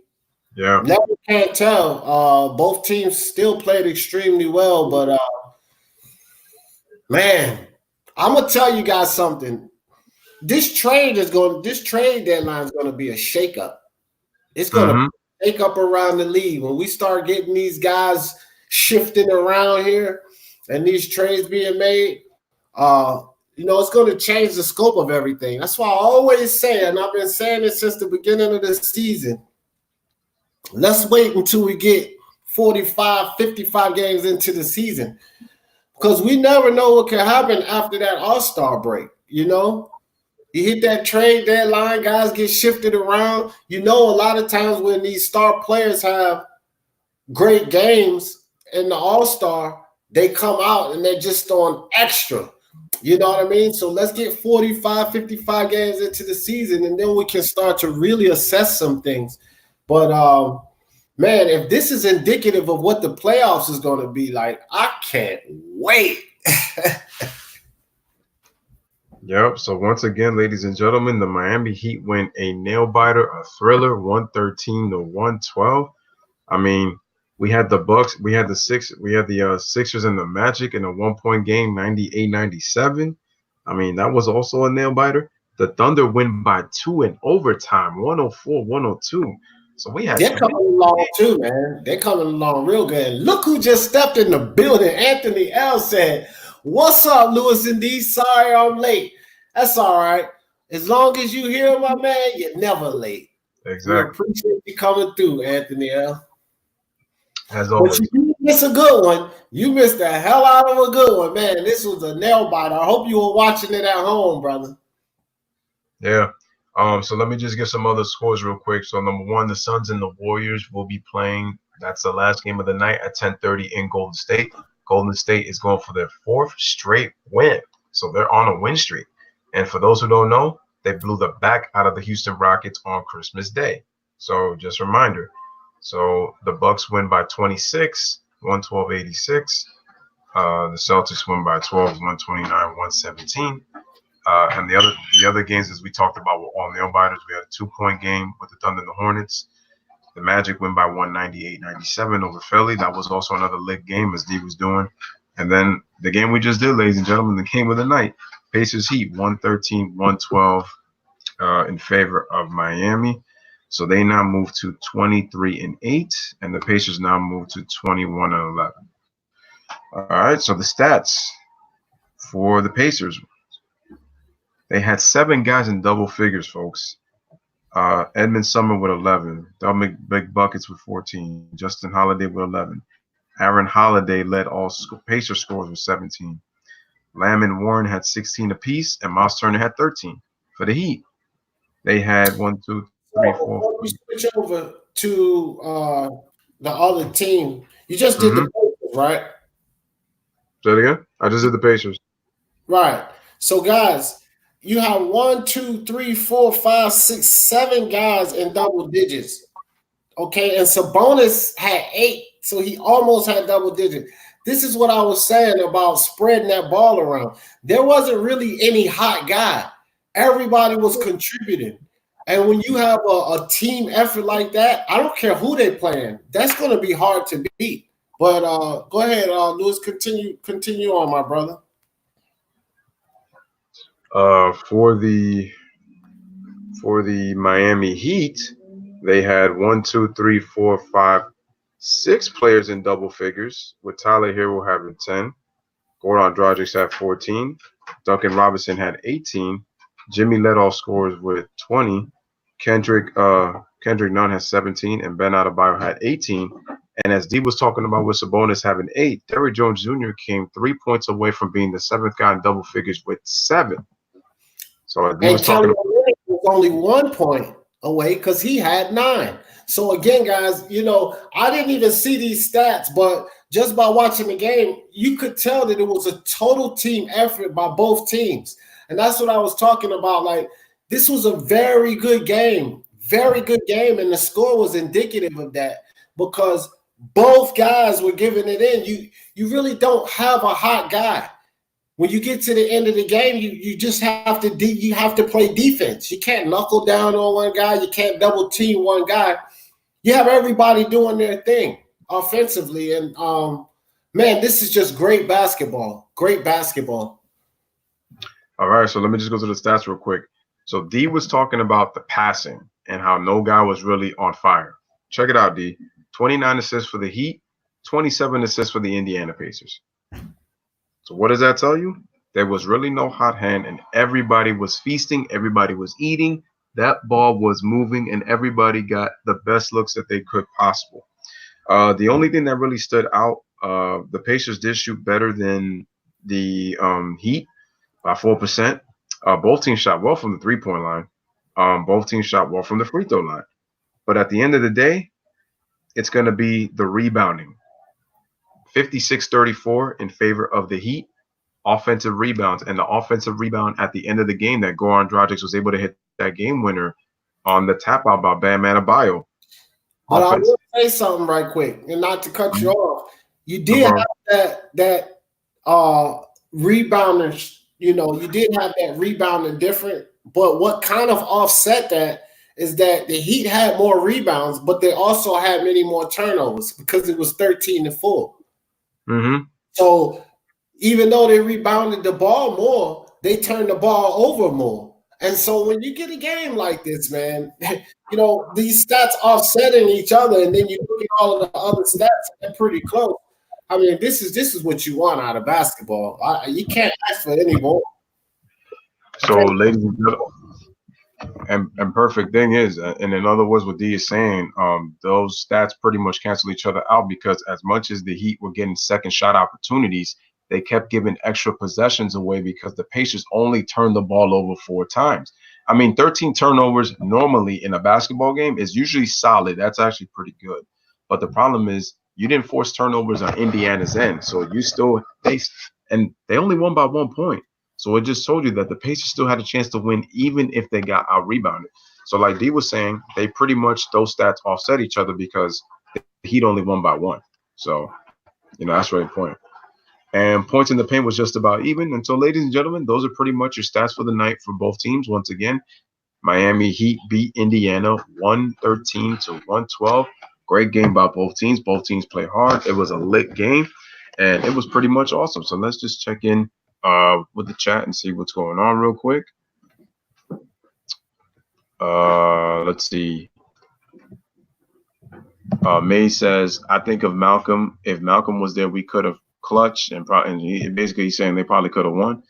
Yeah. Never can't tell. Both teams still played extremely well, but man, I'm gonna tell you guys something. This trade deadline is going to be a shakeup. It's going to shake up around the league. When we start getting these guys shifting around here and these trades being made, it's going to change the scope of everything. That's why I always say, and I've been saying it since the beginning of the season, let's wait until we get 45, 55 games into the season because we never know what can happen after that All-Star break, You hit that trade deadline, guys get shifted around. A lot of times when these star players have great games in the All-Star, they come out and they're just on extra. You know what I mean? So let's get 45, 55 games into the season, and then we can start to really assess some things. But, man, if this is indicative of what the playoffs is going to be like, I can't wait. Yep. So once again, ladies and gentlemen, the Miami Heat win a nail biter, a thriller, 113-112. I mean, we had the Bucks, we had the Sixers and the Magic in a 1-point game, 98-97. I mean, that was also a nail biter. The Thunder win by 2 in overtime, 104-102. So they're coming along too, man. They're coming along real good. Look who just stepped in the building. Anthony L said, "What's up, Lewis and D? Sorry I'm late." That's all right. As long as you hear my man, you're never late. Exactly. We appreciate you coming through, Anthony L. As always. But you missed a good one. You missed the hell out of a good one, man. This was a nail biter. I hope you were watching it at home, brother. Yeah. So let me just give some other scores real quick. So number one, the Suns and the Warriors will be playing. That's the last game of the night at 10:30 in Golden State. Golden State is going for their 4th straight win. So they're on a win streak. And for those who don't know, they blew the back out of the Houston Rockets on Christmas Day. So just a reminder. So the Bucks win by 26, 112-86. The Celtics win by 12, 129-117. And the other games, as we talked about, were all nail biters. We had a 2-point game with the Thunder and the Hornets. The Magic win by 198-97 over Philly. That was also another lit game, as D was doing. And then the game we just did, ladies and gentlemen, the game of the night, Pacers Heat 113-112 in favor of Miami. So they now move to 23-8, and the Pacers now move to 21-11. All right, so the stats for the Pacers. They had 7 guys in double figures, folks. Edmund Sumner with 11. Dominic Big Buckets with 14. Justin Holiday with 11. Aaron Holiday led all Pacer scores with 17. Lamb and Warren had 16 apiece, and Miles Turner had 13. For the Heat, they had 1, 2, 3, 4. Before we switch over to the other team, you just did the Pacers, right? Say it again? I just did the Pacers. Right. So, guys, you have 1, 2, 3, 4, 5, 6, 7 guys in double digits. Okay, and Sabonis had 8, so he almost had double digits. This is what I was saying about spreading that ball around. There wasn't really any hot guy. Everybody was contributing. And when you have a team effort like that, I don't care who they playing. That's going to be hard to beat. But go ahead, Lewis. Continue on, my brother. For the Miami Heat, they had 1, 2, 3, 4, 5, 6 players in double figures, with Tyler Hero having 10. Goran Dragic had 14. Duncan Robinson had 18. Jimmy led all scorers with 20. Kendrick Nunn has 17, and Ben Adebayo had 18. And as D was talking about with Sabonis having 8, Derrick Jones Jr. came 3 points away from being the 7th guy in double figures with 7. So D was talking about was only 1 point away because he had 9. So again, guys, I didn't even see these stats, but just by watching the game, you could tell that it was a total team effort by both teams. And that's what I was talking about. Like, this was a very good game, and the score was indicative of that because both guys were giving it in. You really don't have a hot guy. When you get to the end of the game, you just have to play defense. You can't knuckle down on one guy. You can't double team one guy. You have everybody doing their thing offensively. And, man, this is just great basketball. Great basketball. All right, so let me just go to the stats real quick. So D was talking about the passing and how no guy was really on fire. Check it out, D. 29 assists for the Heat, 27 assists for the Indiana Pacers. So what does that tell you? There was really no hot hand, and everybody was feasting. Everybody was eating. That ball was moving, and everybody got the best looks that they could possible. The only thing that really stood out, the Pacers did shoot better than the Heat by 4%. Both teams shot well from the three-point line. Both teams shot well from the free throw line. But at the end of the day, it's going to be the rebounding. 56-34 in favor of the Heat. Offensive rebounds, and the offensive rebound at the end of the game that Goran Dragic was able to hit that game winner on the tap out by Bam Adebayo. But I will say something right quick, and not to cut you off. You did have that rebounder. You did have that rebounding different. But what kind of offset that is that the Heat had more rebounds, but they also had many more turnovers because it was 13-4. Mm-hmm. So even though they rebounded the ball more, they turned the ball over more. And so when you get a game like this, man, these stats offsetting each other, and then you look at all of the other stats, they're pretty close. I mean, this is what you want out of basketball. You can't ask for any more. So, ladies and gentlemen, and perfect thing is, and in other words, what D is saying, those stats pretty much cancel each other out because as much as the Heat were getting second shot opportunities, they kept giving extra possessions away because the Pacers only turned the ball over 4 times. I mean, 13 turnovers normally in a basketball game is usually solid. That's actually pretty good. But the problem is you didn't force turnovers on Indiana's end. So they only won by 1 point. So it just told you that the Pacers still had a chance to win even if they got out-rebounded. So like D was saying, they pretty much, those stats offset each other because the Heat only won by 1. So, that's really the point. And points in the paint was just about even. And so, ladies and gentlemen, those are pretty much your stats for the night for both teams. Once again, Miami Heat beat Indiana 113-112. Great game by both teams. Both teams play hard. It was a lit game, and it was pretty much awesome. So let's just check in with the chat and see what's going on real quick. Let's see. May says, I think of Malcolm. If Malcolm was there, we could have clutched, and he's saying they probably could have won.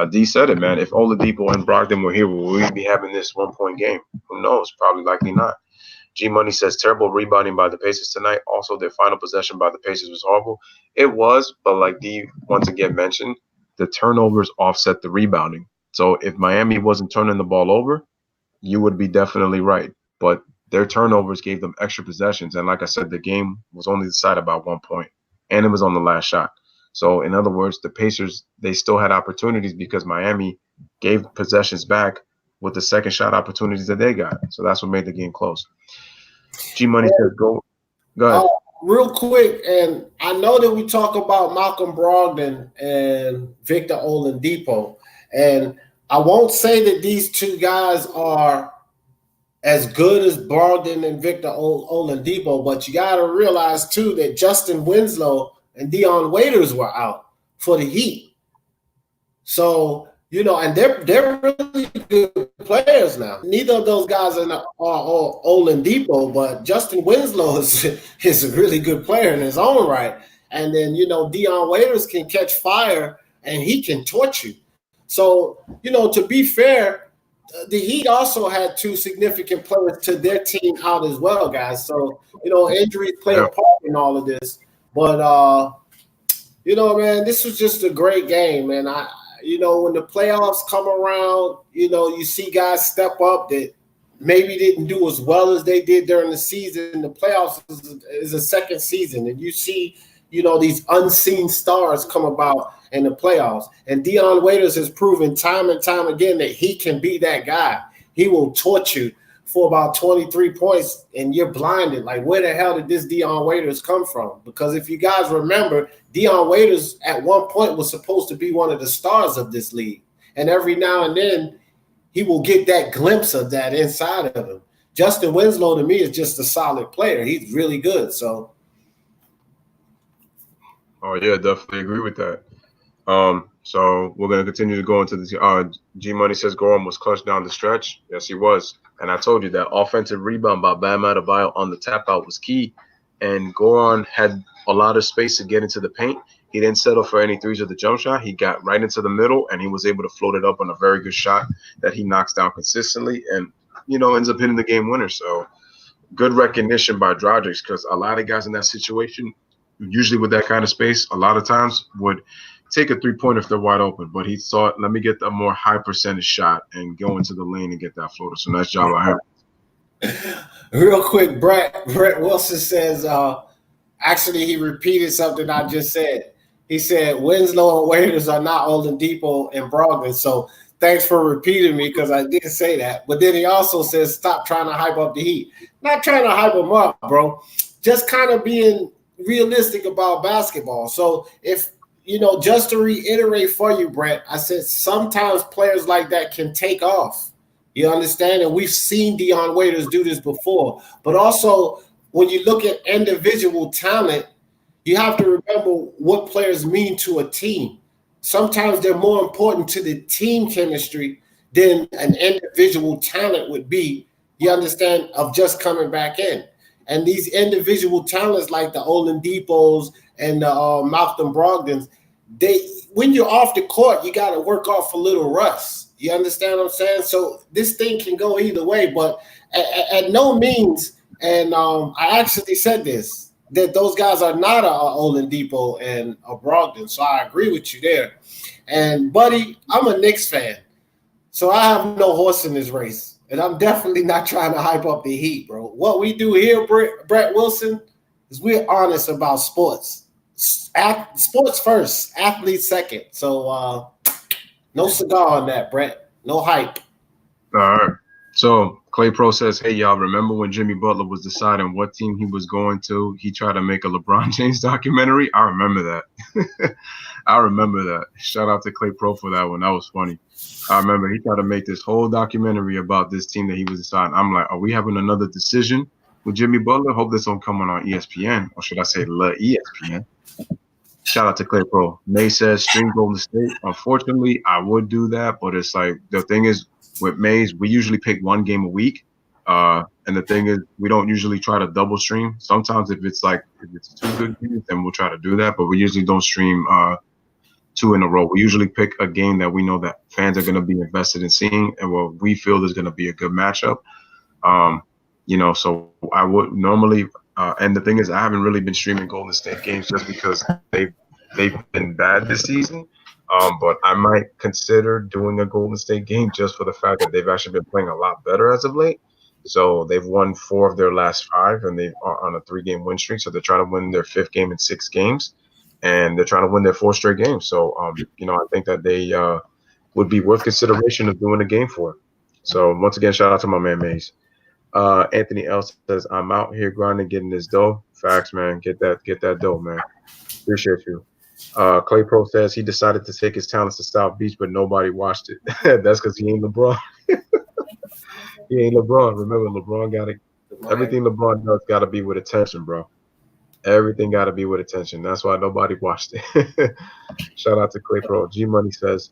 D said it, man. If Oladipo and Brogdon were here, would we be having this 1 point game? Who knows? Probably likely not. G Money says terrible rebounding by the Pacers tonight. Also, their final possession by the Pacers was horrible. It was, but like D once again mentioned, the turnovers offset the rebounding. So if Miami wasn't turning the ball over, you would be definitely right. But their turnovers gave them extra possessions. And like I said, the game was only decided by 1 point, and it was on the last shot. So in other words, the Pacers, they still had opportunities because Miami gave possessions back with the second shot opportunities that they got. So that's what made the game close. G Money says, go ahead. Real quick, and I know that we talk about Malcolm Brogdon and Victor Oladipo, and I won't say that these two guys are as good as Brogdon and Victor Oladipo, but you got to realize too that Justin Winslow and Dion Waiters were out for the Heat. So, and they're really good players now. Neither of those guys are Oladipo, but Justin Winslow is a really good player in his own right. And then, Dion Waiters can catch fire and he can torch you. So, to be fair, the Heat also had two significant players to their team out as well, guys. So, injuries play a part in all of this. But, man, this was just a great game, man. When the playoffs come around, you see guys step up that maybe didn't do as well as they did during the season. The playoffs is a second season, and you see, these unseen stars come about in the playoffs. And Dion Waiters has proven time and time again that he can be that guy. He will torch you for about 23 points, and you're blinded. Like, where the hell did this Dion Waiters come from? Because if you guys remember, Dion Waiters at one point was supposed to be one of the stars of this league. And every now and then, he will get that glimpse of that inside of him. Justin Winslow, to me, is just a solid player. He's really good. So, oh, yeah, definitely agree with that. So we're going to continue to go into this. G Money says Goran was clutch down the stretch. Yes, he was. And I told you that offensive rebound by Bam Adebayo on the tap out was key. And Goran had a lot of space to get into the paint. He didn't settle for any threes or the jump shot. He got right into the middle, and he was able to float it up on a very good shot that he knocks down consistently and, ends up hitting the game winner. So good recognition by Dragic, because a lot of guys in that situation, usually with that kind of space, a lot of times would take a three-pointer if they're wide open. But he thought, let me get a more high percentage shot and go into the lane and get that floater. So nice job by him. Real quick, Brett Wilson says, actually, he repeated something I just said. He said, Winslow and Waiters are not Oladipo and Brogdon. So thanks for repeating me, because I did say that. But then he also says, stop trying to hype up the Heat. Not trying to hype them up, bro. Just kind of being realistic about basketball. So if, just to reiterate for you, Brett, I said sometimes players like that can take off. You understand? And we've seen Dion Waiters do this before. But also, when you look at individual talent, you have to remember what players mean to a team. Sometimes they're more important to the team chemistry than an individual talent would be, you understand, of just coming back in. And these individual talents like the Oladipos and the Malcolm Brogdons, when you're off the court, you got to work off a little rust. You understand what I'm saying? So this thing can go either way, but at no means, and I actually said this, that those guys are not a Oladipo and a Brogdon. So I agree with you there. And, buddy, I'm a Knicks fan, so I have no horse in this race. And I'm definitely not trying to hype up the Heat, bro. What we do here, Brett Wilson, is we're honest about sports. Sports first, athletes second. So no cigar on that, Brett. No hype. All right. So Clay Pro says, hey, y'all, remember when Jimmy Butler was deciding what team he was going to? He tried to make a LeBron James documentary. I remember that. I remember that. Shout out to Clay Pro for that one. That was funny. I remember he tried to make this whole documentary about this team that he was deciding. I'm like, are we having another decision with Jimmy Butler? Hope this don't come on ESPN, or should I say ESPN? Shout out to Clay Pro. May says, stream Golden State. Unfortunately, I would do that, but it's like the thing is, with Mays, we usually pick one game a week. And the thing is, we don't usually try to double stream. Sometimes if it's two good games, then we'll try to do that. But we usually don't stream 2 in a row. We usually pick a game that we know that fans are going to be invested in seeing, and what we feel is going to be a good matchup. So I would normally, and the thing is, I haven't really been streaming Golden State games just because they've been bad this season. But I might consider doing a Golden State game just for the fact that they've actually been playing a lot better as of late. So they've won 4 of their last 5, and they are on a 3-game win streak. So they're trying to win their 5th game in 6 games, and they're trying to win their 4 straight games. So, I think that they would be worth consideration of doing a game for. So once again, shout out to my man Maze. Anthony L says, "I'm out here grinding, getting this dough." Facts, man. Get that dough, man. Appreciate you. Clay Pro says he decided to take his talents to South Beach, but nobody watched it. That's because he ain't LeBron. He ain't LeBron. Remember, LeBron got it. Everything LeBron does got to be with attention, bro. Everything got to be with attention. That's why nobody watched it. Shout out to Clay Pro. G Money says,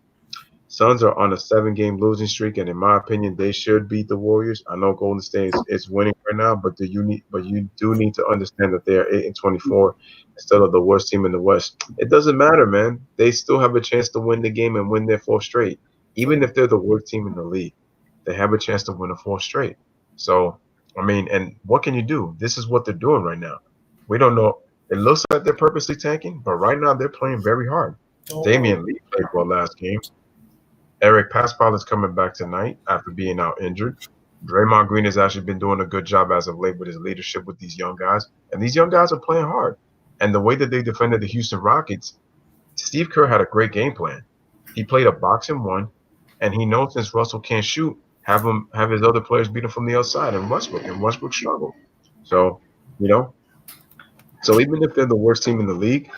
Suns are on a 7-game losing streak, and in my opinion, they should beat the Warriors. I know Golden State is winning right now, but you do need to understand that they are 8-24 instead of the worst team in the West. It doesn't matter, man. They still have a chance to win the game and win their 4th straight. Even if they're the worst team in the league, they have a chance to win a 4th straight. So, and what can you do? This is what they're doing right now. We don't know. It looks like they're purposely tanking, but right now they're playing very hard. Damian Lee played well last game. Eric Pascal is coming back tonight after being out injured. Draymond Green has actually been doing a good job as of late with his leadership with these young guys. And these young guys are playing hard. And the way that they defended the Houston Rockets, Steve Kerr had a great game plan. He played a boxing 1, and he knows since Russell can't shoot, have his other players beat him from the outside and Westbrook struggled. So, so even if they're the worst team in the league,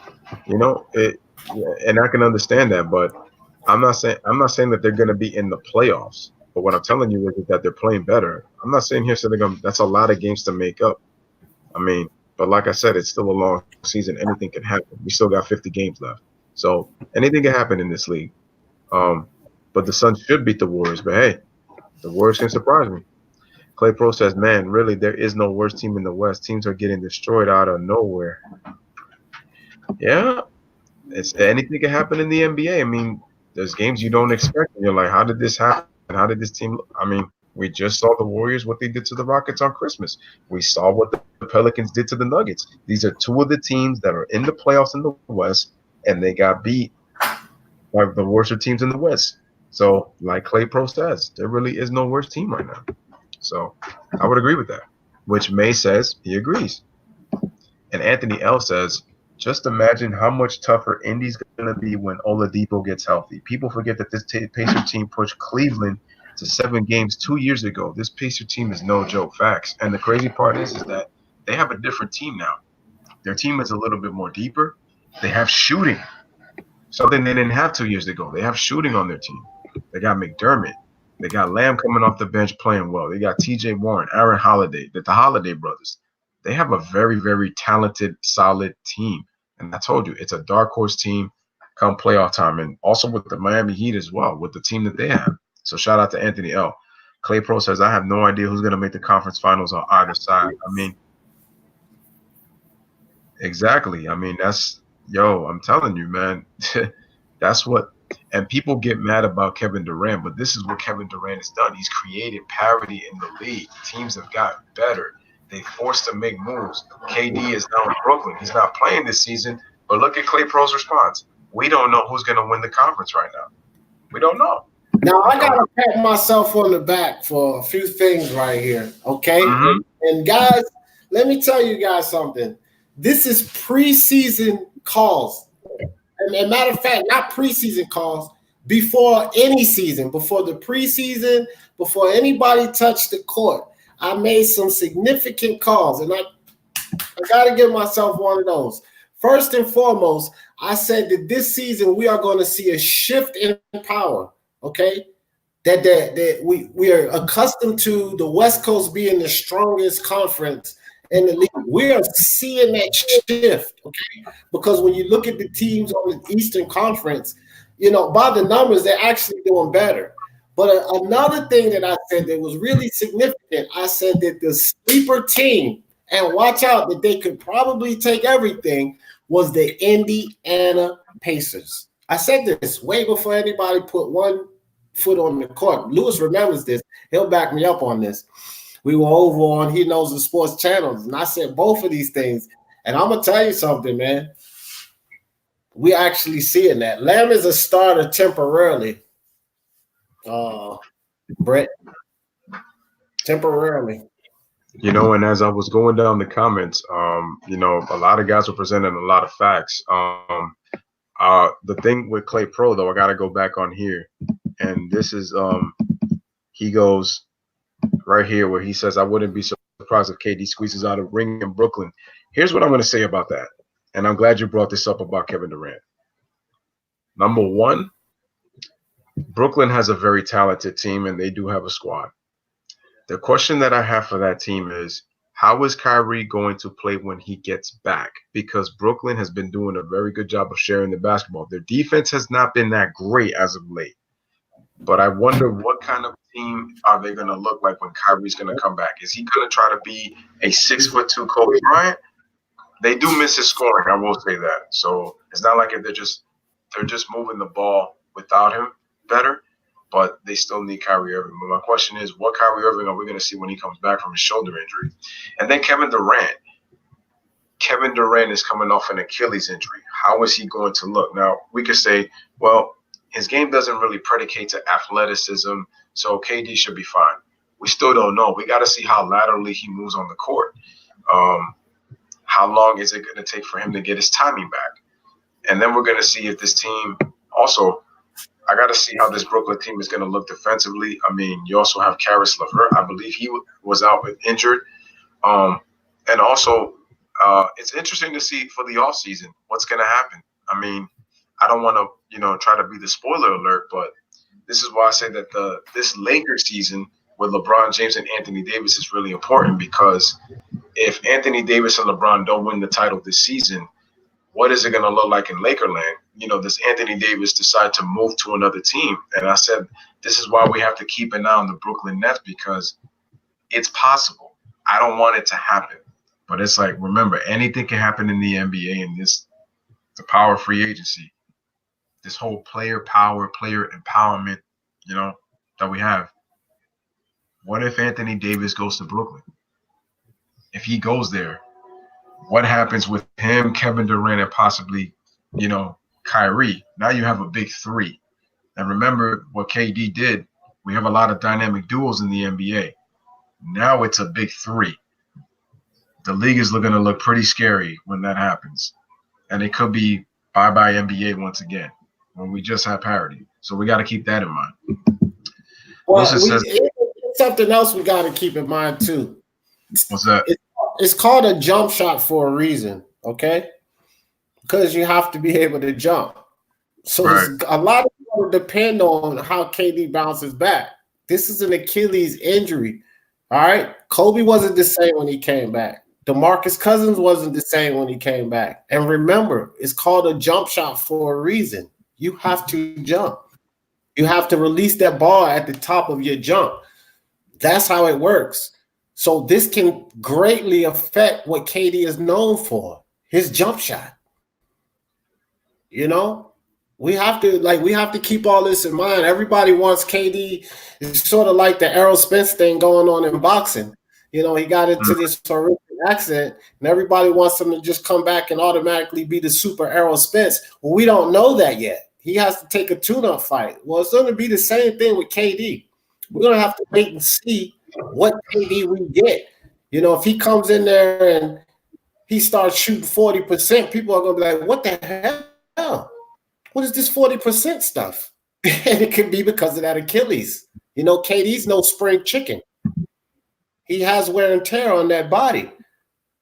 and I can understand that, but I'm not saying that they're going to be in the playoffs. But what I'm telling you is that they're playing better. I'm not saying here saying that's a lot of games to make up. But like I said, it's still a long season. Anything can happen. We still got 50 games left. So anything can happen in this league. But the Suns should beat the Warriors. But hey, the Warriors can surprise me. Clay Pro says, man, really, there is no worst team in the West. Teams are getting destroyed out of nowhere. Yeah, anything can happen in the NBA. There's games you don't expect. And you're like, how did this happen? How did this team we just saw the Warriors, what they did to the Rockets on Christmas. We saw what the Pelicans did to the Nuggets. These are 2 of the teams that are in the playoffs in the West, and they got beat by the worst teams in the West. So, like Clay Pro says, there really is no worst team right now. So, I would agree with that, which May says he agrees. And Anthony L says, just imagine how much tougher Indy's going to be when Oladipo gets healthy. People forget that this Pacer team pushed Cleveland to 7 games 2 years ago. This Pacer team is no joke. Facts. And the crazy part is that they have a different team now. Their team is a little bit more deeper. They have shooting, something they didn't have 2 years ago. They have shooting on their team. They got McDermott. They got Lamb coming off the bench playing well. They got T.J. Warren, Aaron Holiday, the Holiday brothers. They have a very, very talented, solid team. And I told you, it's a dark horse team come playoff time. And also with the Miami Heat as well, with the team that they have. So shout out to Anthony L. Clay Pro says, I have no idea who's going to make the conference finals on either side. Exactly. I'm telling you, man, that's what, and people get mad about Kevin Durant, but this is what Kevin Durant has done. He's created parity in the league. Teams have gotten better. They forced to make moves. KD is now in Brooklyn. He's not playing this season, but look at Clay Pro's response. We don't know who's going to win the conference right now. We don't know. Now, I got to pat myself on the back for a few things right here, okay? Mm-hmm. And guys, let me tell you guys something. This is preseason calls. And matter of fact, not preseason calls, before any season, before the preseason, before anybody touched the court. I made some significant calls, and I got to give myself one of those. First and foremost, I said that this season we are going to see a shift in power, okay? That we are accustomed to the West Coast being the strongest conference in the league. We are seeing that shift, okay? Because when you look at the teams on the Eastern Conference, by the numbers, they're actually doing better. But another thing that I said that was really significant, I said that the sleeper team, and watch out that they could probably take everything, was the Indiana Pacers. I said this way before anybody put one foot on the court. Lewis remembers this. He'll back me up on this. We were over on He Knows the Sports channels, and I said both of these things. And I'm going to tell you something, man. We actually seeing that. Lamb is a starter temporarily. Brett. Temporarily. You know, and as I was going down the comments, you know, a lot of guys were presenting a lot of facts. The thing with Clay Pro, though, I got to go back on here. And this is, he goes right here where he says, I wouldn't be surprised if KD squeezes out a ring in Brooklyn. Here's what I'm going to say about that. And I'm glad you brought this up about Kevin Durant. Number one, Brooklyn has a very talented team, and they do have a squad. The question that I have for that team is, how is Kyrie going to play when he gets back? Because Brooklyn has been doing a very good job of sharing the basketball. Their defense has not been that great as of late. But I wonder what kind of team are they going to look like when Kyrie's going to come back? Is he going to try to be a 6'2" Kobe Bryant? They do miss his scoring, I will say that. So it's not like they're just moving the ball without him better, but they still need Kyrie Irving. But my question is, what Kyrie Irving are we going to see when he comes back from his shoulder injury? And then Kevin Durant. Kevin Durant is coming off an Achilles injury. How is he going to look? Now, we could say, well, his game doesn't really predicate to athleticism, so KD should be fine. We still don't know. We got to see how laterally he moves on the court. How long is it going to take for him to get his timing back? And then we're going to see if this team also – I got to see how this Brooklyn team is going to look defensively. I mean, you also have Caris LeVert. I believe he was out with injured. And also, it's interesting to see for the offseason what's going to happen. I mean, I don't want to, try to be the spoiler alert, but this is why I say that this Lakers season with LeBron James and Anthony Davis is really important, because if Anthony Davis and LeBron don't win the title this season, what is it going to look like in Lakerland? Does Anthony Davis decide to move to another team? And I said, this is why we have to keep an eye on the Brooklyn Nets, because it's possible. I don't want it to happen. But it's like, remember, anything can happen in the NBA, and the power free agency, this whole player power, player empowerment, that we have. What if Anthony Davis goes to Brooklyn? If he goes there, what happens with him, Kevin Durant, and possibly, Kyrie? Now you have a big three. And remember what KD did. We have a lot of dynamic duos in the NBA. Now it's a big three. The league is going to look pretty scary when that happens. And it could be bye-bye NBA once again, when we just have parity. So we got to keep that in mind. Well, something else we got to keep in mind, too. What's that? It's called a jump shot for a reason, okay? Because you have to be able to jump. So right. A lot of people depend on how KD bounces back. This is an Achilles injury, all right? Kobe wasn't the same when he came back. DeMarcus Cousins wasn't the same when he came back. And remember, it's called a jump shot for a reason. You have to jump. You have to release that ball at the top of your jump. That's how it works. So this can greatly affect what KD is known for, his jump shot. We have to keep all this in mind. Everybody wants KD. It's sort of like the Errol Spence thing going on in boxing. He got into this horrific accident, and everybody wants him to just come back and automatically be the super Errol Spence. Well, we don't know that yet. He has to take a tune-up fight. Well, it's going to be the same thing with KD. We're going to have to wait and see what KD we get. If he comes in there and he starts shooting 40%, people are going to be like, what the hell? What is this 40% stuff? And it could be because of that Achilles. KD's no spring chicken. He has wear and tear on that body.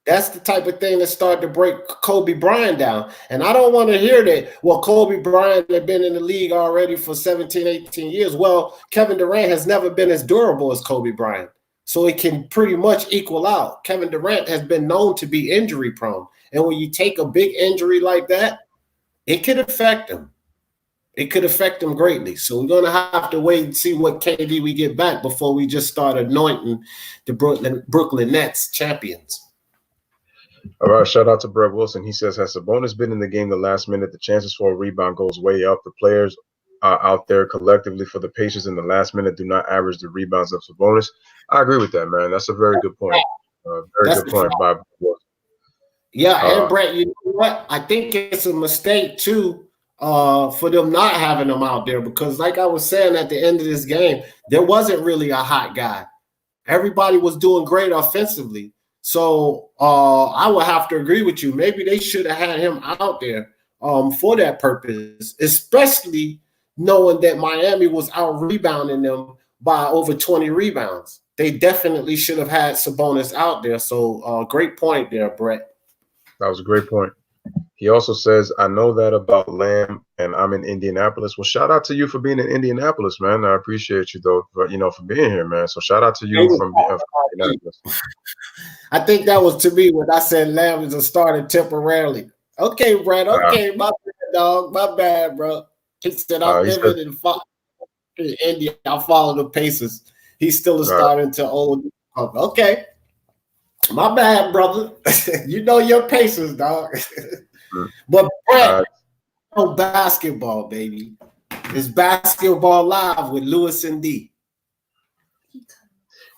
That's the type of thing that started to break Kobe Bryant down. And I don't want to hear that, well, Kobe Bryant had been in the league already for 17, 18 years. Well, Kevin Durant has never been as durable as Kobe Bryant. So it can pretty much equal out. Kevin Durant has been known to be injury prone. And when you take a big injury like that, it could affect him. It could affect him greatly. So we're going to have to wait and see what KD we get back before we just start anointing the Brooklyn Nets champions. All right, shout out to Brett Wilson. He says, has Sabonis been in the game the last minute, the chances for a rebound goes way up. The players out there collectively for the Pacers in the last minute do not average the rebounds of Sabonis. I agree with that, man. That's a very good point. Very That's good point by Brett Wilson. Yeah, and Brett, you know what? I think it's a mistake too for them not having him out there because, like I was saying at the end of this game, there wasn't really a hot guy. Everybody was doing great offensively. So I would have to agree with you. Maybe they should have had him out there for that purpose, especially knowing that Miami was out rebounding them by over 20 rebounds. They definitely should have had Sabonis out there. So great point there, Brett. That was a great point. He also says, I know that about Lamb, and I'm in Indianapolis. Well, shout out to you for being in Indianapolis, man. I appreciate you, though, for being here, man. So shout out to you from Indianapolis. I think that was to me when I said Lamb is a starter temporarily. Okay, Brad. Okay, my bad, dog. My bad, bro. He said, I'm living in India. I follow the Pacers. He's still a starter until old. Okay. My bad, brother. You know your Pacers, dog. But Brett, basketball, baby. It's Basketball Live with Lewis and D.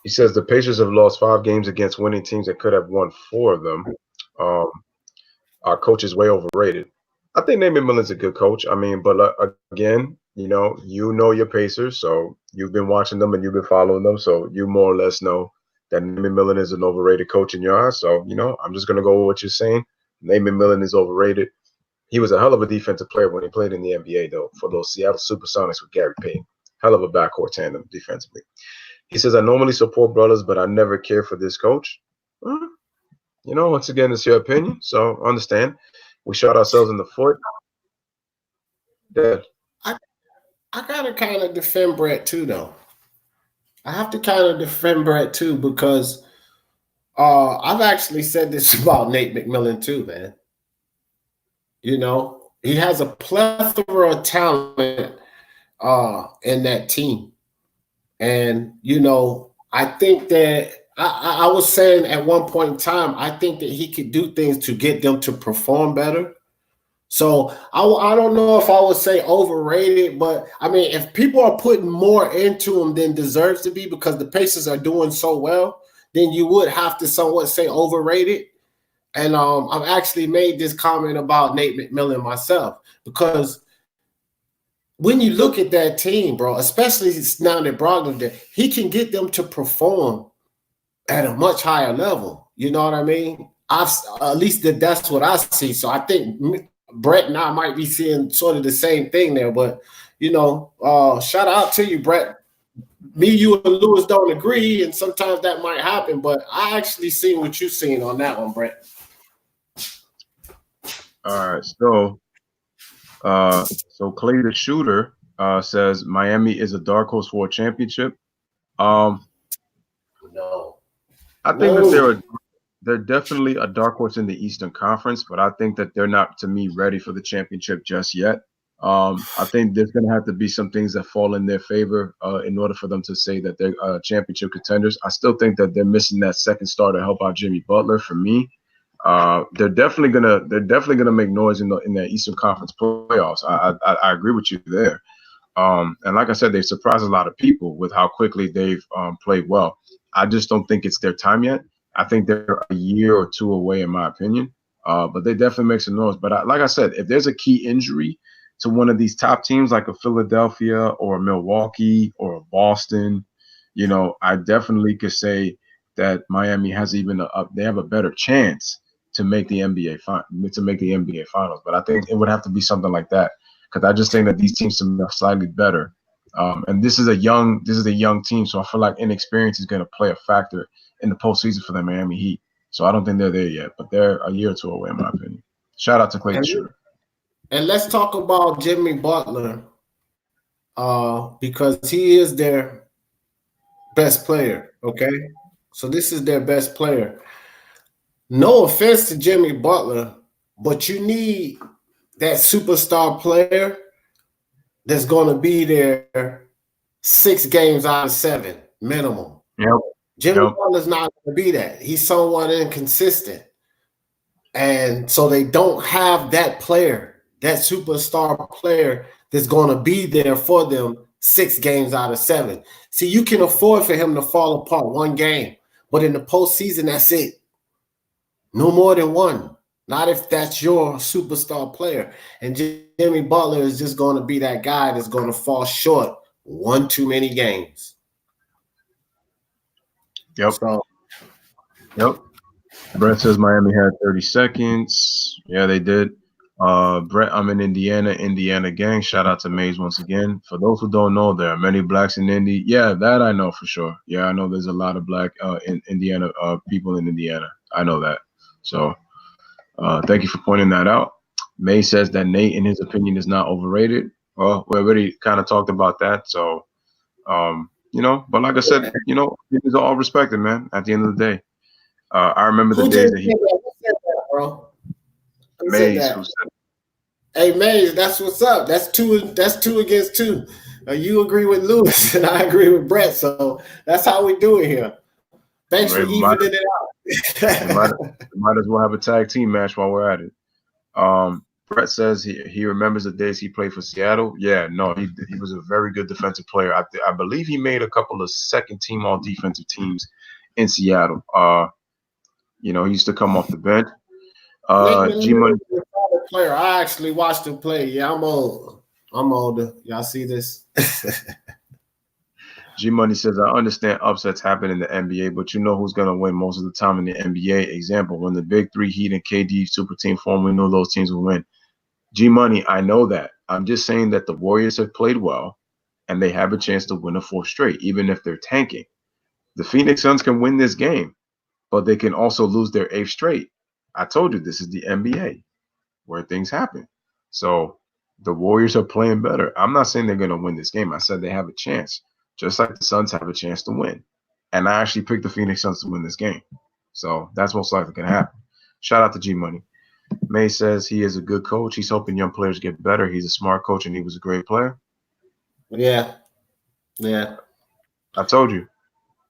He says the Pacers have lost 5 games against winning teams that could have won 4 of them. Our coach is way overrated. I think Nate McMillan's a good coach. I mean, but again, you know your Pacers, so you've been watching them and you've been following them, so you more or less know that Nate McMillan is an overrated coach in your eyes. So, I'm just going to go with what you're saying. Nate McMillan is overrated. He was a hell of a defensive player when he played in the NBA, though, for those Seattle Supersonics with Gary Payton. Hell of a backcourt tandem defensively. He says, I normally support brothers, but I never care for this coach. Once again, it's your opinion, so understand. We shot ourselves in the foot. Yeah. I got to kind of defend Brett, too, though. I have to kind of defend Brett, too, because I've actually said this about Nate McMillan, too, man. He has a plethora of talent in that team. And, I think that I was saying at one point in time, I think that he could do things to get them to perform better. So I don't know if I would say overrated, but I mean, if people are putting more into him than deserves to be because the Pacers are doing so well, then you would have to somewhat say overrated. And I've actually made this comment about Nate McMillan myself because when you look at that team, bro, especially now that Brogdon's there, he can get them to perform at a much higher level. You know what I mean? At least that's what I see. So I think Brett and I might be seeing sort of the same thing there. But, shout out to you, Brett. Me, you, and Lewis don't agree, and sometimes that might happen. But I actually seen what you've seen on that one, Brett. All right, so Clay the Shooter says Miami is a dark horse for a championship. No. I think that they're definitely a dark horse in the Eastern Conference, but I think that they're not, to me, ready for the championship just yet. I think there's going to have to be some things that fall in their favor in order for them to say that they're championship contenders. I still think that they're missing that second star to help out Jimmy Butler. For me, they're definitely gonna make noise in the Eastern Conference playoffs. I agree with you there. And like I said, they've surprised a lot of people with how quickly they've played well. I just don't think it's their time yet. I think they're a year or two away, in my opinion. But they definitely make some noise. But like I said, if there's a key injury to one of these top teams like a Philadelphia or a Milwaukee or a Boston, I definitely could say that Miami has they have a better chance to make the NBA finals. But I think it would have to be something like that because I just think that these teams are slightly better. And this is a young team, so I feel like inexperience is going to play a factor in the postseason for the Miami Heat. So I don't think they're there yet, but they're a year or two away, in my opinion. Shout out to Clay the Shooter. And let's talk about Jimmy Butler because he is their best player, okay? So this is their best player. No offense to Jimmy Butler, but you need that superstar player that's going to be there 6 games out of 7 minimum. Yep. Jimmy Butler's not going to be that. He's somewhat inconsistent. And so they don't have that player, that superstar player that's going to be there for them 6 games out of 7. See, you can afford for him to fall apart one game, but in the postseason, that's it. No more than one. Not if that's your superstar player. And Jimmy Butler is just going to be that guy that's going to fall short one too many games. Yep. Yep. Brett says Miami had 30 seconds. Yeah, they did. Brett, I'm in Indiana. Indiana gang. Shout out to Mays once again. For those who don't know, there are many blacks in Indy. Yeah, that I know for sure. Yeah, I know there's a lot of black in Indiana people in Indiana. I know that. So thank you for pointing that out. May says that Nate, in his opinion, is not overrated. Well, we already kind of talked about that. So, but like I said, these are all respected, man, at the end of the day. I remember the days that he said that, bro. Mays. Hey, Mays, that's what's up. That's two against 2. You agree with Lewis, and I agree with Brett. So that's how we do it here. Thanks for evening it out. might as well have a tag team match while we're at it. Brett says he remembers the days he played for Seattle. Yeah, no, he was a very good defensive player. I believe he made a couple of second team all defensive teams in Seattle. He used to come off the bench. G Money player. I actually watched him play. Yeah, I'm old. I'm older. Y'all see this? G Money says, I understand upsets happen in the NBA, but you know who's going to win most of the time in the NBA. Example, when the big 3 Heat and KD super team form, we know those teams will win. G Money, I know that. I'm just saying that the Warriors have played well and they have a chance to win a 4th straight, even if they're tanking. The Phoenix Suns can win this game, but they can also lose their 8th straight. I told you this is the NBA where things happen. So the Warriors are playing better. I'm not saying they're going to win this game. I said they have a chance, just like the Suns have a chance to win. And I actually picked the Phoenix Suns to win this game. So that's most likely going to happen. Shout out to G Money. May says he is a good coach. He's hoping young players get better. He's a smart coach and he was a great player. Yeah. I told you.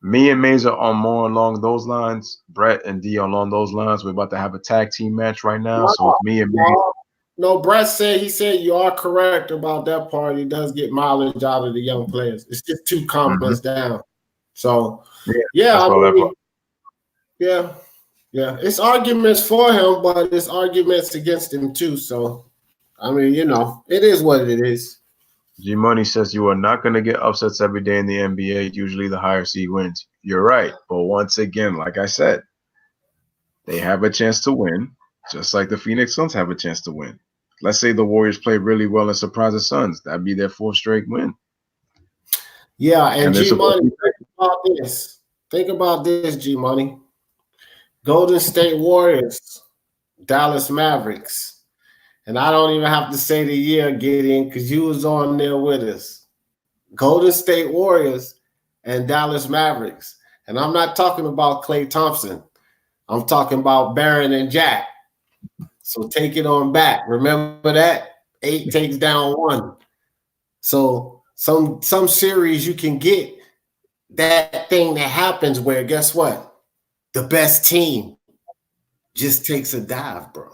Me and Mays are more along those lines. Brett and D are along those lines. We're about to have a tag team match right now. So it's me and Mays. No, Brett said you are correct about that part. He does get mileage out of the young players. It's just 2 compliments down. So yeah. It's arguments for him, but it's arguments against him too. So it is what it is. G Money says you are not going to get upsets every day in the NBA. Usually the higher seed wins. You're right. But once again, like I said, they have a chance to win, just like the Phoenix Suns have a chance to win. Let's say the Warriors play really well and surprise the Suns. That'd be their 4th straight win. Yeah, and G Money, think about this, G Money. Golden State Warriors, Dallas Mavericks. And I don't even have to say the year, Gideon, because you was on there with us. Golden State Warriors and Dallas Mavericks. And I'm not talking about Klay Thompson. I'm talking about Baron and Jack. So take it on back. Remember that? 8 takes down 1. So some series you can get that thing that happens where, guess what? The best team just takes a dive, bro.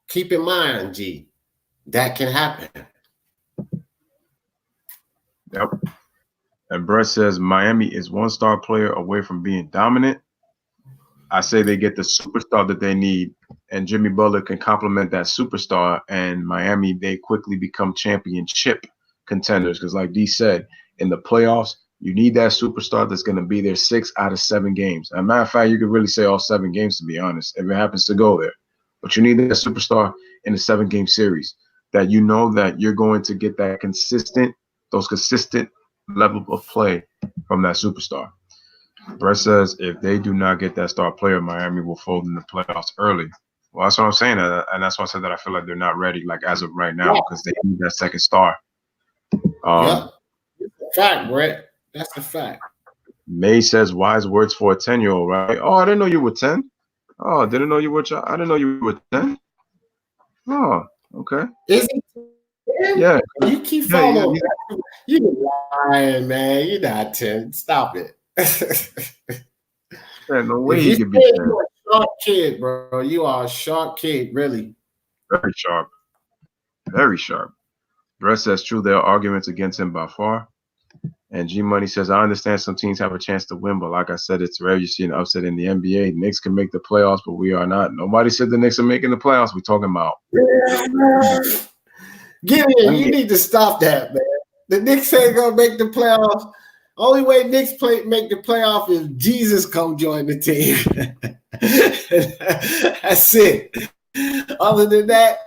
Keep in mind, G, that can happen. Yep. And Brett says Miami is 1 star player away from being dominant. I say they get the superstar that they need, and Jimmy Butler can complement that superstar, and Miami, they quickly become championship contenders. Because like D said, in the playoffs, you need that superstar that's going to be there 6 out of 7 games. As a matter of fact, you could really say all 7 games, to be honest, if it happens to go there. But you need that superstar in a 7-game series that you know that you're going to get that consistent level of play from that superstar. Brett says if they do not get that star player, Miami will fold in the playoffs early. Well, that's what I'm saying. And that's why I said that I feel like they're not ready, like as of right now, because they need that second star. It's a fact, Brett. That's a fact. May says wise words for a 10-year-old, right? Oh, I didn't know you were 10. Oh, I didn't know you were 10. Oh, okay. Is he 10? Yeah. You keep following. Yeah. You lying, man. You're not 10. Stop it. Yeah, no way he could be 10. sharp kid, bro. You are a sharp kid, really. Very sharp. Very sharp. Brett says true. There are arguments against him by far. And G Money says, I understand some teams have a chance to win, but like I said, it's rare you see an upset in the NBA. Knicks can make the playoffs, but we are not. Nobody said the Knicks are making the playoffs. We're talking about. Gideon, you need to stop that, man. The Knicks ain't gonna make the playoffs. Only way Knicks make the playoff is Jesus come join the team. That's it. Other than that,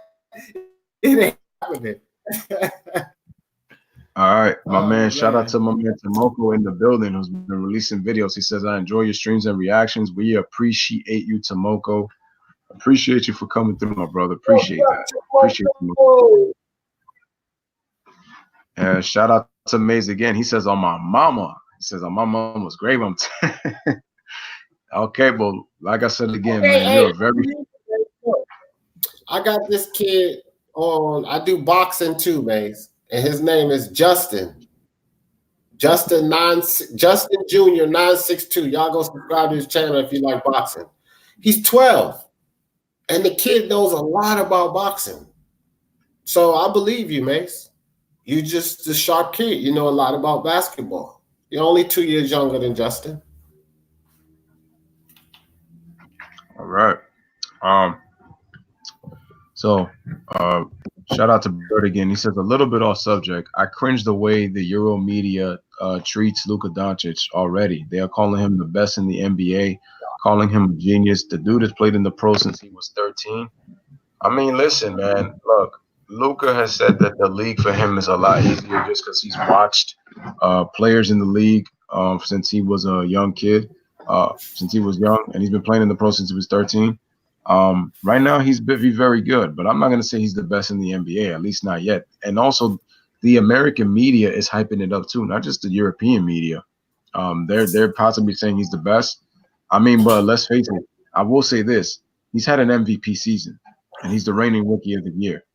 it ain't happening. All right, my man. Shout out to my man Tomoko in the building who's been releasing videos. He says, I enjoy your streams and reactions. We appreciate you, Tomoko. Appreciate you for coming through, my brother. Appreciate that. Appreciate you. And shout out to Maze again. He says, on my mama. He says, on my mama's grave. Okay, but like I said again, man, you're very. I got this kid on. I do boxing too, Maze. And his name is Justin. Justin Jr. 962. Y'all go subscribe to his channel if you like boxing. He's 12. And the kid knows a lot about boxing. So I believe you, Mace. You just a sharp kid. You know a lot about basketball. You're only 2 years younger than Justin. All right. Shout out to Bird again. He says a little bit off subject. I cringe the way the Euro media treats Luka Doncic already. They are calling him the best in the NBA, calling him a genius. The dude has played in the pro since he was 13. I mean, listen, man. Look, Luka has said that the league for him is a lot easier just because he's watched players in the league since he was a young kid, since he was young, and he's been playing in the pro since he was 13. Right now he's very good, but I'm not going to say he's the best in the NBA, at least not yet. And also the American media is hyping it up too, not just the European media. They're possibly saying he's the best. I mean, but let's face it, I will say this. He's had an MVP season and he's the reigning rookie of the year.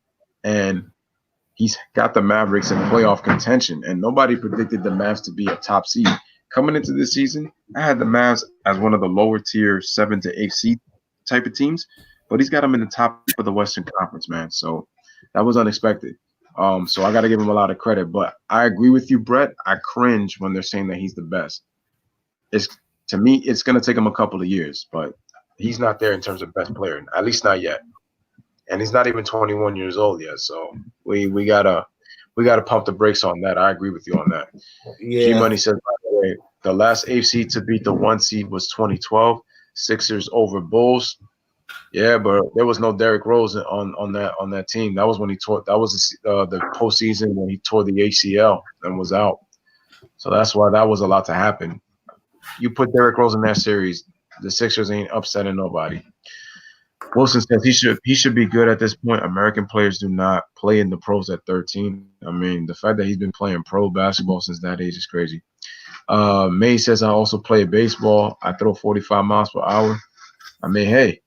And he's got the Mavericks in playoff contention, and nobody predicted the Mavs to be a top seed. Coming into this season, I had the Mavs as one of the lower tier 7 to 8 seed type of teams, but he's got them in the top of the Western Conference, man. So that was unexpected. So I got to give him a lot of credit. But I agree with you, Brett. I cringe when they're saying that he's the best. To me, it's going to take him a couple of years, but he's not there in terms of best player, at least not yet. And he's not even 21 years old yet. So we gotta pump the brakes on that. I agree with you on that. Yeah. G Money says, by the way, the last AFC to beat the 1 seed was 2012. Sixers over Bulls. Yeah, but there was no Derrick Rose on that team. That was when he tore. That was the postseason when he tore the ACL and was out. So that's why that was a lot to happen. You put Derrick Rose in that series, the Sixers ain't upsetting nobody. Wilson says he should be good at this point. American players do not play in the pros at 13. I mean, the fact that he's been playing pro basketball since that age is crazy. May says I also play baseball. I throw 45 miles per hour. I mean, hey,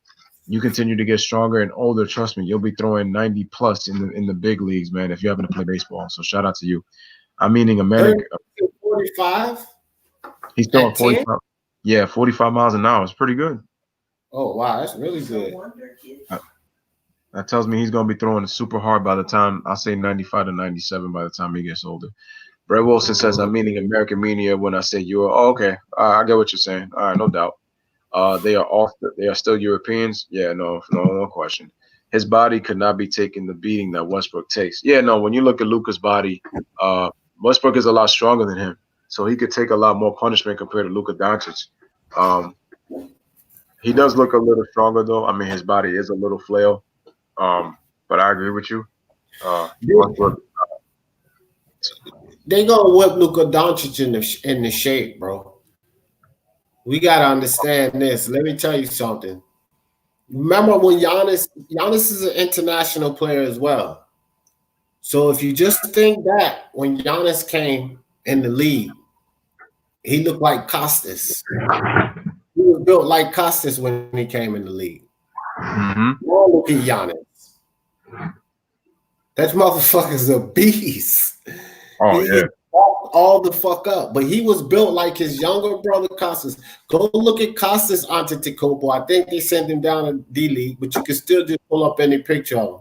you continue to get stronger and older. Trust me, you'll be throwing 90 plus in the big leagues, man, if you happen to play baseball. So shout out to you. I'm meaning America. 45? He's throwing 45. Yeah, 45 miles an hour. It's pretty good. Oh, wow. That's really good. That tells me he's going to be throwing it super hard by the time, I'll say 95 to 97 by the time he gets older. Brett Wilson says, I'm meaning American media when I say Euro. Oh, okay. I get what you're saying. All right, no doubt. They are still Europeans. Yeah, no question. His body could not be taking the beating that Westbrook takes. Yeah, no, when you look at Luka's body, Westbrook is a lot stronger than him. So he could take a lot more punishment compared to Luka Doncic. He does look a little stronger, though. I mean, his body is a little flail. But I agree with you. They gonna whip Luka Doncic in the shape, bro. We gotta understand this. Let me tell you something. Remember when Giannis is an international player as well. So if you just think back when Giannis came in the league, he looked like Costas. He was built like Costas when he came in the league. Mm-hmm. Now look at Giannis. That motherfucker's a beast. Oh, yeah. all the fuck up. But he was built like his younger brother Costas. Go look at Costas Antetokounmpo. I think they sent him down to D-League, but you can still just pull up any picture of him.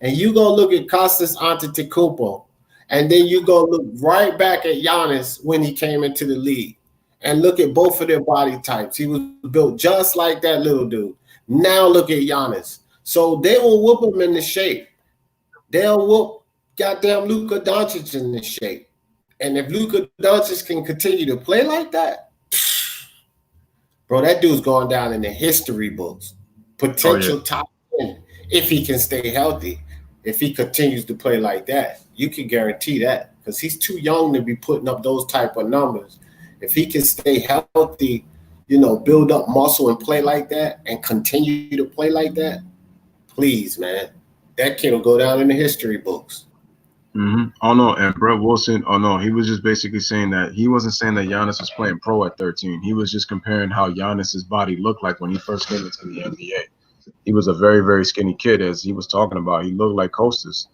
And you go look at Costas Antetokounmpo, and then you go look right back at Giannis when he came into the league. And look at both of their body types. He was built just like that little dude. Now look at Giannis. So they will whoop him in the shape. They'll whoop goddamn Luka Doncic in the shape. And if Luka Doncic can continue to play like that, bro, that dude's going down in the history books. Potential top 10 if he can stay healthy. If he continues to play like that, you can guarantee that because he's too young to be putting up those type of numbers. If he can stay healthy, build up muscle and play like that and continue to play like that, please, man, that kid will go down in the history books. Mm-hmm. Oh, no, and Brett Wilson, he was just basically saying that he wasn't saying that Giannis was playing pro at 13. He was just comparing how Giannis's body looked like when he first came into the NBA. He was a very, very skinny kid, as he was talking about. He looked like Kostas.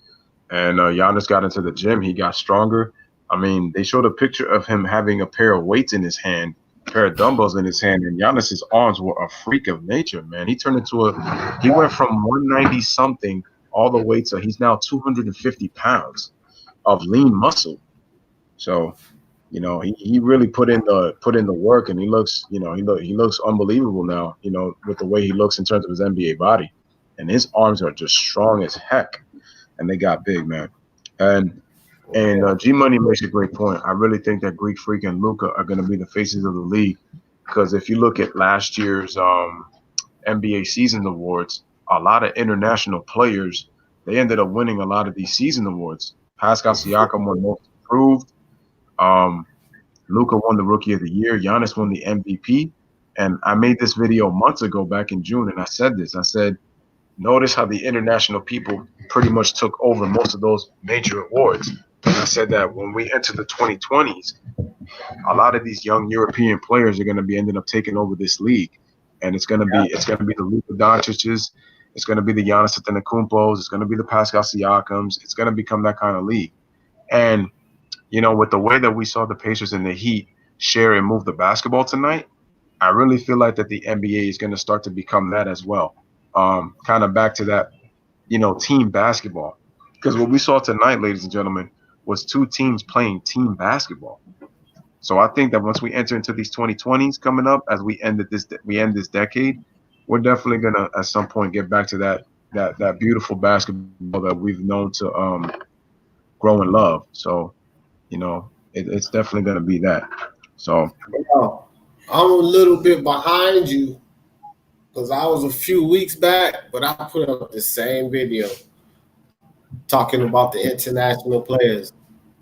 And Giannis got into the gym. He got stronger. I mean, they showed a picture of him having a pair of weights in his hand, a pair of dumbbells in his hand, and Giannis's arms were a freak of nature, man. He turned into he went from 190 something all the way to he's now 250 pounds of lean muscle. So, he really put in the work, and he looks, he looks unbelievable now, with the way he looks in terms of his NBA body, and his arms are just strong as heck, and they got big, man. And G Money makes a great point. I really think that Greek Freak and Luka are going to be the faces of the league, because if you look at last year's NBA season awards, a lot of international players, they ended up winning a lot of these season awards. Pascal Siakam won Most Improved. Luka won the Rookie of the Year. Giannis won the MVP. And I made this video months ago back in June, and I said this. I said, notice how the international people pretty much took over most of those major awards. And I said that when we enter the 2020s, a lot of these young European players are going to be ending up taking over this league. And it's going to be the Luka Doncic's, it's going to be the Giannis Antetokounmpos, it's going to be the Pascal Siakams. It's going to become that kind of league. And, with the way that we saw the Pacers and the Heat share and move the basketball tonight, I really feel like that the NBA is going to start to become that as well. Kind of back to that, team basketball. Because what we saw tonight, ladies and gentlemen, was two teams playing team basketball. So I think that once we enter into these 2020s coming up, as we end this decade, we're definitely gonna at some point get back to that beautiful basketball that we've known to grow and love. So, it's definitely gonna be that. So I'm a little bit behind you because I was a few weeks back, but I put up the same video talking about the international players.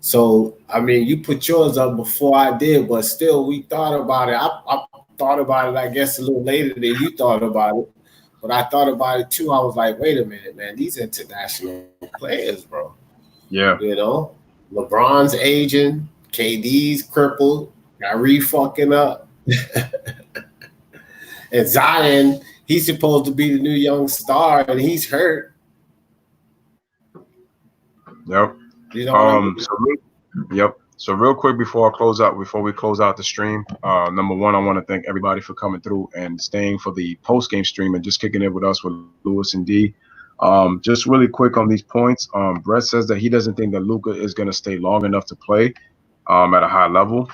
So, I mean, you put yours up before I did, but still, we thought about it. I thought about it, I guess, a little later than you thought about it. But I thought about it, too. I was like, wait a minute, man. These international players, bro. Yeah. LeBron's aging. KD's crippled. Kyrie fucking up. And Zion, he's supposed to be the new young star, and he's hurt. Yep. So real quick before we close out the stream, number one, I want to thank everybody for coming through and staying for the post game stream and just kicking it with us with Lewis and D. Just really quick on these points. Brett says that he doesn't think that Luka is going to stay long enough to play at a high level.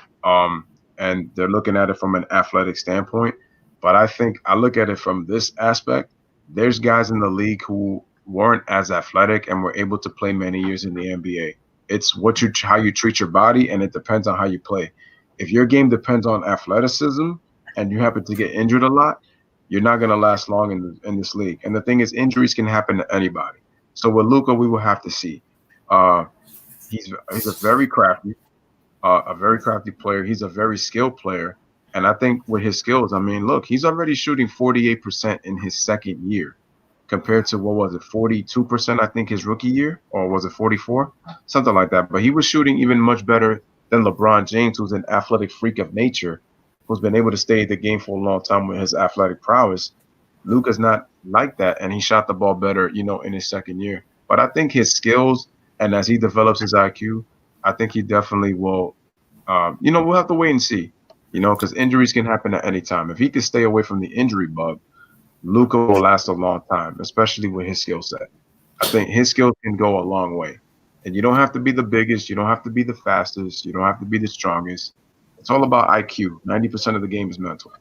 And they're looking at it from an athletic standpoint. But I look at it from this aspect. There's guys in the league who weren't as athletic and were able to play many years in the NBA. It's how you treat your body, and it depends on how you play. If your game depends on athleticism and you happen to get injured a lot, you're not going to last long in this league. And the thing is, injuries can happen to anybody. So with Luka, we will have to see. He's a very crafty player. He's a very skilled player. And I think with his skills, I mean, look, he's already shooting 48% in his second year compared to, 42%, I think, his rookie year? Or was it 44? Something like that. But he was shooting even much better than LeBron James, who's an athletic freak of nature, who's been able to stay in the game for a long time with his athletic prowess. Luka's not like that, and he shot the ball better, in his second year. But I think his skills, and as he develops his IQ, I think he definitely will We'll have to wait and see. Because injuries can happen at any time. If he can stay away from the injury bug, Luka will last a long time, especially with his skill set. I think his skills can go a long way. And you don't have to be the biggest. You don't have to be the fastest. You don't have to be the strongest. It's all about IQ. 90% of the game is mental.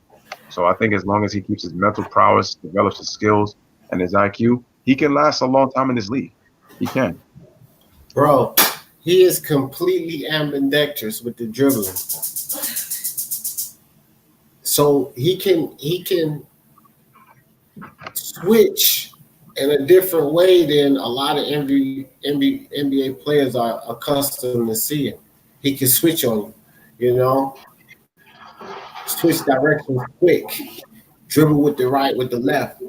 So I think as long as he keeps his mental prowess, develops his skills and his IQ, he can last a long time in this league. He can. Bro, he is completely ambidextrous with the dribbling. So he can switch in a different way than a lot of NBA players are accustomed to seeing. He can switch on you, switch directions quick, dribble with the right, with the left.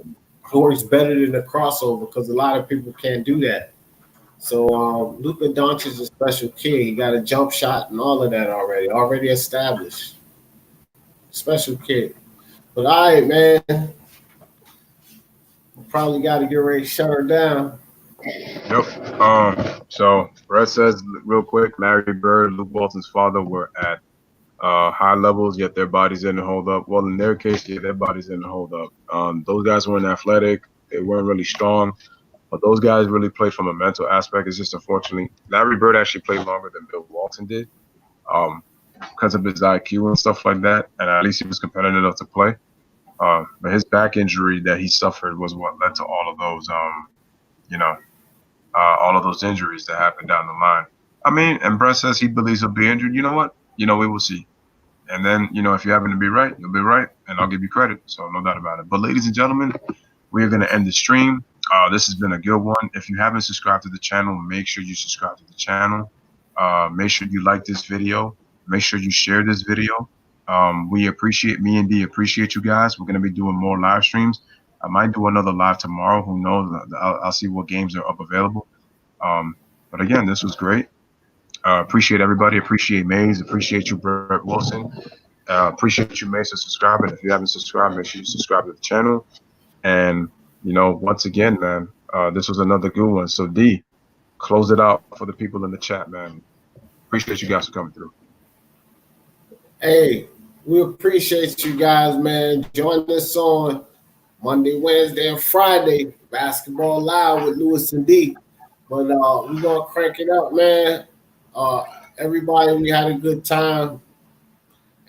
Works better than the crossover because a lot of people can't do that. So Luka Doncic is a special kid. He got a jump shot and all of that already established. Special kid. But all right, man. Probably got to get ready to shut her down. Yep. So Brett says real quick, Larry Bird, Luke Walton's father were at high levels, yet their bodies didn't hold up. Well, in their case, yeah, their bodies didn't hold up. Those guys weren't athletic. They weren't really strong. But those guys really played from a mental aspect. It's just unfortunately, Larry Bird actually played longer than Bill Walton did because of his IQ and stuff like that. And at least he was competitive enough to play. But his back injury that he suffered was what led to all of those, all of those injuries that happened down the line. I mean, and Brett says he believes he'll be injured. You know what? We will see. And then, if you happen to be right, you'll be right, and I'll give you credit. So no doubt about it. But ladies and gentlemen, we are going to end the stream. This has been a good one. If you haven't subscribed to the channel, make sure you subscribe to the channel. Make sure you like this video. Make sure you share this video. Me and D appreciate you guys. We're going to be doing more live streams. I might do another live tomorrow. Who knows? I'll see what games are up available. But again, this was great. Appreciate everybody. Appreciate Mays. Appreciate you, Brett Wilson. Appreciate you, Mays, for subscribing. If you haven't subscribed, make sure you subscribe to the channel. And, once again, man, this was another good one. So, D, close it out for the people in the chat, man. Appreciate you guys for coming through. Hey, we appreciate you guys, man. Join us on Monday, Wednesday, and Friday. Basketball Live with Lewis and D. But we're going to crank it up, man. Everybody, we had a good time.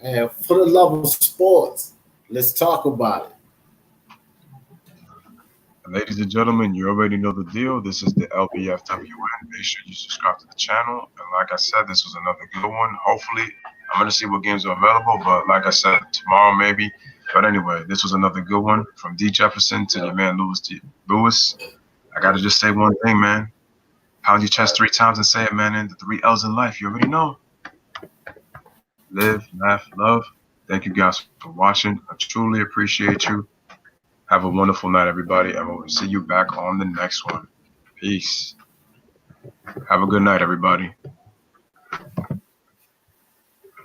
And for the love of sports, let's talk about it. Ladies and gentlemen, you already know the deal. This is the LBFWN. Make sure you subscribe to the channel. And like I said, this was another good one. Hopefully, I'm going to see what games are available. But like I said, tomorrow maybe. But anyway, this was another good one. From D. Jefferson to your man Lewis. I got to just say one thing, man. Pound your chest 3 times and say it, man. And the 3 L's in life, you already know. Live, laugh, love. Thank you guys for watching. I truly appreciate you. Have a wonderful night, everybody, and we'll see you back on the next one. Peace. Have a good night, everybody.